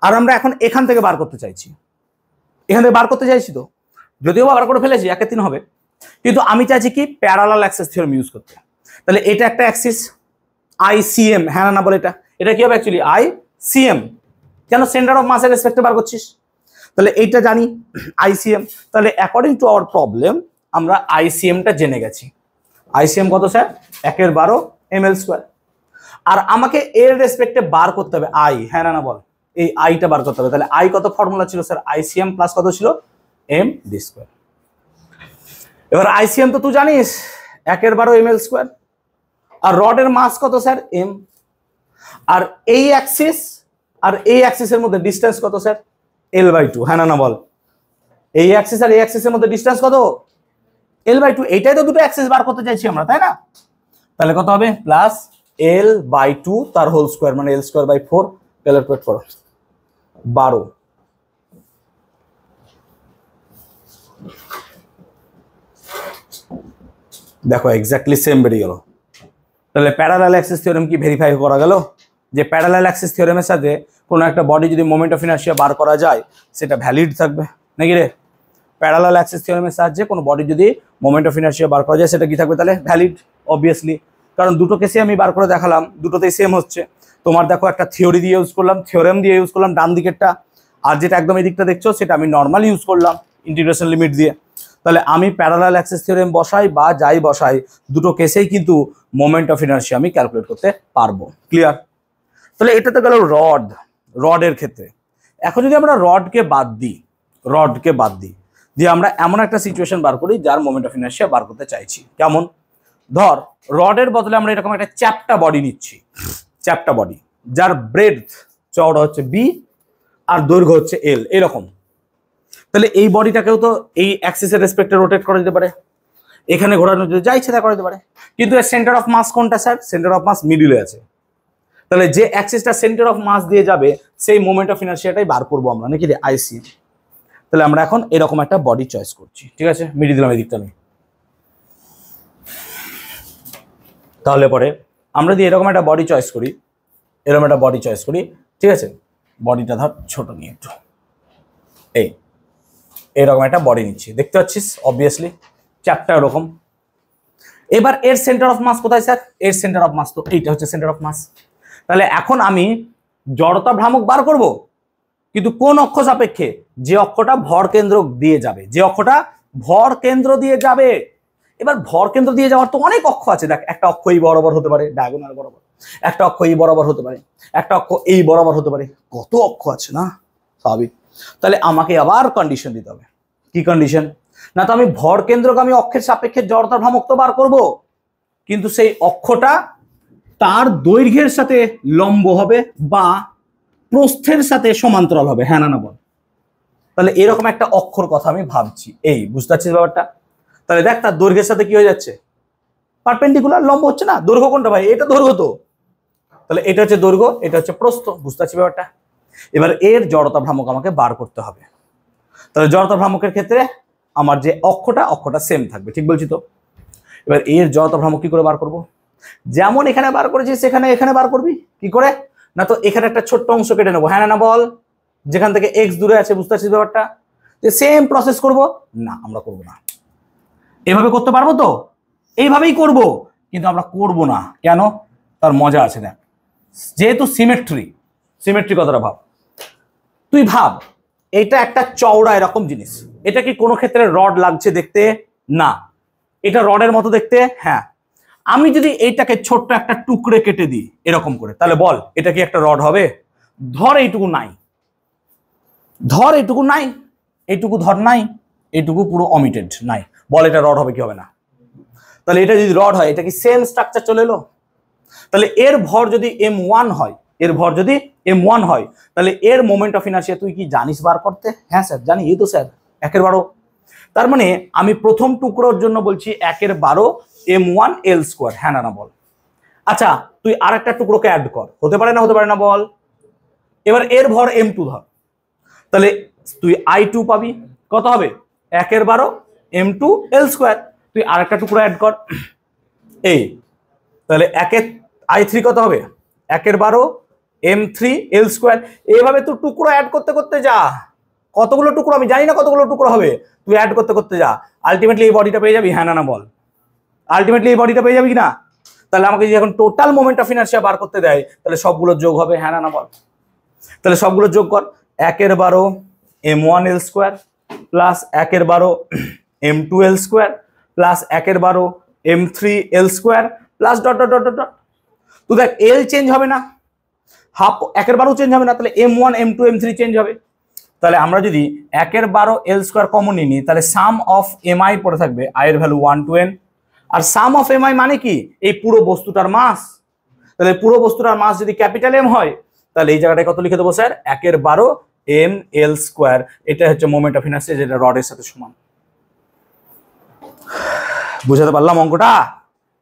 [SPEAKER 2] আর আমরা এখন এখান থেকে বার করতে চাইছি, তো যদিও বার করে ফেলেছি 1/3 হবে, কিন্তু আমি চাইছি কি প্যারালাল অ্যাক্সিস থিওরেম ইউজ করতে। তাহলে এটা একটা অ্যাক্সিস ICM, হ্যাঁ না বলে এটা কি হবে অ্যাকচুয়ালি ICM। কেন? সেন্টার অফ মাসের রেসপেক্টে বার করছিস। তাহলে এইটা জানি ICM। তাহলে অ্যাকর্ডিং টু আওয়ার প্রবলেম আমরা ICM-টা জেনে গেছি। ICM কত স্যার? 1/12 ml²। আর আমাকে এর রেসপেক্টে বার করতে হবে I, হ্যাঁ না বল? এই আইটা বার করতে হবে। তাহলে I কত ফর্মুলা ছিল স্যার? ICM প্লাস কত ছিল? md²। এবার ICM তো তুই জানিস 1/12 ml²। আর রডের মাস কত স্যার? m। আর এই অ্যাক্সিসের মধ্যে ডিসটেন্স কত স্যার? L/2, হ্যাঁ না বল? এই অ্যাক্সিস আর এই অ্যাক্সিসের মধ্যে ডিসটেন্স কত? L/2। এইটাই তো দুটো অ্যাক্সিস বার করতে চাইছি আমরা, তাই না? তাহলে কত হবে? প্লাস L/2 তার হোল স্কোয়ার, মানে L²/4। ক্যালকুলেট করো, 12। দেখো এক্স্যাক্টলি সেম বেরিয়ে গেল। তাহলে প্যারালাল অ্যাক্সিস থিওরেম কি ভেরিফাই করা গেল যে প্যারালাল অ্যাক্সিস থিওরেমের সাথে কোনো একটা বডি যদি মোমেন্ট অফ ইনার্শিয়া বার করা যায় সেটা ভ্যালিড থাকবে, নাকি রে? প্যারালাল অ্যাক্সিস থিওরেমের সাহায্যে কোনো বডি যদি মোমেন্ট অফ ইনার্শিয়া বার করা যায় সেটা কি থাকবে? তাহলে ভ্যালিড, অবভিয়াসলি। কারণ দুটো কেসে আমি বার করে দেখালাম, দুটোতেই সেম হচ্ছে। তোমার দেখো একটা থিওরি দিয়ে ইউজ করলাম, থিওরেম দিয়ে ইউজ করলাম ডান দিকেরটা, আর যেটা একদম এই দিকটা দেখছো সেটা আমি নর্মাল ইউজ করলাম ইন্টিগ্রেশন লিমিট দিয়ে। তাহলে আমি প্যারালাল অ্যাক্সিস থিওরেম বসাই বা যাই বসাই, দুটো কেসেই কিন্তু মোমেন্ট অফ ইনার্শিয়া আমি ক্যালকুলেট করতে পারবো। ক্লিয়ার? তাহলে এটা তো গেল রডের ক্ষেত্রে। এখন যদি আমরা রডকে বাদ দিই দিয়ে আমরা এমন একটা সিচুয়েশন বার করি যার মোমেন্ট অফ ইনার্শিয়া বার করতে চাইছি। কেমন? ধর রডের বদলে আমরা এরকম একটা চ্যাপ্টা বডি নিচ্ছি, চ্যাপ্টা বডি যার ব্রেডথ চওড়া হচ্ছে b আর দৈর্ঘ্য হচ্ছে l, এরকম। তাহলে এই বডিটাকেও তো এই অ্যাক্সিসের রেসপেক্টে রোটেট করে দিতে পারে, এখানে ঘোরানো যা ইচ্ছে তা করে দিতে পারে। কিন্তু এর সেন্টার অফ মাস কোনটা স্যার? সেন্টার অফ মাস মিডিলে আছে। তাহলে যে অ্যাক্সিসটা সেন্টার অফ মাস দিয়ে যাবে সেই মোমেন্ট অফ ইনার্শিয়াটাই বার করবো আমরা, নাকি রে? ICM। তাহলে আমরা এখন এরকম একটা বডি চয়েস করছি, ঠিক আছে? মিডিল দিলাম এই দিকটা নেই। তাহলে পরে আমরা যদি এরকম একটা বডি চয়েস করি, ঠিক আছে? বডিটা ধর ছোট নিয়ে একটু, এরকম একটা বডি নিচ্ছি, দেখতে পাচ্ছিস অবভিয়াসলি চ্যাপ্টার এরকম। এবার এর সেন্টার অফ মাস কোথায় স্যার? এর সেন্টার অফ মাস তো এইটা হচ্ছে সেন্টার অফ মাস। তাহলে এখন আমি জড়তা ভ্রামক বার করব কিন্তু কোন অক্ষ সাপেক্ষে? যে অক্ষটা ভর কেন্দ্র দিয়ে যাবে, যে অক্ষটা ভর কেন্দ্র দিয়ে যাবে। এবার ভর কেন্দ্র দিয়ে যাওয়ার তো অনেক অক্ষ আছে। দেখ, একটা অক্ষ এই বরাবর হতে পারে, ডায়াগোনাল বরাবর, একটা অক্ষ এই বরাবর হতে পারে, একটা অক্ষ এই বরাবর হতে পারে, কত অক্ষ আছে না, স্বাভাবিক। তাহলে আমাকে আবার কন্ডিশন দিতে হবে। কি কন্ডিশন? না তো আমি ভর কেন্দ্রকে আমি অক্ষের সাপেক্ষে জড়তার ভ্রামক তো বার করব, কিন্তু সেই অক্ষটা তার দৈর্ঘ্যের সাথে লম্ব হবে বা প্রস্থের সাথে সমান্তরাল হবে, হ্যাঁ না বল? তাহলে এরকম একটা অক্ষর কথা আমি ভাবছি, এই বুঝতে পারছিস ব্যাপারটা? তাহলে দেখ, তার দৈর্ঘ্যের সাথে কি হয়ে যাচ্ছে? পারপেন্ডিকুলার, লম্ব হচ্ছে না। দৈর্ঘ্য কোনটা ভাই? এটা দৈর্ঘ্য তো। তাহলে এটা হচ্ছে দৈর্ঘ্য, এটা হচ্ছে প্রস্থ, বুঝতে পারছি ব্যাপারটা? এবার এর জড়তা ভ্রামক আমাকে বার করতে হবে। তাহলে জড়তা ভ্রামকের ক্ষেত্রে আমার যে অক্ষটা সেম থাকবে, ঠিক বলছি তো? এবার এর জড়তা ভ্রামক কি করে বার করব? যেমন এখানে বার করেছি সেখানে এখানে বার করবি। কি করে? না তো এখানে একটা ছোট্ট অংশ কেটে নেবো, হ্যাঁ না বল? যেখান থেকে এক্স দূরে আছে, বুঝতে পারছিস ব্যাপারটা? যে সেম প্রসেস করব না, আমরা করব না। এভাবে করতে পারবো তো? এইভাবেই করব, কিন্তু আমরা করব না। কেন? তার মজা আছে। দেখ, যেহেতু সিমেট্রি কথাটা ভাব। তুই ভাব, এটা একটা চওড়া এরকম জিনিস, এটা কি কোনো ক্ষেত্রে রড লাগছে দেখতে? না। এটা রডের মতো দেখতে? হ্যাঁ। আমি যদি এইটাকে ছোট্ট একটা টুকরে কেটে দিই এরকম করে, তাহলে বল এটা কি একটা রড হবে? ধর এইটুকু নাই, ধর এইটুকু নাই, এইটুকু ধর নাই, এইটুকু পুরো অমিটেড নাই, বল এটা রড হবে কি হবে না? তাহলে এটা যদি রড হয়, এটা কি সেম স্ট্রাকচার চলে এলো? তাহলে এর ভর যদি m1 হয়, এর ভর যদি m1 হয়, তাহলে এর মোমেন্ট অফ ইনার্শিয়া তুই কি জানিস বার করতে? হ্যাঁ স্যার জানি, এই তো স্যার 1/12। তার মানে আমি প্রথম টুকরোর জন্য বলছি 1/12 m1 l², হ্যাঁ না বল? আচ্ছা, তুই আর একটা টুকরোকে অ্যাড কর, হতে পারে না? হতে পারে না বল? এবার এর ভর m2 ধর, তাহলে তুই i2 পাবি, কত হবে? 1/12 m2 l²। তুই আর একটা টুকরো অ্যাড কর, এই, তাহলে i3 কত হবে? 1/12 m3 l²। এইভাবে তুই টুকরো অ্যাড করতে করতে যা। কতগুলো টুকরো আমি জানি না, কতগুলো টুকরো হবে, তুই অ্যাড করতে করতে যা। আলটিমেটলি এই বডিটা পেয়ে যাবি, হ্যাঁ না বল? আলটিমেটলি এই বডিটা পেয়ে যাবি কিনা? তাহলে আমাকে যদি এখন টোটাল মোমেন্ট অফ ইনার্শিয়া বার করতে দেয়, তাহলে সবগুলো যোগ হবে, হ্যাঁ না বল? তাহলে সবগুলো যোগ কর, 1/12 m1 l² plus 1/12 m2 l² plus 1/12 m3 l² plus dot dot dot dot. তো দেখ, এল চেঞ্জ হবে না, হাফ 1/12 চেঞ্জ হবে না, তাহলে m1 m2 m3 চেঞ্জ হবে। তাহলে আমরা যদি 1/12 l² কমন নিই, তাহলে সাম অফ mi পড়ে থাকবে, i এর ভ্যালু 1 to n। আর সাম অফ mi মানে কি? এই পুরো বস্তুটার মাস। তাহলে পুরো বস্তুটার মাস যদি ক্যাপিটাল M হয়, তাহলে এই জায়গাটায় কত লিখে দেবো স্যার? 1/12 m l²। এটা হচ্ছে মোমেন্ট অফ ইনার্শিয়া, যেটা রডের সাথে সমান। বুঝাতে পারলাম অঙ্কটা?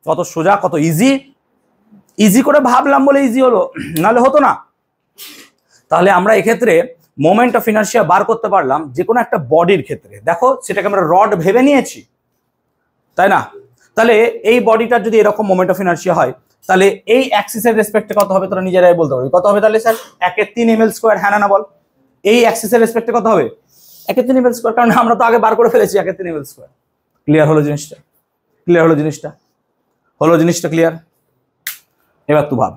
[SPEAKER 2] কত সোজা, কত ইজি। ইজি করে ভাবলাম বলে ইজি হলো, নাহলে হতো না। তাহলে আমরা এক্ষেত্রে মোমেন্ট অফ ইনার্শিয়া বার করতে পারলাম যে কোনো একটা বডির ক্ষেত্রে। দেখো, সেটাকে আমরা রড ভেবে নিয়েছি, তাই না? তাহলে এই বডিটার যদি এরকম মোমেন্ট অফ ইনার্শিয়া হয়, তাহলে এই অ্যাক্সিসের রেসপেক্টে কত হবে তোরা নিজেরাই বলতে পারবি। কত হবে তাহলে স্যার? 1/3 ml², হ্যাঁ না বল? এই অ্যাক্সিসের রেসপেক্টে কত হবে? 1/3 ml², কারণ আমরা তো আগে বার করে ফেলেছি 1/3 ml²। ক্লিয়ার হলো জিনিসটা? ক্লিয়ার হলো জিনিসটা? হলো জিনিসটা ক্লিয়ার? এবার তুই ভাব,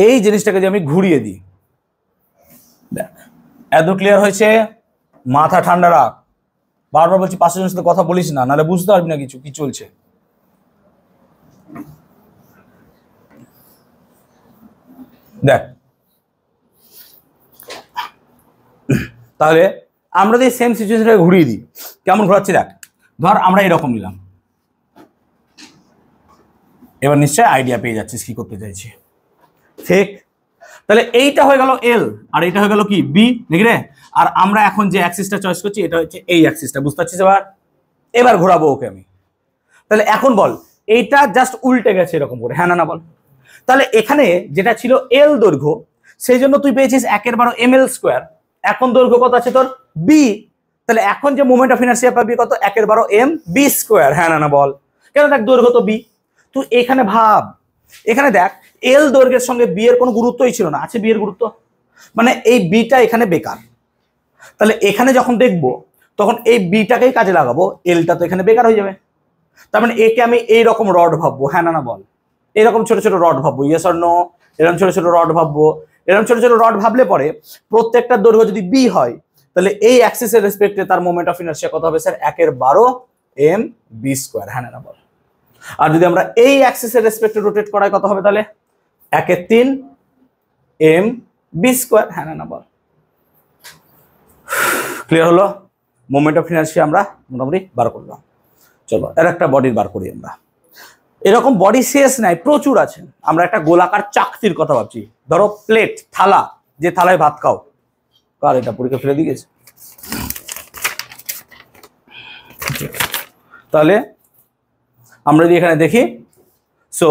[SPEAKER 2] এই জিনিসটাকে যে আমি ঘুরিয়ে দিই, দেখ এত ক্লিয়ার হয়েছে? মাথা ঠান্ডা রাখ, বারবার বলছি পাশের জনের সাথে কথা বলিস না, নাহলে বুঝতে পারবি না কিছু কি চলছে। দেখ, তাহলে আমরা যদি সেম সিচুয়েশনটাকে ঘুরিয়ে দিই, কেমন ঘোরাচ্ছি দেখ। ধর আমরা এরকম নিলাম, এবার নিশ্চয় আইডিয়া পেয়ে যাচ্ছিস কি করতে চাইছি, ঠিক? তাহলে এইটা হয়ে গেল এল, আর এটা হয়ে গেল কি বি, নাকি রে? আর আমরা এখন যে অ্যাক্সিসটা চয়েস করছি, এটা হচ্ছে এই অ্যাক্সিসটা, বুঝতে পারছিস? এবার ঘোরাবো ওকে আমি। তাহলে এখন বল, এইটা জাস্ট উল্টে গেছে এরকম করে, হ্যাঁ না বল? তাহলে এখানে যেটা ছিল এল দৈর্ঘ্য, সেই জন্য তুই পেয়েছিস 1/12 ml²। এখন দৈর্ঘ্য কত আছে তোর? বি। তাহলে এখন যে মোমেন্ট অফ ইনার্শিয়া পাবি কত? 1/12 mb², হ্যাঁ না বল? কেন? দেখ, দৈর্ঘ্য তো বি। তুই এখানে ভাব, এখানে দেখ, এল দৈর্ঘ্যের সঙ্গে বি এর কোনো গুরুত্বই ছিল না, আছে বি এর গুরুত্ব, মানে এই বিটা এখানে বেকার। তাহলে এখানে যখন দেখবো, তখন এই বিটাকেই কাজে লাগাবো, এলটা তো এখানে বেকার হয়ে যাবে। তার মানে একে আমি এইরকম রড ভাববো, হ্যাঁ না বল? এরকম ছোট ছোট রড ভাববো, ইয়েস অর নো? এরকম ছোট ছোট রড ভাববো, এরকম ছোট ছোট রড ভাবলে পরে প্রত্যেকটা দৈর্ঘ্য যদি বি হয় তাহলে এই অ্যাক্সিসের রেসপেক্টে তার মোমেন্ট অফ ইনার্শিয়া কত হবে স্যার 1/12 এম বি স্কোয়ার। হ্যাঁ না বল। আর যদি আমরা এই অ্যাক্সিসের রেসপেক্টে রোটেট করাই কত হবে তাহলে 1/3 এম বি স্কোয়ার। হ্যাঁ না বল। ক্লিয়ার হলো? মোমেন্ট অফ ইনার্শিয়া আমরা মোটামুটি বার করলাম। চলো এর একটা বডির বার করি আমরা। এরকম বডি শেষ নাই, প্রচুর আছে। আমরা একটা গোলাকার চাকতির কথা ভাবছি। ধরো প্লেট, থালা, যে থালায় ভাত খাও। কার এটা পরীক্ষা ফেলে দিয়ে গেছে? তাহলে আমরা যদি এখানে দেখি, so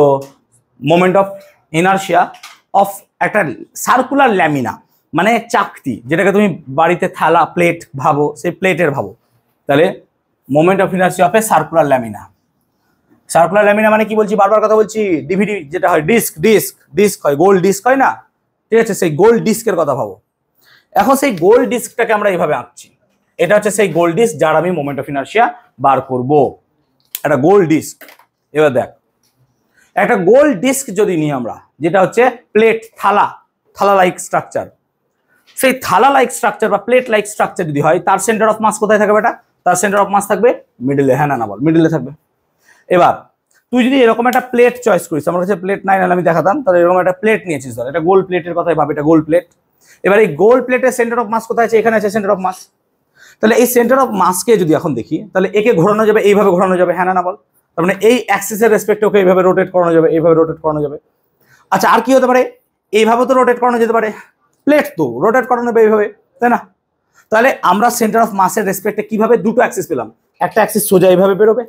[SPEAKER 2] moment of inertia of একটা সার্কুলার ল্যামিনা, মানে চাকতি, যেটাকে তুমি বাড়িতে থালা প্লেট ভাবো, সেই প্লেটের ভাবো। তাহলে moment of inertia of a circular lamina. Circular lamina মানে কি বলছি, বারবার কথা বলছি, ডিভিডি যেটা হয়, ডিস্ক হয়, গোল ডিস্ক হয় না, ঠিক আছে, সেই গোল ডিস্কের কথা ভাবো। এখন সেই গোল ডিস্কটাকে আমরা এইভাবে আঁকছি। এটা হচ্ছে সেই গোল ডিস্ক যার আমি মোমেন্ট অফ ইনার্শিয়া বার করব। একটা গোল ডিস্ক। এবার দেখ, একটা গোল ডিস্ক যদি নিই আমরা, যেটা হচ্ছে প্লেট, থালা লাইক স্ট্রাকচার, সেই থালা লাইক স্ট্রাকচার বা প্লেট লাইক স্ট্রাকচার যদি হয়, তার সেন্টার অফ মাস কোথায় থাকবে? এটা তার সেন্টার অফ মাস থাকবে মিডলে। হ্যাঁ না বল, মিডলে থাকবে। এবার তুই যদি এরকম একটা প্লেট চয়েস করিস, আমার কাছে প্লেট নাই, নাহলে আমি দেখাতাম, তাহলে এরকম একটা প্লেট নিয়েছিস, ধর এটা গোল প্লেটের কথাই ভাব, এটা গোল প্লেট। এবার এই গোল প্লেটের সেন্টার অফ মাস কোথায় আছে? এখানে আছে সেন্টার অফ মাস। তাহলে এই সেন্টার অফ মাসকে যদি এখন দেখি, তাহলে একে ঘোরানো যাবে, এইভাবে ঘোরানো যাবে। হ্যাঁ না বল। তার মানে এই অ্যাক্সিসের রেসপেক্টে ওকে এইভাবে রোটেট করানো যাবে, এইভাবে রোটেট করানো যাবে। আচ্ছা, আর কি হতে পারে? এইভাবে তো রোটেট করানো যেতে পারে, প্লেট তো রোটেট করানো যাবে এইভাবে, তাই না? তাহলে আমরা সেন্টার অফ মাসের রেসপেক্টে কিভাবে দুটো অ্যাক্সিস পেলাম? একটা অ্যাক্সিস সোজা এইভাবে বেরোবে,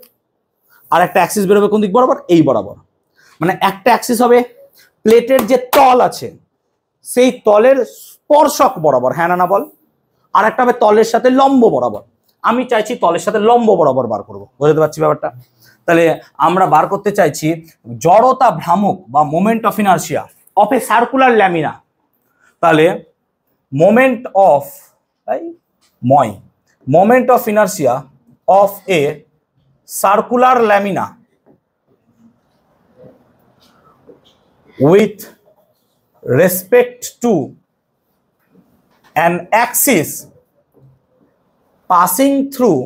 [SPEAKER 2] আর একটা অ্যাক্সিস বেরোবে কোন দিক বরাবর? এই বরাবর। মানে একটা অ্যাক্সিস হবে প্লেটের যে তল আছে সেই তলের স্পর্শক বরাবর। হ্যাঁ না বল। আর একটা হবে তলের সাথে লম্ব বরাবর। আমি চাইছি তলের সাথে লম্ব বরাবর বার করবো। বুঝতে পারছি ব্যাপারটা? তাহলে আমরা বার করতে চাইছি জড়তা ভ্রামক বা moment of inertia of a circular lamina. তাহলে moment of inertia of a circular lamina with respect to an axis passing through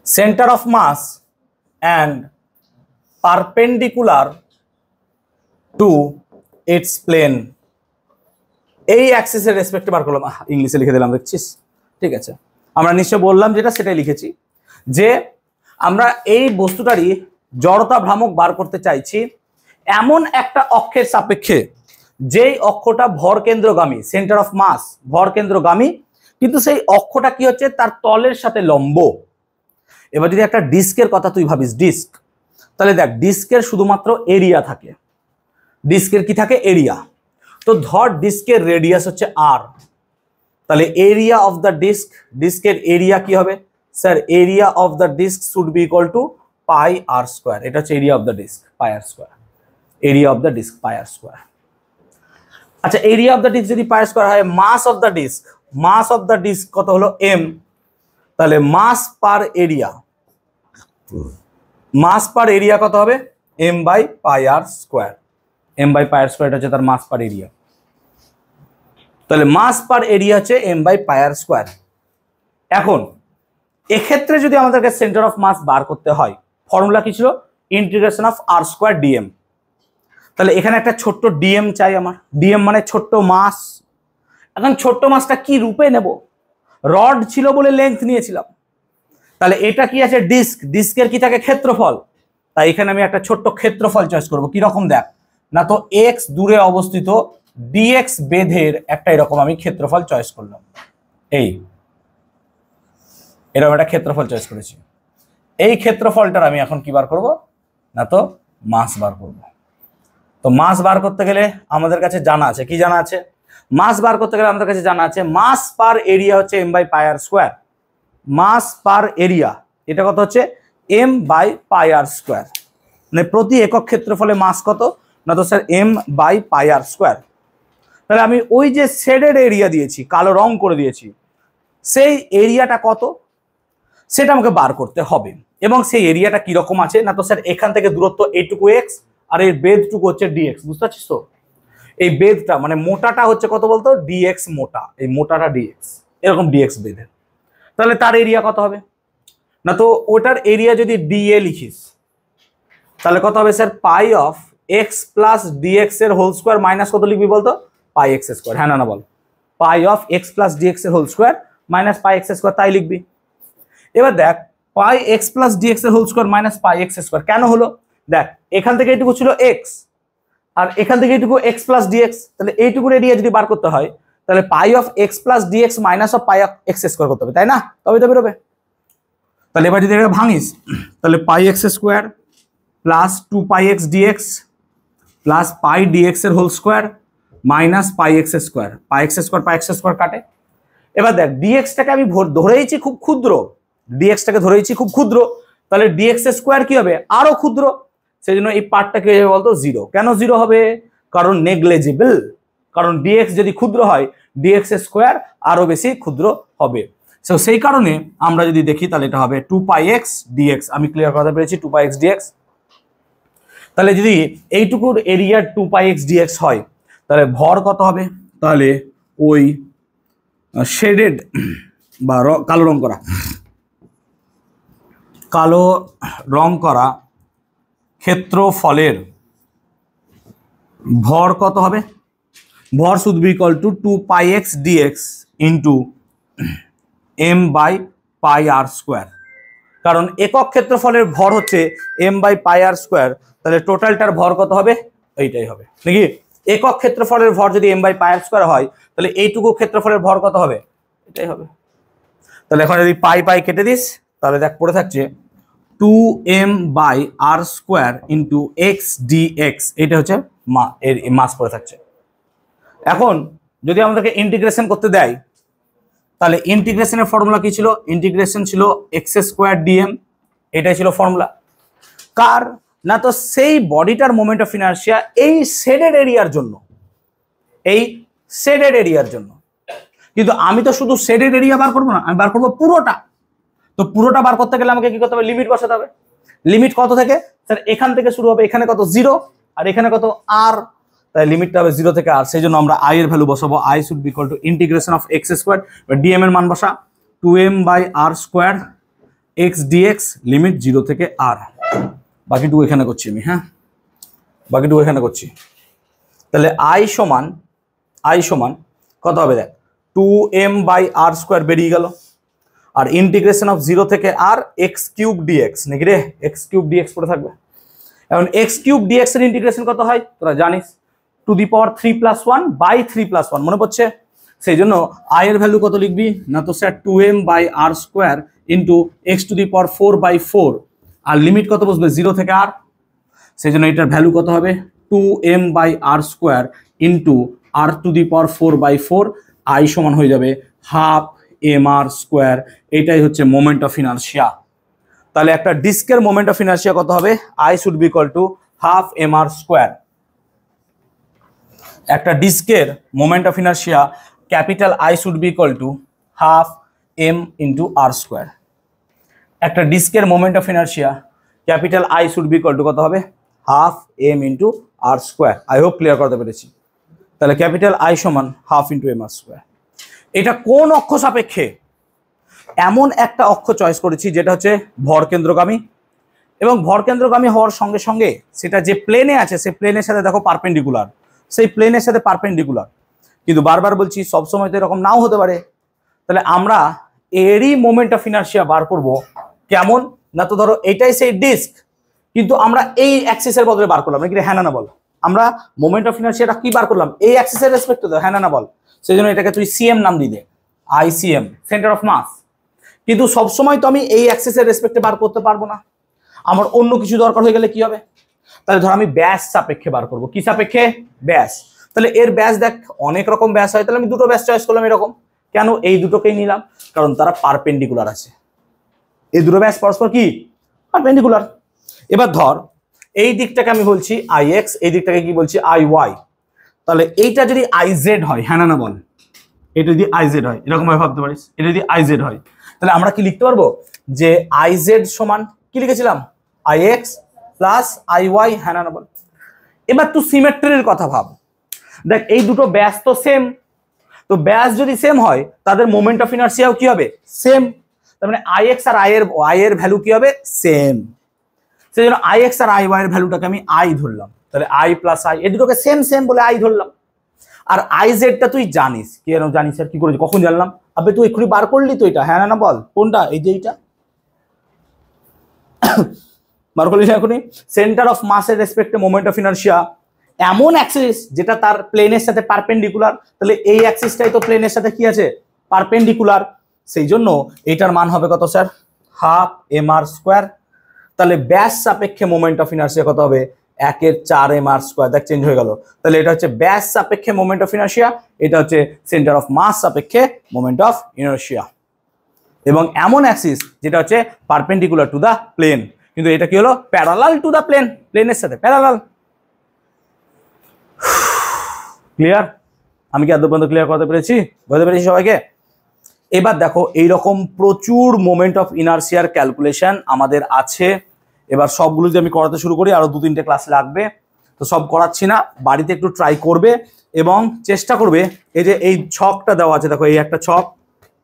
[SPEAKER 2] center of mass and perpendicular to its plane। এই অ্যাক্সিসের রেসপেক্টে বার করলাম। ইংলিশে লিখে দিলাম, দেখছিস? ঠিক আছে, আমরা নিশ্চয় বললাম যেটা সেটাই লিখেছি, যে আমরা এই বস্তুটারই জড়তা ভ্রামক বার করতে চাইছি এমন একটা অক্ষের সাপেক্ষে যেই অক্ষটা ভরকেন্দ্রগামী, সেন্টার অফ মাস ভরকেন্দ্রগামী, কিন্তু সেই অক্ষটা কি হচ্ছে? তার তলের সাথে লম্ব। এবার যদি একটা ডিস্কের কথা তুই ভাবিস, ডিস্ক, তাহলে দেখ ডিস্কের শুধুমাত্র এরিয়া থাকে। ডিস্কের কি থাকে? এরিয়া। তো ধর ডিস্কের রেডিয়াস হচ্ছে আর, তাহলে এরিয়া অফ দ্য ডিস্ক, ডিস্কের এরিয়া কি হবে sir? Area of the disc should be equal to pi R square. এটা হচ্ছে area of the disc, pi R square. Area of the disc pi R square. আচ্ছা, area of the disc যদি pi R square হয়, মাস of the disk কত হলো? M. তাহলে mass per area কত হবে? M by pi R square. M by pi R square হচ্ছে তার মাস পার এরিয়া। তাহলে মাস পার এরিয়া হচ্ছে M by pi R square. এখন এক্ষেত্রে যদি আমাদেরকে সেন্টার অফ মাস বার করতে হয়, ফর্মুলা কি ছিল? Integration of R square DM. তাহলে এখানে একটা ছোট্ট ডিএম চাই আমার। ডিএম মানে ছোট্ট মাস। এখন ছোট্ট মাসটা কি রূপে নেব? রড ছিল বলে লেন্থ নিয়েছিলাম। তাহলে এটা কি আছে? ডিস্ক। ডিস্কের কি থাকে? ক্ষেত্রফল। তাই এখানে আমি একটা ছোট্ট ক্ষেত্রফল চয়েস করব। কিরকম দেখ না, তো এক্স দূরে অবস্থিত ডিএক্স বেধের একটা এরকম আমি ক্ষেত্রফল চয়েস করলাম। এরকম একটা ক্ষেত্রফল চয়েস করেছি। এই ক্ষেত্রফলটার আমি এখন কি বার করব না, তো মাস বার করব। তো মাস বার করতে গেলে আমাদের কাছে জানা আছে, কি জানা আছে? মাস বার করতে গেলে আমাদের কাছে জানা আছে মাস পার এরিয়া হচ্ছে M by pi R square. Mass per area এটা কত হচ্ছে? M by pi R square. মানে প্রতি একক ক্ষেত্রফলে মাস কত না, তো sir M by pi R square. তাহলে আমি ওই যে শেডেড এরিয়া দিয়েছি, কালো রং করে দিয়েছি, সেই এরিয়াটা কত সেটা আমাকে বার করতে হবে। এবং সেই এরিয়াটা কিরকম আছে না, তো স্যার এখান থেকে দূরত্ব এইটুকু এক্স আর এর বেধটুকু হচ্ছে ডিএক্স। বুঝতে পারছিস তো? এই বেধটা মানে মোটাটা হচ্ছে কত বলতো, ডিএক্স মোটা, এই মোটাটা ডিএক্স, এরকম ডিএক্স বেধের, তাহলে তার এরিয়া কত হবে না, তো ওটার এরিয়া যদি ডিএ লিখিস তাহলে কত হবে sir, pi of x plus DX এর হোল স্কোয়ার মাইনাস কত লিখবি বলতো, পাই এক্স স্কোয়ার, হ্যাঁ না বল, pi of x plus DX এর whole square minus pi x square, তাই লিখবি। এবার দেখ পাই এক্স প্লাস ডিএক্স এর whole square minus pi x square কেন হলো, দেখ এখান থেকে এইটুকু ছিল এক্স আর এখান থেকে এইটুকু এক্স প্লাস ডিএক্স, তাহলে এইটুকুর এরিয়া যদি বার করতে হয় তাহলে pi of x plus dx minus of pi of x square করতে হবে, তাই না, তবে তো বেরোবে। তাহলে এবার যদি এটা ভাঙিস তাহলে pi x square plus 2 πx dx plus pi dx এর whole square minus pi x square, pi x square কাটে। এবার দেখ ডিএক্সটাকে আমি ধরেইছি খুব ক্ষুদ্র, ডিএক্সটাকে ধরেইছি খুব ক্ষুদ্র, তাহলে ডিএক্স স্কোয়ার কি হবে, আরো ক্ষুদ্র, সেই জন্য এই পার্টটা কি হয়ে যাবে বলতো, জিরো। কেন জিরো হবে, কারণ নেগলেজিবল, কারণ ডিএক্স যদি ক্ষুদ্র হয় ডিএক্স স্কোয়ার আরো বেশি ক্ষুদ্র হবে। সো সেই কারণে আমরা যদি দেখি তাহলে এটা হবে 2 πx dx, আমি ক্লিয়ার করতে পেরেছি 2 πx dx। তাহলে যদি এইটুকুর এরিয়া 2 πx dx হয় তাহলে ভর কত হবে, তাহলে ওই শেডেড বা কালো রং করা ক্ষেত্রফলের ভর কত হবে, ভর should be equal to 2 πx dx into m by pi R square, কারণ একক ক্ষেত্রফলের ভর হচ্ছে m by pi R square, তাহলে টোটালটার ভর কত হবে, এইটাই হবে নাকি, একক ক্ষেত্রফলের ভর যদি m by pi R square হয় তাহলে এইটুকু ক্ষেত্রফলের ভর কত হবে, এটাই হবে। তাহলে এখন যদি পাই পাই কেটে দিস তাহলে দেখ পড়ে থাকছে 2m by R square into X DX, এটা হচ্ছে এর মাস পড়ে থাকছে। এখন যদি আমাদেরকে ইন্টিগ্রেশন করতে দেয় তাহলে ইন্টিগ্রেশনের ফর্মুলা কি ছিল, ইন্টিগ্রেশন ছিল এক্স স্কোয়ার ডিএম, এটাই ছিল ফর্মুলা কার না, তো সেই বডিটার মোমেন্ট অফ ইনার্শিয়া এই শেডেড এরিয়ার জন্য, এই শেডেড এরিয়ার জন্য, কিন্তু আমি তো শুধু শেডেড এরিয়া বার করবো না, আমি বার করবো পুরোটা। তো পুরোটা বার করতে গেলে আমাকে কি করতে হবে, লিমিট বসাতে হবে। লিমিট কত থেকে স্যার, এখান থেকে শুরু হবে, এখানে কত 0 আর এখানে কত r, তাই লিমিটটা হবে 0 থেকে r, সেই জন্য আমরা i এর ভ্যালু বসাবো, i should be equal to integration of x square বা dm এর মান বসা 2m by r square x dx limit 0 থেকে r, বাকিটুকু এখানে করছি আমি, হ্যাঁ বাকিটুকু এখানে করছি। তাহলে i সমান কত হবে, দেখ 2m বাই r স্কয়ার বেরিয়ে গেল, আর ইন্টিগ্রেশন অফ 0 থেকে r x কিউব dx নাকি রে, x কিউব dx পড়ে থাকবে। এখন x কিউব dx এর ইন্টিগ্রেশন কত হয় তোরা জানিস, টু দি পাওয়ার 3+1 বাই 3+1, মনে পড়ছে, সেই জন্য i এর ভ্যালু কত লিখবি না, তো sir 2m by r square into x to the power 4/4, আর লিমিট কত বসবে 0 থেকে r, সেই জন্য এটার ভ্যালু কত হবে 2m by r square into r to the power 4/4, i সমান হয়ে যাবে হাফ mr স্কোয়ার, এটাই হচ্ছে মোমেন্ট অফ ইনার্শিয়া। তাহলে একটা ডিস্কের মোমেন্ট অফ ইনার্শিয়া কত হবে, i should be equal to half mr square. একটা ডিস্কের moment of inertia capital I should be equal to half m into r square. একটা ডিস্কের moment of inertia capital I should be equal to কত হবে, half m into r square. I hope clear করতে পেরেছি। তাহলে capital I সমান half into mr square. এটা কোন অক্ষ সাপেক্ষে, এমন একটা অক্ষ চয়েস করেছি যেটা হচ্ছে ভরকেন্দ্রগামী, এবং ভরকেন্দ্রগামী হওয়ার সঙ্গে সঙ্গে সেটা যে প্লেনে আছে সেই প্লেনের সাথে দেখো পারপেন্ডিকুলার, সেই প্লেনের সাথে পারপেন্ডিকুলার, কিন্তু বারবার বলছি সবসময় তো এরকম নাও হতে পারে। তাহলে আমরা এরই মোমেন্ট অফ ইনার্শিয়া বার করব কেমন না, তো ধরো এটাই সেই ডিস্ক, কিন্তু আমরা এই অ্যাক্সিসের বদলে বার করলাম নাকি, হ্যাঁ না বল, আমরা মোমেন্ট অফ ইনার্শিয়াটা কি বার করলাম, এই অ্যাক্সিসের রেসপেক্টে দাও, হ্যাঁ না বল, সেই জন্য এটাকে তুই সিএম নাম দিয়ে দে, ICM সেন্টার অফ মাস। কিন্তু সবসময় তো আমি এই অ্যাক্সিসের রেসপেক্টে বার করতে পারবো না, আমার অন্য কিছু দরকার হয়ে গেলে কি হবে, তাহলে ধর আমি ব্যাস সাপেক্ষে বার করব, কি সাপেক্ষে, ব্যাস। তাহলে এর ব্যাস দেখ অনেক রকম ব্যাস হয়, তাহলে আমি দুটো ব্যাস চয়েস করলাম এরকম, কেন এই দুটোকেই নিলাম, কারণ তারা পারপেন্ডিকুলার আছে, এই দুটো ব্যাস পরস্পর কি পারপেন্ডিকুলার। এবার ধর এই দিকটাকে আমি বলছি IX, এই দিকটাকে কি বলছি IY, তাহলে এইটা যদি IZ হয়, হ্যাঁ না বল, এটা যদি IZ হয়, এরকম ভাবে ভাবতে পারিস, এটা যদি IZ হয় তাহলে আমরা কি লিখতে পারবো যে IZ সমান কি লিখেছিলাম IX প্লাস IY, হ্যাঁ না বল। এবার তুই সিমেট্রির কথা ভাব, দেখ এই দুটো ব্যাস তো সেম, তো ব্যাস যদি সেম হয় তাদের মোমেন্ট অফ ইনার্সিয়াও কি হবে, সেম। তার মানে আই এক্স আর আই এর ভ্যালু কি হবে, সেম। সেই জন্য আই এক্স আর আই ওয়াই এর ভ্যালুটাকে আমি আই ধরলাম, তাহলে আই প্লাস আই, এই দুটোকে সেম সেম বলে আই ধরলাম। আর আই জেডটা তুই জানিস, কেন জানিস আর কি করে, কখন জানলাম, আবে তুই এক্ষুনি বার করলি তো এটা, হ্যাঁ না বল কোনটা, এই যে এইটা বার করলি এখনই। সেন্টার অফ মাসের রেসপেক্টে মোমেন্ট অফ ইনার্শিয়া এমন অ্যাক্সিস যেটা তার প্লেনের সাথে পারপেন্ডিকুলার, তাহলে এই অ্যাক্সিসটাই তো প্লেনের সাথে কি আছে, পারপেন্ডিকুলার। সেই জন্য এটার মান হবে কত sir, half M R square. তাহলে ব্যাস সাপেক্ষে মোমেন্ট অফ ইনার্শিয়া কত হবে, 1/4 এম আর স্কোয়ার। দেখ চেঞ্জ হয়ে গেল, তাহলে এটা হচ্ছে ব্যাস সাপেক্ষে মোমেন্ট অফ ইনার্শিয়া, এটা হচ্ছে সেন্টার অফ মাস সাপেক্ষে মোমেন্ট অফ ইনার্শিয়া। এবং এমন অ্যাক্সিস যেটা হচ্ছে পারপেন্ডিকুলার টু দা প্লেন, কিন্তু এটা কি হলো, প্যারালাল টু দা প্লেন, প্লেনের সাথে প্যারালাল। ক্লিয়ার? আমি কি আদৌ পর্যন্ত ক্লিয়ার করতে পেরেছি, বুঝতে পেরেছি সবাইকে? এবার দেখো এইরকম প্রচুর মোমেন্ট অফ ইনার্সিয়ার ক্যালকুলেশন আমাদের আছে। এবার সবগুলো যদি আমি করাতে শুরু করি আরো 2-3টে ক্লাস লাগবে, তো সব করাচ্ছি না, বাড়িতে একটু ট্রাই করবে এবং চেষ্টা করবে। এই যে এই ছকটা দেওয়া আছে, দেখো এই একটা ছক,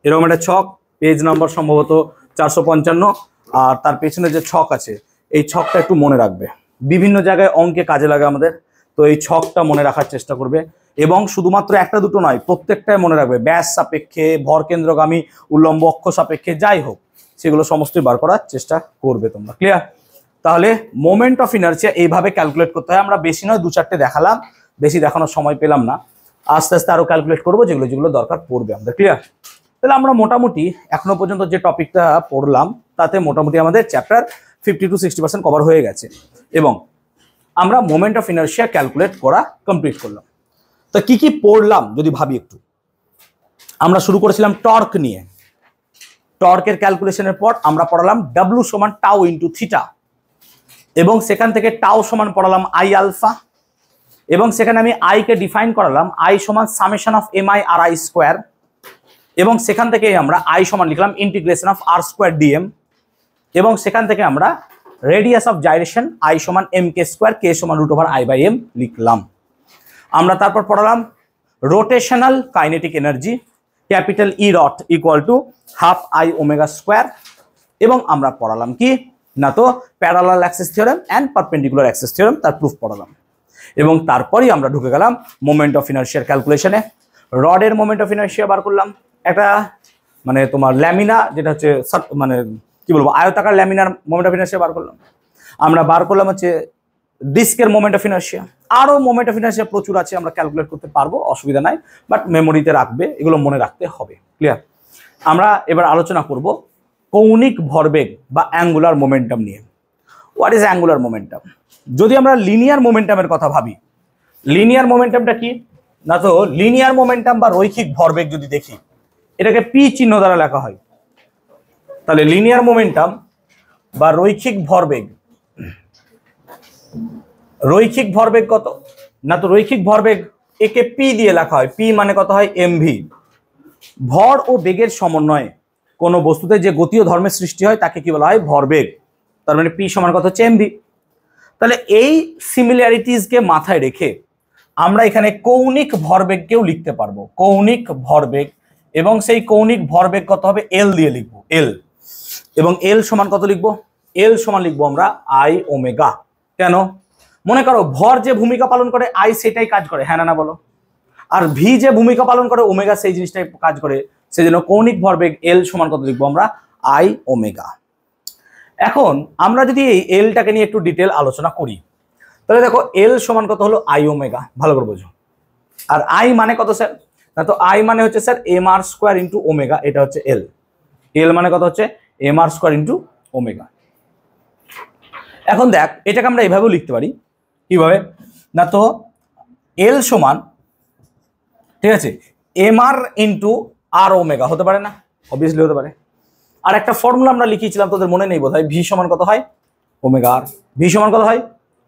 [SPEAKER 2] এরকম একটা ছক, পেজ নাম্বার সম্ভবত 455, আর তার পেছনে যে ছক আছে এই ছকটা একটু মনে রাখবে, বিভিন্ন জায়গায় অঙ্কে কাজে লাগে আমাদের, তো এই ছকটা মনে রাখার চেষ্টা করবে। এবং শুধুমাত্র একটা দুটো নয়, প্রত্যেকটাই মনে রাখবে, ব্যাস সাপেক্ষে, ভর কেন্দ্রগামী, উল্লম্ব অক্ষ সাপেক্ষে, যাই হোক সেগুলো সমস্তই বার করার চেষ্টা করবে তোমরা। ক্লিয়ার? তাহলে মোমেন্ট অফ ইনার্সিয়া এইভাবে ক্যালকুলেট করতে হয়। আমরা বেশি নয় 2-4টে দেখালাম, বেশি দেখানোর সময় পেলাম না, আস্তে আস্তে আরো ক্যালকুলেট করবো যেগুলো যেগুলো দরকার পড়বে আমাদের। ক্লিয়ার? তাহলে আমরা মোটামুটি এখনো পর্যন্ত যে টপিকটা পড়লাম তাতে মোটামুটি আমাদের চ্যাপ্টার 50 to 60% কভার হয়ে গেছে, এবং আমরা মোমেন্ট অফ ইনার্শিয়া ক্যালকুলেট করা কমপ্লিট করলাম। তো কি কি পড়লাম যদি ভাবি একটু, আমরা শুরু করেছিলাম টর্ক নিয়ে। টর্কের ক্যালকুলেশনের পর আমরা পড়ালাম ডাব্লু সমান টাউ ইন্টু থিটা, এবং সেখান থেকে টাউ সমান পড়ালাম আই আলফা, এবং সেখানে আমি আই কে ডিফাইন করালাম আই সমান summation of M I R I square, এবং সেখান থেকে আমরা আই সমান লিখলাম integration of R square dm, এবং সেখান থেকে আমরা রেডিয়াস অফ জাইরেশন আই সমান এম কে স্কোয়ার, কে সমান √I/m লিখলাম। আমরা তারপর পড়ালাম rotational kinetic energy, capital E rot equal to half I omega square, এবং আমরা পড়ালাম কি না, তো parallel axis theorem and perpendicular axis theorem, তার প্রুফ পড়ালাম। এবং তারপরেই আমরা ঢুকে গেলাম মোমেন্ট অফ ইনার্শিয়ার ক্যালকুলেশনে। রডের মোমেন্ট অফ ইনার্শিয়া বার করলাম, একটা মানে তোমার ল্যামিনা, যেটা হচ্ছে মানে কি বলবো, আয়তাকার ল্যামিনার মোমেন্ট অফ ইনার্শিয়া বার করলাম। আমরা বার করলাম হচ্ছে ডিস্কের মোমেন্ট অফ ইনার্শিয়া। আরও মোমেন্ট অফ ইনার্শিয়া প্রচুর আছে, আমরা ক্যালকুলেট করতে পারবো, অসুবিধা নাই, বাট মেমোরিতে রাখবে, এগুলো মনে রাখতে হবে। ক্লিয়ার? আমরা এবার আলোচনা করব কৌণিক ভরবেগ বা অ্যাঙ্গুলার মোমেন্টাম নিয়ে। What is angular momentum? যদি আমরা লিনিয়ার মোমেন্টামের কথা ভাবি, লিনিয়ার মোমেন্টামটা কি না, তো লিনিয়ার মোমেন্টাম বা রৈখিক ভরবেগ যদি দেখি, এটাকে পি চিহ্ন দ্বারা লেখা হয়। তাহলে লিনিয়ার মোমেন্টাম বা রৈখিক ভরবেগ, রৈখিক ভরবেগ কত না, তো রৈখিক ভরবেগ একে পি দিয়ে লেখা হয়। পি মানে কত হয়, এমভি। ভর ও বেগের সমন্বয়ে কোনো বস্তুতে যে গতি ও ধর্মের সৃষ্টি হয় তাকে কি বলা হয়, ভরবেগ। তার মানে পি সমান কত হচ্ছে, এমভি। তাহলে এই সিমিলারিটিসকে মাথায় রেখে আমরা এখানে কৌণিক ভরবেগকেও লিখতে পারবো, কৌণিক ভরবেগ, এবং সেই কৌণিক ভরবেগ কত হবে, এল দিয়ে লিখবো, এল। এবং এল সমান কত লিখবো, এল সমান লিখবো আমরা আই ওমেগা। কেন? মনে করো ভর যে ভূমিকা পালন করে আই সেটাই কাজ করে, হ্যাঁ না বলো, আর ভি যে ভূমিকা পালন করে ওমেগা সেই জিনিসটাই কাজ করে, সেই জন্য কৌণিক ভরবেগ এল সমান কত লিখবো আমরা, আই ওমেগা। এখন আমরা যদি এই এলটাকে নিয়ে একটু ডিটেল আলোচনা করি, তাহলে দেখো এল সমান কত হলো, আই ওমেগা, ভালো করে বোঝো। আর আই মানে কত স্যার না, তো আই মানে হচ্ছে sir M R square into omega, এটা হচ্ছে এল। এল মানে কত হচ্ছে, M R square into omega. এখন দেখ এটাকে আমরা এভাবেও লিখতে পারি, কিভাবে না, তো এল সমান, ঠিক আছে, এম আর ইন্টু আর ওমেগা হতে পারে না, অবভিয়াসলি হতে পারে। আর একটা ফর্মুলা আমরা লিখিয়েছিলাম, তোদের মনে নেই বোধহয়, ভি সমান কত হয়, ওমেগা আর। ভি সমান কত হয়,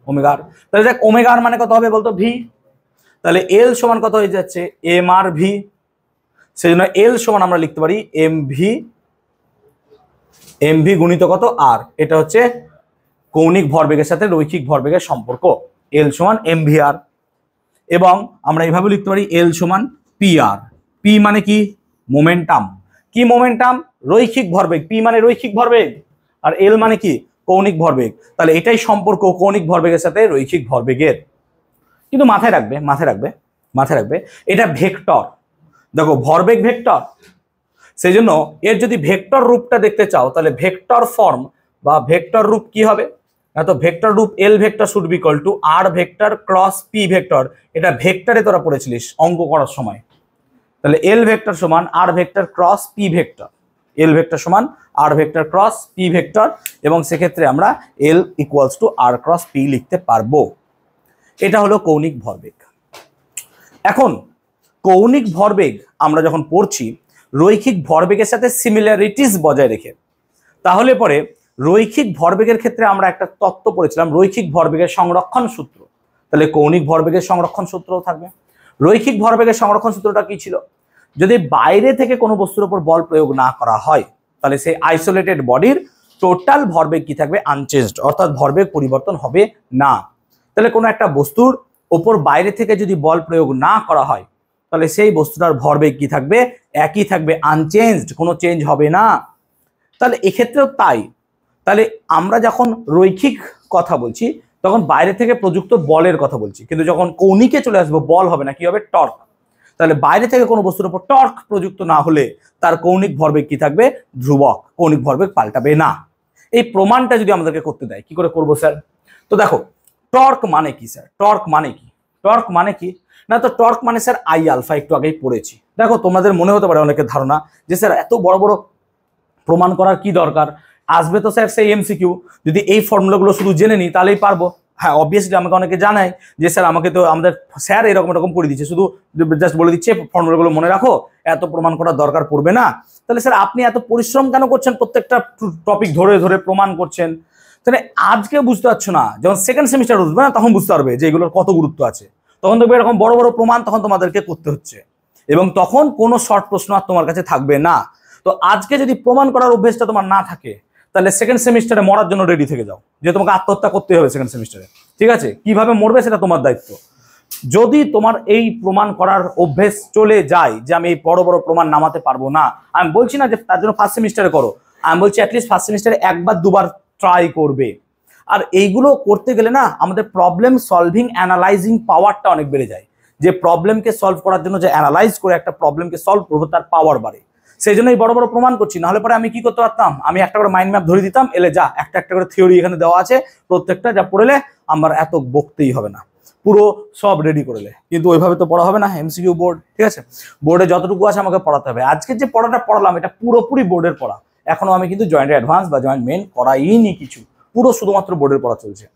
[SPEAKER 2] ওমেগা আর। তাহলে দেখ ওমেগা আর মানে কত হবে বলতো, ভি। তাহলে এল সমান কত হয়ে যাচ্ছে, এম আর ভি। সেই জন্য এল সমান আমরা লিখতে পারি এম ভি গুণিত কত, আর। এটা হচ্ছে কৌণিক ভরবেগের সাথে রৈখিক ভরবেগের সম্পর্ক, এল সমান এম ভি আর। এবং আমরা এইভাবে লিখতে পারি এল সমান পি আর। পি মানে কি? মোমেন্টাম। কি মোমেন্টাম? রৈখিক ভরবেগ। পি মানে রৈখিক ভরবেগ, আর এল মানে কি? কৌণিক ভরবেগ। তাহলে এটাই সম্পর্ক কৌণিক ভরবেগের সাথে রৈখিক ভরবেগের। কিন্তু মাথায় রাখবে, মাথায় রাখবে, মাথায় রাখবে, এটা ভেক্টর। দেখো ভরবেগ ভেক্টর, সেই জন্য এর যদি ভেক্টর রূপটা দেখতে চাও তাহলে ভেক্টর ফর্ম বা ভেক্টর রূপ কি হবে? না তো ভেক্টর রূপ L vector should be equal to r vector cross P vector. এটা ভেক্টরে তোরা পড়েছিলিস অঙ্ক করার সময়। তাহলে এল ভেক্টর সমান r vector cross P vector. L vector সমান r vector cross P vector, এবং সেক্ষেত্রে আমরা L equals to r cross p লিখতে পারবো। এটা হলো কৌণিক ভরবেগ। এখন কৌণিক ভরবেগ আমরা যখন পড়ছি রৈখিক ভরবেগের সাথে সিমিলারিটিস বজায় রেখে, তাহলে পরে রৈখিক ভরবেগের ক্ষেত্রে আমরা একটা তত্ত্ব পড়েছিলাম রৈখিক ভরবেগের সংরক্ষণ সূত্র। তাহলে কৌণিক ভরবেগের সংরক্ষণ সূত্রও থাকবে। রৈখিক ভরবেগের সংরক্ষণ সূত্রটা কি ছিল? যদি বাইরে থেকে কোনো বস্তুর উপর বল প্রয়োগ না করা হয় তাহলে সেই আইসোলেটেড বডির টোটাল ভরবেগ কি থাকবে? আনচেঞ্জড, অর্থাৎ ভরবেগ পরিবর্তন হবে না। তাহলে কোনো একটা বস্তুর ওপর বাইরে থেকে যদি বল প্রয়োগ না করা হয় তাহলে সেই বস্তুটার ভরবেগ কি থাকবে? একই থাকবে, আনচেঞ্জড, কোনো চেঞ্জ হবে না। তাহলে এক্ষেত্রেও তাই। তাহলে আমরা যখন রৈখিক কথা বলছি তখন বাইরে থেকে প্রযুক্ত বলের কথা বলছি, কিন্তু যখন কৌণিকে চলে আসবো বল হবে না, কি হবে? টর্ক। তাহলে বাইরে থেকে কোনো বস্তুর উপর টর্ক প্রযুক্ত না হলে তার কৌণিক ভরবেগ কি থাকবে? ধ্রুবক, কৌণিক ভরবেগ পাল্টাবে না। এই প্রমাণটা যদি আমাদেরকে করতে দেয় কি করে করবো স্যার? তো দেখো টর্ক মানে কি স্যার? টর্ক মানে কি? টর্ক মানে কি না তো টর্ক মানে স্যার আই আলফা, একটু আগেই পড়েছি। দেখো তোমাদের মনে হতে পারে অনেকের ধারণা যে স্যার এত বড় বড় প্রমাণ করার কি দরকার, আসবে তো স্যার সেই এমসিকিউ, যদি এই ফর্মুলাগুলো শুধু জেনে নিই তাহলেই পারবো। হ্যাঁ অবভিয়াসলি আমাকে অনেকে জানায় যে স্যার আমাকে তো আমাদের স্যার এরকম এরকম করে দিচ্ছে, শুধু জাস্ট বলে দিচ্ছে ফর্মুলাগুলো মনে রাখো, এত প্রমাণ করার দরকার পড়বে না। তাহলে স্যার আপনি এত পরিশ্রম কেন করছেন, প্রত্যেকটা টপিক ধরে ধরে প্রমাণ করছেন? তাহলে আজকে বুঝতে পারছো না, যখন সেকেন্ড সেমিস্টার উঠবে না তখন বুঝতে পারবে যে এগুলোর কত গুরুত্ব আছে। তখন দেখবে এরকম বড় বড় প্রমাণ তখন তোমাদেরকে করতে হচ্ছে, এবং তখন কোনো শর্ট প্রশ্ন আর তোমার কাছে থাকবে না। তো আজকে যদি প্রমাণ করার অভ্যেসটা তোমার না থাকে তাহলে সেকেন্ড সেমিস্টারে মরার জন্য রেডি থেকে যাও, যে তোমাকে আত্মহত্যা করতে হবে সেকেন্ড সেমিস্টারে। ঠিক আছে, কিভাবে মরবে সেটা তোমার দায়িত্ব। যদি তোমার এই প্রমাণ করার অভ্যেস চলে যায় যে আমি এই বড় বড় প্রমাণ নামাতে পারবো না, আমি বলছি না যে তার জন্য ফার্স্ট সেমিস্টারে করো, আমি বলছি অ্যাটলিস্ট ফার্স্ট সেমিস্টারে একবার দুবার ট্রাই করবে। আর এইগুলো করতে গেলে না আমাদের প্রবলেম সলভিং অ্যানালাইজিং পাওয়ারটা অনেক বেড়ে যায়। যে প্রবলেমকে সলভ করার জন্য যে অ্যানালাইজ করে একটা প্রবলেমকে সলভ করবো তার পাওয়ার বাড়ে। সেই জন্য এই বড় বড় প্রমাণ করছি, নাহলে পরে আমি কি করতে পারতাম? আমি একটা করে মাইন্ড ম্যাপ ধরে দিতাম, এলে যা একটা একটা করে থিওরি এখানে দেওয়া আছে, প্রত্যেকটা যা পড়লে আমার এত বকতেই হবে না, পুরো সব রেডি করলে। কিন্তু ওইভাবে তো পড়া হবে না, এমসিকিউ বোর্ড। ঠিক আছে, বোর্ডে যতটুকু আছে আমাকে পড়াতে হবে। আজকে যে পড়াটা পড়ালাম এটা পুরোপুরি বোর্ডের পড়া, এখনো আমি কিন্তু জয়েন্ট অ্যাডভান্স বা জয়েন্ট মেন করাইনি কিছু, পুরো শুধুমাত্র বোর্ডের পড়া চলছে।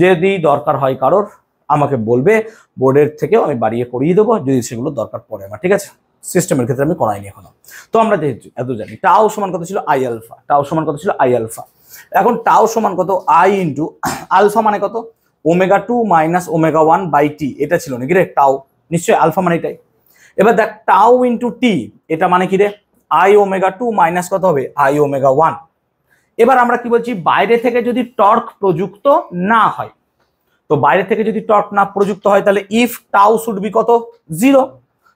[SPEAKER 2] যদি দরকার হয় কারোর আমাকে বলবে, বোর্ডের থেকেও আমি বাড়িয়ে করিয়ে দেবো যদি সেগুলো দরকার পড়ে আমার। ঠিক আছে, সিস্টেমের ক্ষেত্রে আমি করাইনি এখনো। তো আমরা যেহেতু এত জানি টাও সমান কত ছিল? I alpha. টাও সমান কত ছিল? I alpha. এখন টাও সমান কত? আই ইন্টু আলফা মানে কত? Omega 2 minus omega 1 by T. এটা ছিল নাকি রে টাও? নিশ্চয়ই আলফা মানে এটাই। এবার দেখ টাও ইন্টু টি এটা মানে কি রে? আই ওমেগা 2 মাইনাস কত হবে? I omega 1। এবার আমরা কি বলছি? বাইরে থেকে যদি টর্ক প্রযুক্ত না হয়, তো বাইরে থেকে যদি টর্ক না প্রযুক্ত হয় তাহলে ইফ টাও শুড বি কত? 0।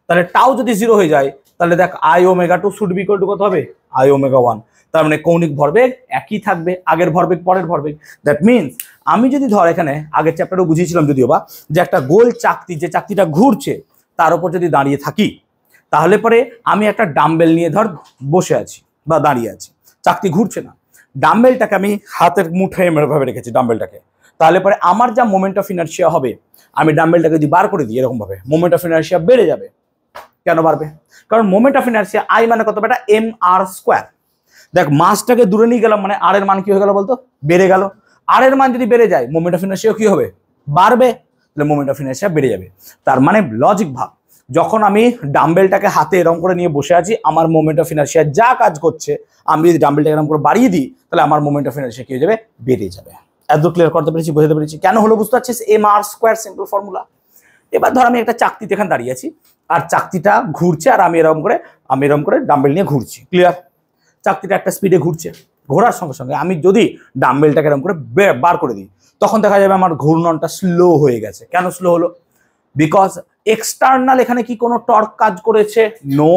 [SPEAKER 2] তাহলে টাও যদি 0 হয়ে যায় তাহলে দেখ I omega 2 should be equal to কত হবে? I omega 1। তার মানে কৌণিক ভরবেগ একই থাকবে, আগের ভরবেগ পরের ভরবেগ। দ্যাট মিনস আমি যদি ধর এখানে আগের চ্যাপ্টারে বুঝিয়েছিলাম যদিও বা, যে একটা গোল চাকতি, যে চাকতিটা ঘুরছে তার উপর যদি দাঁড়িয়ে থাকি তাহলে পরে আমি একটা ডাম্বেল নিয়ে ধর বসে আছি বা দাঁড়িয়ে আছি, চাকতি ঘুরছে না, ডাম্বেলটাকে আমি হাতের মুঠোয় এভাবে রেখেছি ডাম্বেলটাকে, তাহলে পরে আমার যা মোমেন্ট অফ ইনার্শিয়া হবে, আমি ডাম্বেলটাকে যদি বার করে দিই এরকম ভাবে, মোমেন্ট অফ ইনার্শিয়া বেড়ে যাবে। কেন বাড়বে? কারণ মোমেন্ট অফ ইনার্শিয়া আই মানে কত বেটা? M R square. দেখ মাসটাকে দূরে নিয়ে গেলাম মানে আর এর মান কি হয়ে গেল বলতো? বেড়ে গেল। আর এর মান যদি বেড়ে যায় মোমেন্ট অফ ইনার্শিয়া কি হবে? বাড়বে। তাহলে মোমেন্ট অফ ইনার্শিয়া বেড়ে যাবে। তার মানে লজিক ভাব, যখন আমি ডাম্বেলটাকে হাতে এরকম করে নিয়ে বসে আছি, আমার মোমেন্ট অফ ইনার্শিয়া যা কাজ করছে, আমি যদি ডাম্বেলটাকে এরকম করে বাড়িয়ে দিই তাহলে আমার মোমেন্ট অফ ইনার্শিয়া কি হয়ে যাবে? বেড়ে যাবে। এত ক্লিয়ার করতে পেরেছি, বোঝাতে পেরেছি কেন হলো? বুঝতে পারছিস? M R square, simple formula. এবার ধর আমি একটা চাকতিতে এখানে দাঁড়িয়ে আছি আর চাকতিটা ঘুরছে আর আমি এরকম করে ডাম্বেল নিয়ে ঘুরছি। ক্লিয়ার? চাকতিটা একটা স্পিডে ঘুরছে, ঘোরার সঙ্গে সঙ্গে আমি যদি ডাম্বেলটাকে এরকম করে বার করে দিই তখন দেখা যাবে আমার ঘূর্ণনটা স্লো হয়ে গেছে। কেন স্লো হলো? বিকজ এক্সটার্নাল এখানে কি কোনো টর্ক কাজ করেছে? নো।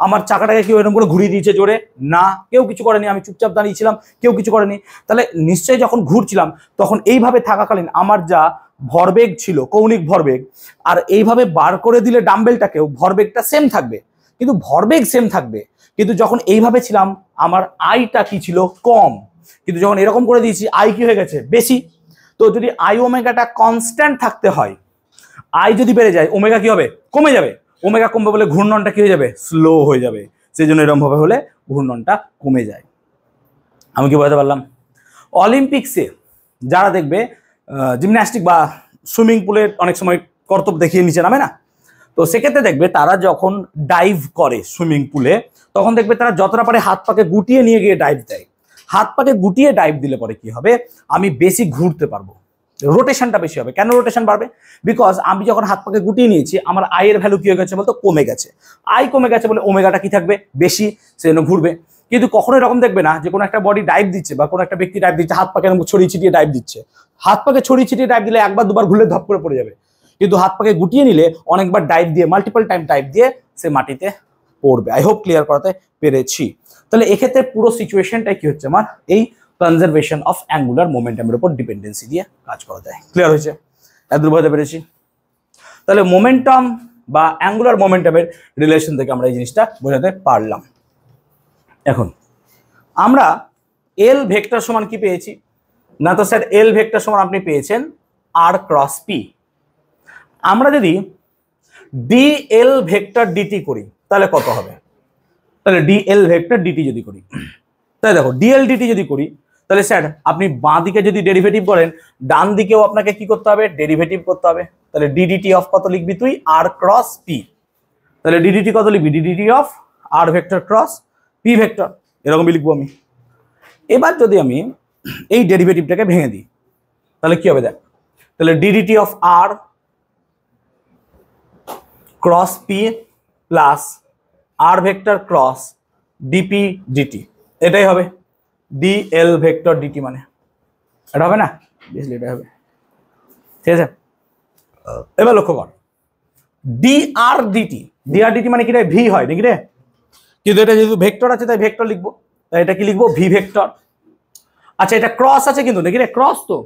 [SPEAKER 2] আমার চাকাটাকে কেউ এরকম করে ঘুরিয়ে দিয়েছে জোরে? না, কেউ কিছু করেনি, আমি চুপচাপ দাঁড়িয়েছিলাম, কেউ কিছু করেনি। তাহলে নিশ্চয়ই যখন ঘুরছিলাম তখন এইভাবে থাকাকালীন আমার যা ভরবেগ ছিল, কৌণিক ভরবেগ, আর এইভাবে বার করে দিলে ডাম্বেলটাকেও ভরবেগটা সেম থাকবে, কিন্তু ভরবেগ সেম থাকবে, কিন্তু যখন এইভাবে ছিলাম আমার আইটা কি ছিল? কম। কিন্তু যখন এরকম করে দিয়েছি আই কি হয়ে গেছে? বেশি। তো যদি আই ওমেগাটা কনস্ট্যান্ট থাকতে হয়, আই যদি বেড়ে যায় ওমেগা কি হবে? কমে যাবে। ওমেগা কমবে বলে ঘূর্ণনটা কি হয়ে যাবে? স্লো হয়ে যাবে। সেই জন্য এরকম ভাবে হলে ঘূর্ণনটা কমে যায়। আমি কি বলতে পারলাম? অলিম্পিক্সে যারা দেখবে জিমন্যাস্টিক বা সুইমিং পুলের অনেক সময় কর্তব দেখিয়ে নিচে নামে না, তো সেক্ষেত্রে দেখবে তারা যখন ডাইভ করে সুইমিং পুলে, তখন দেখবে তারা যতটা পারে হাত পাকে গুটিয়ে নিয়ে গিয়ে ডাইভ দেয়। হাত পাকে গুটিয়ে ডাইভ দিলে পরে কি হবে? আমি বেশি ঘুরতে পারবো, রোটেশনটা বেশি হবে। কেন রোটেশন বাড়বে? বিকজ আমি যখন হাত পাকে গুটিয়ে নিয়েছি আমার আয়ের ভ্যালু কি হয়ে গেছে বলতো? কমে গেছে। আই কমে গেছে বলে ওমেগাটা কি থাকবে? বেশি, সেজন্য ঘুরবে। কিন্তু কখনো এরকম দেখবে না যে কোনো একটা বডি ডাইভ দিচ্ছে বা কোনো একটা ব্যক্তি ডাইভ দিচ্ছে, হাত পাকে ছড়িয়ে ছিটিয়ে ডাইভ দিচ্ছে। হাত পাকে ছড়িয়ে ছিটিয়ে ডাইভ দিলে একবার দুবার ঘুরলে ধপ করে পড়ে যাবে, কিন্তু হাত পাকে গুটিয়ে নিলে অনেকবার ডাইভ দিয়ে, মাল্টিপল টাইম ডাইভ দিয়ে সে মাটিতে পড়বে। আই হোপ ক্লিয়ার করাতে পেরেছি। তাহলে এক্ষেত্রে পুরো সিচুয়েশনটাই কি হচ্ছে? আমার এই কনজারভেশন অফ অ্যাঙ্গুলার মোমেন্টামের উপর ডিপেন্ডেন্সি দিয়ে কাজ করা যায়। ক্লিয়ার হয়েছে? এতদূর বোঝাতে পেরেছি? তাহলে মোমেন্টাম বা অ্যাঙ্গুলার মোমেন্টামের রিলেশন থেকে আমরা এই জিনিসটা বোঝাতে পারলাম। এখন আমরা এল ভেক্টর সমান কি পেয়েছি? না তো স্যার, এল ভেক্টর সমান আপনি পেয়েছেন আর ক্রস পি। আমরা যদি ডি এল ভেক্টর ডিটি করি তাহলে কত হবে? তাহলে ডি এল ভেক্টর ডিটি যদি করি, তাহলে দেখো ডিএল ডিটি যদি করি, তাহলে স্যার আপনি বাঁ দিকে যদি ডেরিভেটিভ করেন, ডান দিকেও আপনাকে কি করতে হবে? ডেরিভেটিভ করতে হবে। তাহলে ডিডিটি অফ কত লিখবি তুই? R cross P. তাহলে ডিডিটি কত লিখবি? DDT of R vector cross P vector, এরকমই লিখবো আমি। এবার যদি আমি এই ডেরিভেটিভটাকে ভেঙে দিই তাহলে কি হবে দেখ। তাহলে DDT of R cross P plus R vector cross DP DT, এটাই হবে ডি এল ভেক্টর ডিটি। মানে এটা হবে না? বেশি এটা হবে। ঠিক আছে, এবার লক্ষ্য কর ডি আর ডিটি, ডি আর ডিটি মানে কি রে? ভি হয় নাকি রে? কিন্তু এটা যেহেতু ভেক্টর আছে তাই ভেক্টর লিখবো। তাই এটা কি লিখবো? V vector. আচ্ছা, এটা ক্রস আছে কিন্তু নাকি রে? ক্রস তো।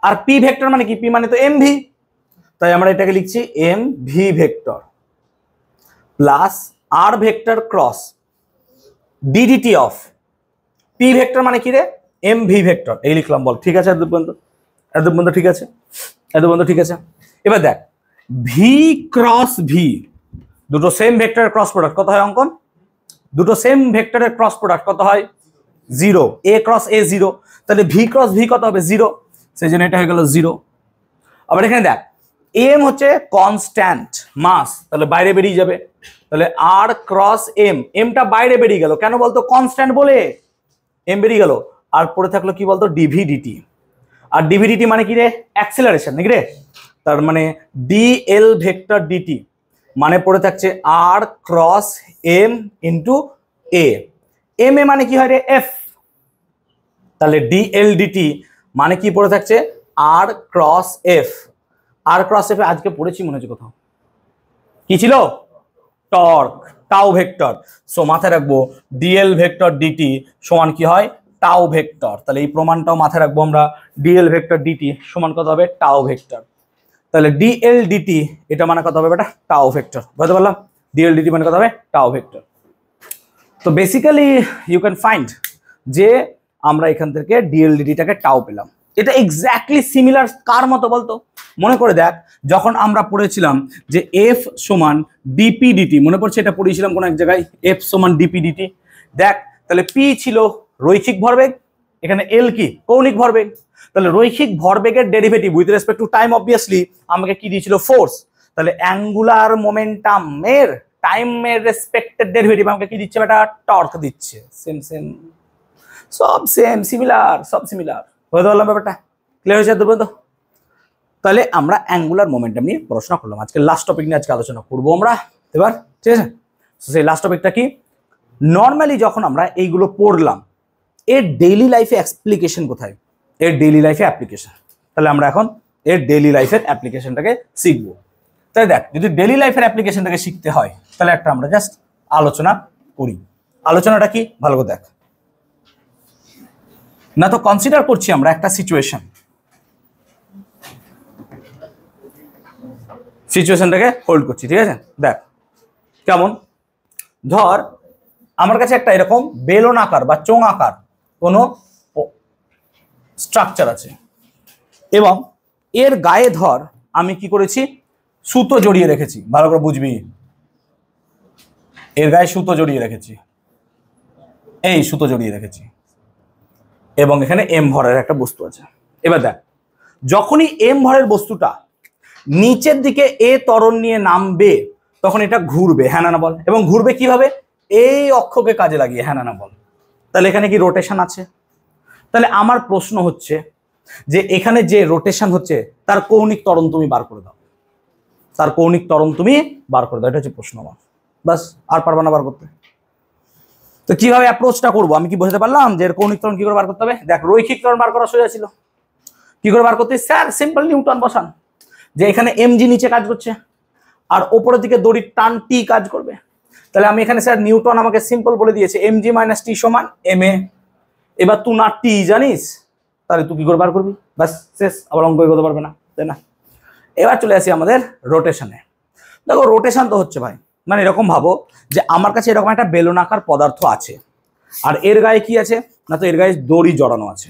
[SPEAKER 2] আর পি ভেক্টর মানে কি? পি মানে তো এম ভি, তাই আমরা এটাকে লিখছি M V vector plus R vector cross DDT of P vector মানে কি রে? M V vector. এই লিখলাম, বল ঠিক আছে? এত পর্যন্ত ঠিক আছে? এত পর্যন্ত ঠিক আছে? এবার দেখ ভি ক্রস ভি, দুটো সেম ভেক্টরের ক্রস প্রোডাক্ট কত হয় অঙ্কন? দুটো সেম ভেক্টরের ক্রস প্রোডাক্ট কত হয়? 0। এ ক্রস এ 0, তাহলে ভি ক্রস ভি কত হবে? 0, সেই জন্য এটা হয়ে গেল 0। আবার এখানে দেখ এম হচ্ছে কনস্ট্যান্ট মাস, তাহলে বাইরে বেরিয়ে যাবে। তাহলে আর ক্রস এম, এমটা বাইরে বেরিয়ে গেল কেন বলতো? কনস্ট্যান্ট বলে এম বেরিয়ে গেল। আর পড়ে থাকলো কি বলতো? ডিভিডিটি। আর ডিভিডিটি মানে কি রে? অ্যাক্সিলারেশন নাকি রে? তার মানে ডি এল ভেক্টর ডিটি মানে পড়ে থাকছে আর cross M into A. M A মানে কি হয় রে? এফ। তাহলে ডি এল ডিটি মানে কি পড়ে থাকছে? আর ক্রস এফ। আর ক্রস এফ আজকে পড়েছি মনে হচ্ছে কোথাও, কি ছিল? Torque, tau vector. সো মাথায় রাখবো ডিএল ভেক্টর ডিটি সমান কি হয়? Tau vector. তাহলে এই প্রমাণটাও মাথায় রাখবো আমরা, ডিএল ভেক্টর ডিটি সমান কত হবে? Tau vector. তাহলে ডিএল ডিটি এটা মানে কত হবে বেটা? Tau vector. বুঝতে পারলাম? ডিএল ডিটি মানে কত হবে? Tau vector. তো বেসিক্যালি ইউ ক্যান ফাইন্ড যে আমরা এখান থেকে ডিএল ডিটিটাকে টাউ পেলাম। এটা এক্স্যাক্টলি সিমিলার কার মতো বলতো? মনে করে দেখ যখন আমরা পড়েছিলাম যে এফ সমান ডিপি ডিটি, মনে পড়ছে? এটা পড়েছিলাম কোন এক জায়গায়, এফ সমান ডিপি ডিটি। দেখ তাহলে পি ছিল রৈখিক ভরবেগ, এখানে এল কি? কৌণিক ভরবেগ। তাহলে রৈখিক ভরবেগের derivative with respect to time obviously আমাকে কি দিয়েছিল? ফোর্স। তাহলে অ্যাঙ্গুলার মোমেন্টামের টাইমের রেসপেক্টেড ডেরিভেটিভ আমাকে কি দিচ্ছে বেটা? টর্ক দিচ্ছে। সেম সেম, সব সেম, সিমিলার, সব সিমিলার। বুঝতে পারলাম ব্যাপারটা? ক্লিয়ার হয়েছে এত পর্যন্ত? তাহলে আমরা অ্যাঙ্গুলার মোমেন্টাম নিয়ে পড়াশোনা করলাম। আজকে লাস্ট টপিক নিয়ে আজকে আলোচনা করবো আমরা এবার, ঠিক আছে? সেই লাস্ট টপিকটা কি? নর্মালি যখন আমরা এইগুলো পড়লাম এর ডেইলি লাইফে অ্যাপ্লিকেশন কোথায়? এর ডেইলি লাইফে অ্যাপ্লিকেশন। তাহলে আমরা এখন এর ডেইলি লাইফের অ্যাপ্লিকেশনটাকে শিখবো। তাই দেখ, যদি ডেইলি লাইফের অ্যাপ্লিকেশনটাকে শিখতে হয় তাহলে একটা আমরা জাস্ট আলোচনা করি। আলোচনাটা কি ভালো করে দেখ। না তো কনসিডার করছি আমরা একটা সিচুয়েশনটাকে হোল্ড করছি, ঠিক আছে? দেখ কেমন, ধর আমার কাছে একটা এরকম বেলন আকার বা চোঙ আকার কোনো স্ট্রাকচার আছে এবং এর গায়ে ধর আমি কি করেছি, সুতো জড়িয়ে রেখেছি। ভালো করে বুঝবি, এর গায়ে সুতো জড়িয়ে রেখেছি, এই সুতো জড়িয়ে রেখেছি এবং এখানে এম ভরের একটা বস্তু আছে। এবার দেখ, যখনই এম ভরের বস্তুটা নিচের দিকে এ ত্বরণ নিয়ে নামবে তখন এটা ঘুরবে, হ্যাঁ না বল? এবং ঘুরবে কিভাবে? এই অক্ষকে কাজে লাগিয়ে, হ্যাঁ না বল? তাহলে এখানে কি রোটেশন আছে? তাহলে আমার প্রশ্ন হচ্ছে যে এখানে যে রোটেশন হচ্ছে তার কৌণিক ত্বরণ তুমি বার করে দাও, তার কৌণিক ত্বরণ তুমি বার করে দাও, এটা হচ্ছে প্রশ্ন আমার। বাস, আর পারবা না বার করতে। তো কিভাবে অ্যাপ্রোচটা করবো আমি কি বুঝতে পারলাম যে এর কৌণিক ত্বরণ কি করে বার করতে হবে? দেখ, রৈখিক ত্বরণ বার করা সোজা ছিল। কি করে বার করতে? স্যার সিম্পল নিউটন বসান, যে এখানে এমজি নিচে কাজ করছে আর ওপরের দিকে দড়ির টান টি কাজ করবে। তাহলে আমি এখানে স্যার নিউটন আমাকে সিম্পল বলে দিয়েছে এমজি মাইনাস টি সমান এম এ। এবার তুই না টি জানিস, তাহলে তুই কি করে বার করবি? বাস শেষ, আবার অঙ্ক করতে পারবে না, তাই না? এবার চলে আসি আমাদের রোটেশনে। দেখো রোটেশন তো হচ্ছে ভাই, মানে এরকম ভাবো যে আমার কাছে এরকম একটা বেলনাকার পদার্থ আছে আর এর গায়ে কি আছে না, তো এর গায়ে দড়ি জড়ানো আছে।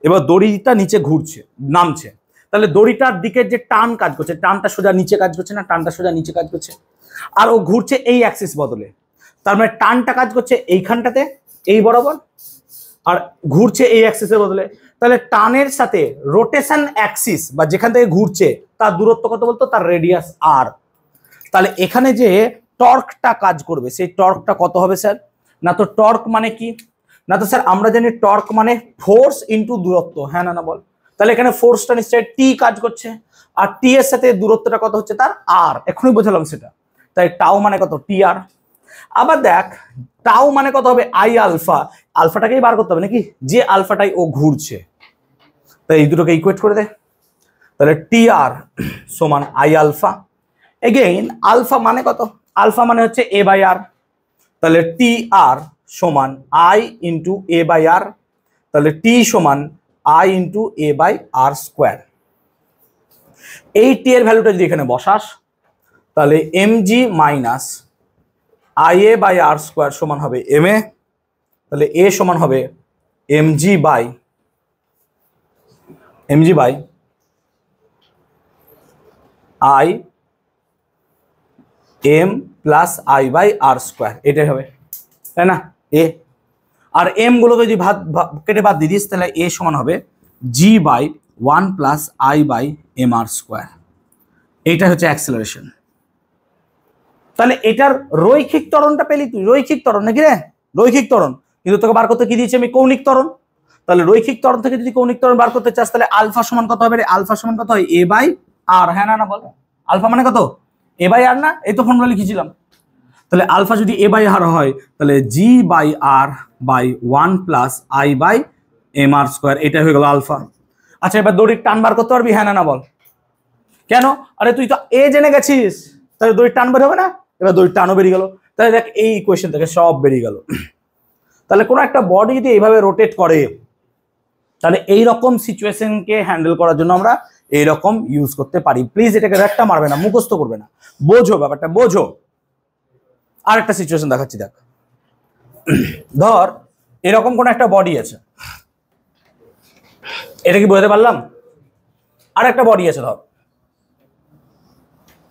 [SPEAKER 2] এবার দড়িটা নিচে ঘুরছে, নামছে, তাহলে দড়িটার দিকের যে টান কাজ করছে, টানটা সোজা নিচে কাজ করছে না, টানটা সোজা নিচে কাজ করছে, আর ও ঘুরছে এই অ্যাক্সিস বদলে। তার মানে টানটা কাজ করছে এইখানটাতে এই বরাবর আর ঘুরছে এই অ্যাক্সিসের বদলে। তাহলে টানের সাথে রোটেশন অ্যাক্সিস বা যেখান থেকে ঘুরছে তার দূরত্ব কত বলতো? তার রেডিয়াস আর। তাহলে এখানে যে টর্কটা কাজ করবে সেই টর্কটা কত হবে স্যার? না তো টর্ক মানে কি না, তো স্যার আমরা জানি টর্ক মানে ফোর্স ইনটু দূরত্ব, হ্যাঁ না বল? তাহলে এখানে ফোর্সটা নিশ্চয়ই টি কাজ করছে আর টি এর সাথে দূরত্বটা কত হচ্ছে? তার আর। এখনই বোঝালাম সেটা। তাই টাও মানে কত? টি আর। আবার দেখ টাও মানে কত হবে? I alpha. আলফাটাকেই বার করতে হবে নাকি, যে আলফাটাই ও ঘুরছে। তাই এই দুটোকে ইকুয়েট করে দে। তাহলে টি আর সমান আই আলফা। এগেইন আলফা মানে কত? আলফা মানে হচ্ছে এ বাই আর। তাহলে টি আর সমান I into A by R. তাহলে টি সমান I into A by R square. এই টি এর ভ্যালুটা যদি এখানে বসাস তাহলে M G minus I A by R square সমান হবে এম এ। তাহলে এ সমান হবে M G by I M plus I by R square, এটাই হবে, তাই না? এ আর এম গুলোকে যদি কেটে বাদ দিয়ে দিস তাহলে এ সমান হবে g by 1 plus I by m R square. এইটা হচ্ছে অ্যাক্সেলারেশন। তাহলে এটার রৈখিক ত্বরণটা পেলি তুই, রৈখিক ত্বরণ নাকি রে? রৈখিক ত্বরণ, কিন্তু তোকে বার করতে কি দিয়েছি আমি? কৌণিক ত্বরণ। তাহলে রৈখিক ত্বরণ থেকে যদি কৌণিক ত্বরণ বার করতে চাস তাহলে আলফা সমান কত হবে রে? আলফা সমান কত হয়? এ বাই আর, হ্যাঁ না বল? আলফা মানে কত? এ বাই আর না? এই তো ফর্মুলা লিখেছিলাম। তাহলে আলফা যদি এ বাই আর হয় তাহলে g by r by 1 plus I by m R square, এটা হয়ে গেল আলফা। আচ্ছা এবার দড়ির টান বার করতে পারবি, হ্যাঁ না বল? কেন? আরে তুই তো এ জেনে গেছিস, তাহলে দড়ির টান বের হবে না? এবার দড়ির টানও বেরিয়ে গেল। তাহলে দেখ এই ইকুয়েশন থেকে সব বেরিয়ে গেল। তাহলে কোনো একটা বডি যদি এইভাবে রোটেট করে তাহলে এইরকম সিচুয়েশনকে হ্যান্ডেল করার জন্য আমরা এইরকম ইউজ করতে পারি। প্লিজ এটাকে রেটটা মারবে না, মুখস্থ করবে না, বোঝো ব্যাপারটা, বোঝো। আর একটা সিচুয়েশন দেখাচ্ছি, দেখ ধর এরকম কোন একটা বডি আছে, এটা কি বুঝতে পারলাম? আর একটা বডি আছে ধর,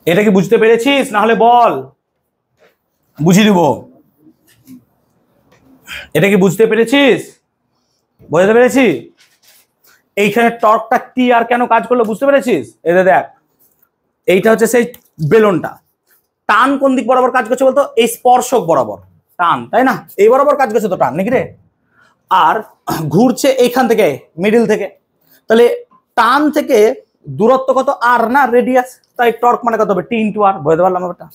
[SPEAKER 2] এটা কি বুঝতে পেরেছিস? না হলে বল, বুঝিয়ে দিব। এটা কি বুঝতে পেরেছিস? বুঝতে পেরেছি? এইখানে টর্কটা টি আর কেন কাজ করলো বুঝতে পেরেছিস? এটা দেখ, এইটা হচ্ছে সেই বেলনটা, টান কোন দিক বরাবর কাজ করছে বলতো? এই স্পর্শক বরাবর টান, তাই না? এই বরাবর কাজ করছে তো টান নাকি রে? আর ঘুরছে এইখান থেকে, মিডিল থেকে। তাহলে টান থেকে দূরত্ব কত? আর না, রেডিয়াস। তাই টর্ক মানে কত হবে? টি ইন্টু আর। বুঝতে পারলাম ব্যাপারটা?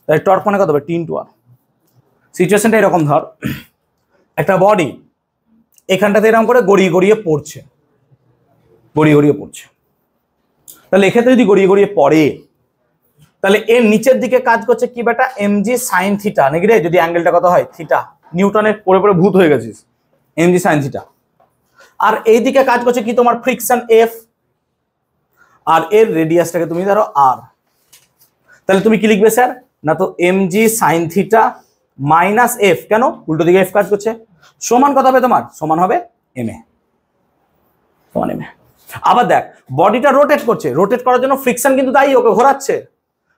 [SPEAKER 2] তাই টর্ক মানে কত হবে? টি ইন্টু আর। সিচুয়েশনটা এরকম, ধর একটা বডি এখানটাতে এরকম করে গড়িয়ে গড়িয়ে পড়ছে, গড়িয়ে গড়িয়ে পড়ছে। তাহলে এক্ষেত্রে যদি গড়িয়ে গড়িয়ে পড়ে তাহলে এর নিচের দিকে কাজ করছে কি বেটা, mg sin থিটা নাকি রে, যদি অ্যাঙ্গেলটা কত হয় থিটা, নিউটনের পড়ে পড়ে ভূত হয়ে গেছিস, mg sin থিটা। আর এই দিকে কাজ করছে কি তোমার ফ্রিকশন f, আর এর রেডিয়াসটাকে তুমি ধরো r। তাহলে তুমি কি লিখবে স্যার, না তো mg sin theta minus f, কেন উল্টো দিকে f কাজ করছে, সমান কত হবে তোমার, সমান হবে ma, সমান ma। আবার দেখ বডিটা রোটেট করছে, রোটেট করার জন্য ফ্রিকশন কিন্তু দায়ী, ওকে ঘোরাচ্ছে,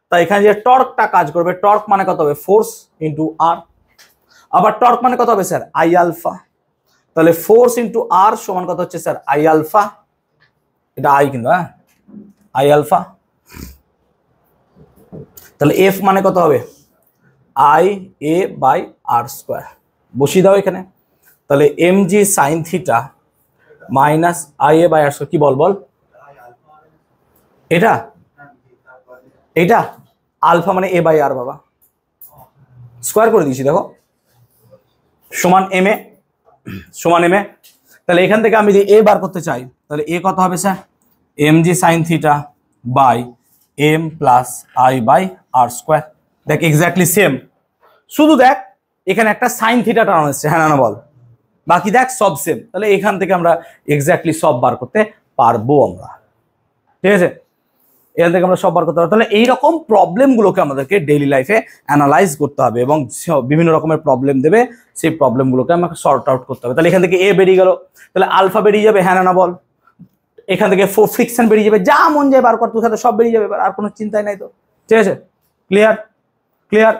[SPEAKER 2] তাই এখানে যে টর্কটা কাজ করবে, টর্ক মানে কত হবে, ফোর্স ইন্টু আর। আবার টর্ক মানে কত হবে স্যার, আই আলফা, তাহলে ফোর্স ইন্টু আর সমান কত হচ্ছে স্যার, আই আলফা, এটা আই কিন্তু, হ্যাঁ আই আলফা। তাহলে এফ মানে কত হবে, I A by R square, বসিয়ে দাও এখানে। তাহলে M G sine theta minus I A by R square, কি বল বল, এটা এটা আলফা মানে এ বাই আর বাবা, স্কোয়ার করে দিয়েছি দেখো, সমান এম এ, সমান এম এ। তাহলে এখান থেকে আমি যদি এ বার করতে চাই, তাহলে এ কত হবে sir, M G sine theta by M plus I by R square. দেখ এক্স্যাক্টলি সেম, শুধু দেখ এখানে একটা সাইন থিটা টার্ম এসছে, হ্যাঁ না বল, বাকি দেখ সব সেম। তাহলে এখান থেকে আমরা এক্স্যাক্টলি সব বার করতে পারবো আমরা, ঠিক আছে, এখান থেকে আমরা সব বার করতে পারবো। তাহলে এইরকম প্রবলেমগুলোকে আমাদেরকে ডেইলি লাইফে অ্যানালাইজ করতে হবে এবং বিভিন্ন রকমের প্রবলেম দেবে, সেই প্রবলেমগুলোকে আমাকে সর্ট আউট করতে হবে। তাহলে এখান থেকে এ বেরিয়ে গেল, তাহলে আলফা বেরিয়ে যাবে, হ্যাঁ না বল, এখান থেকে ফ্রিকশন বেরিয়ে যাবে, যা মন যায় বার কর, তোর সাথে সব বেরিয়ে যাবে, আর কোনো চিন্তাই নাই তো, ঠিক আছে, ক্লিয়ার ক্লিয়ার।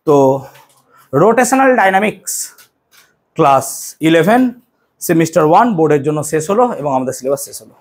[SPEAKER 2] তো রোটেশনাল ডাইনামিক্স ক্লাস 11 সেমিস্টার 1 বোর্ডের জন্য শেষ হলো এবং আমাদের সিলেবাস শেষ হলো।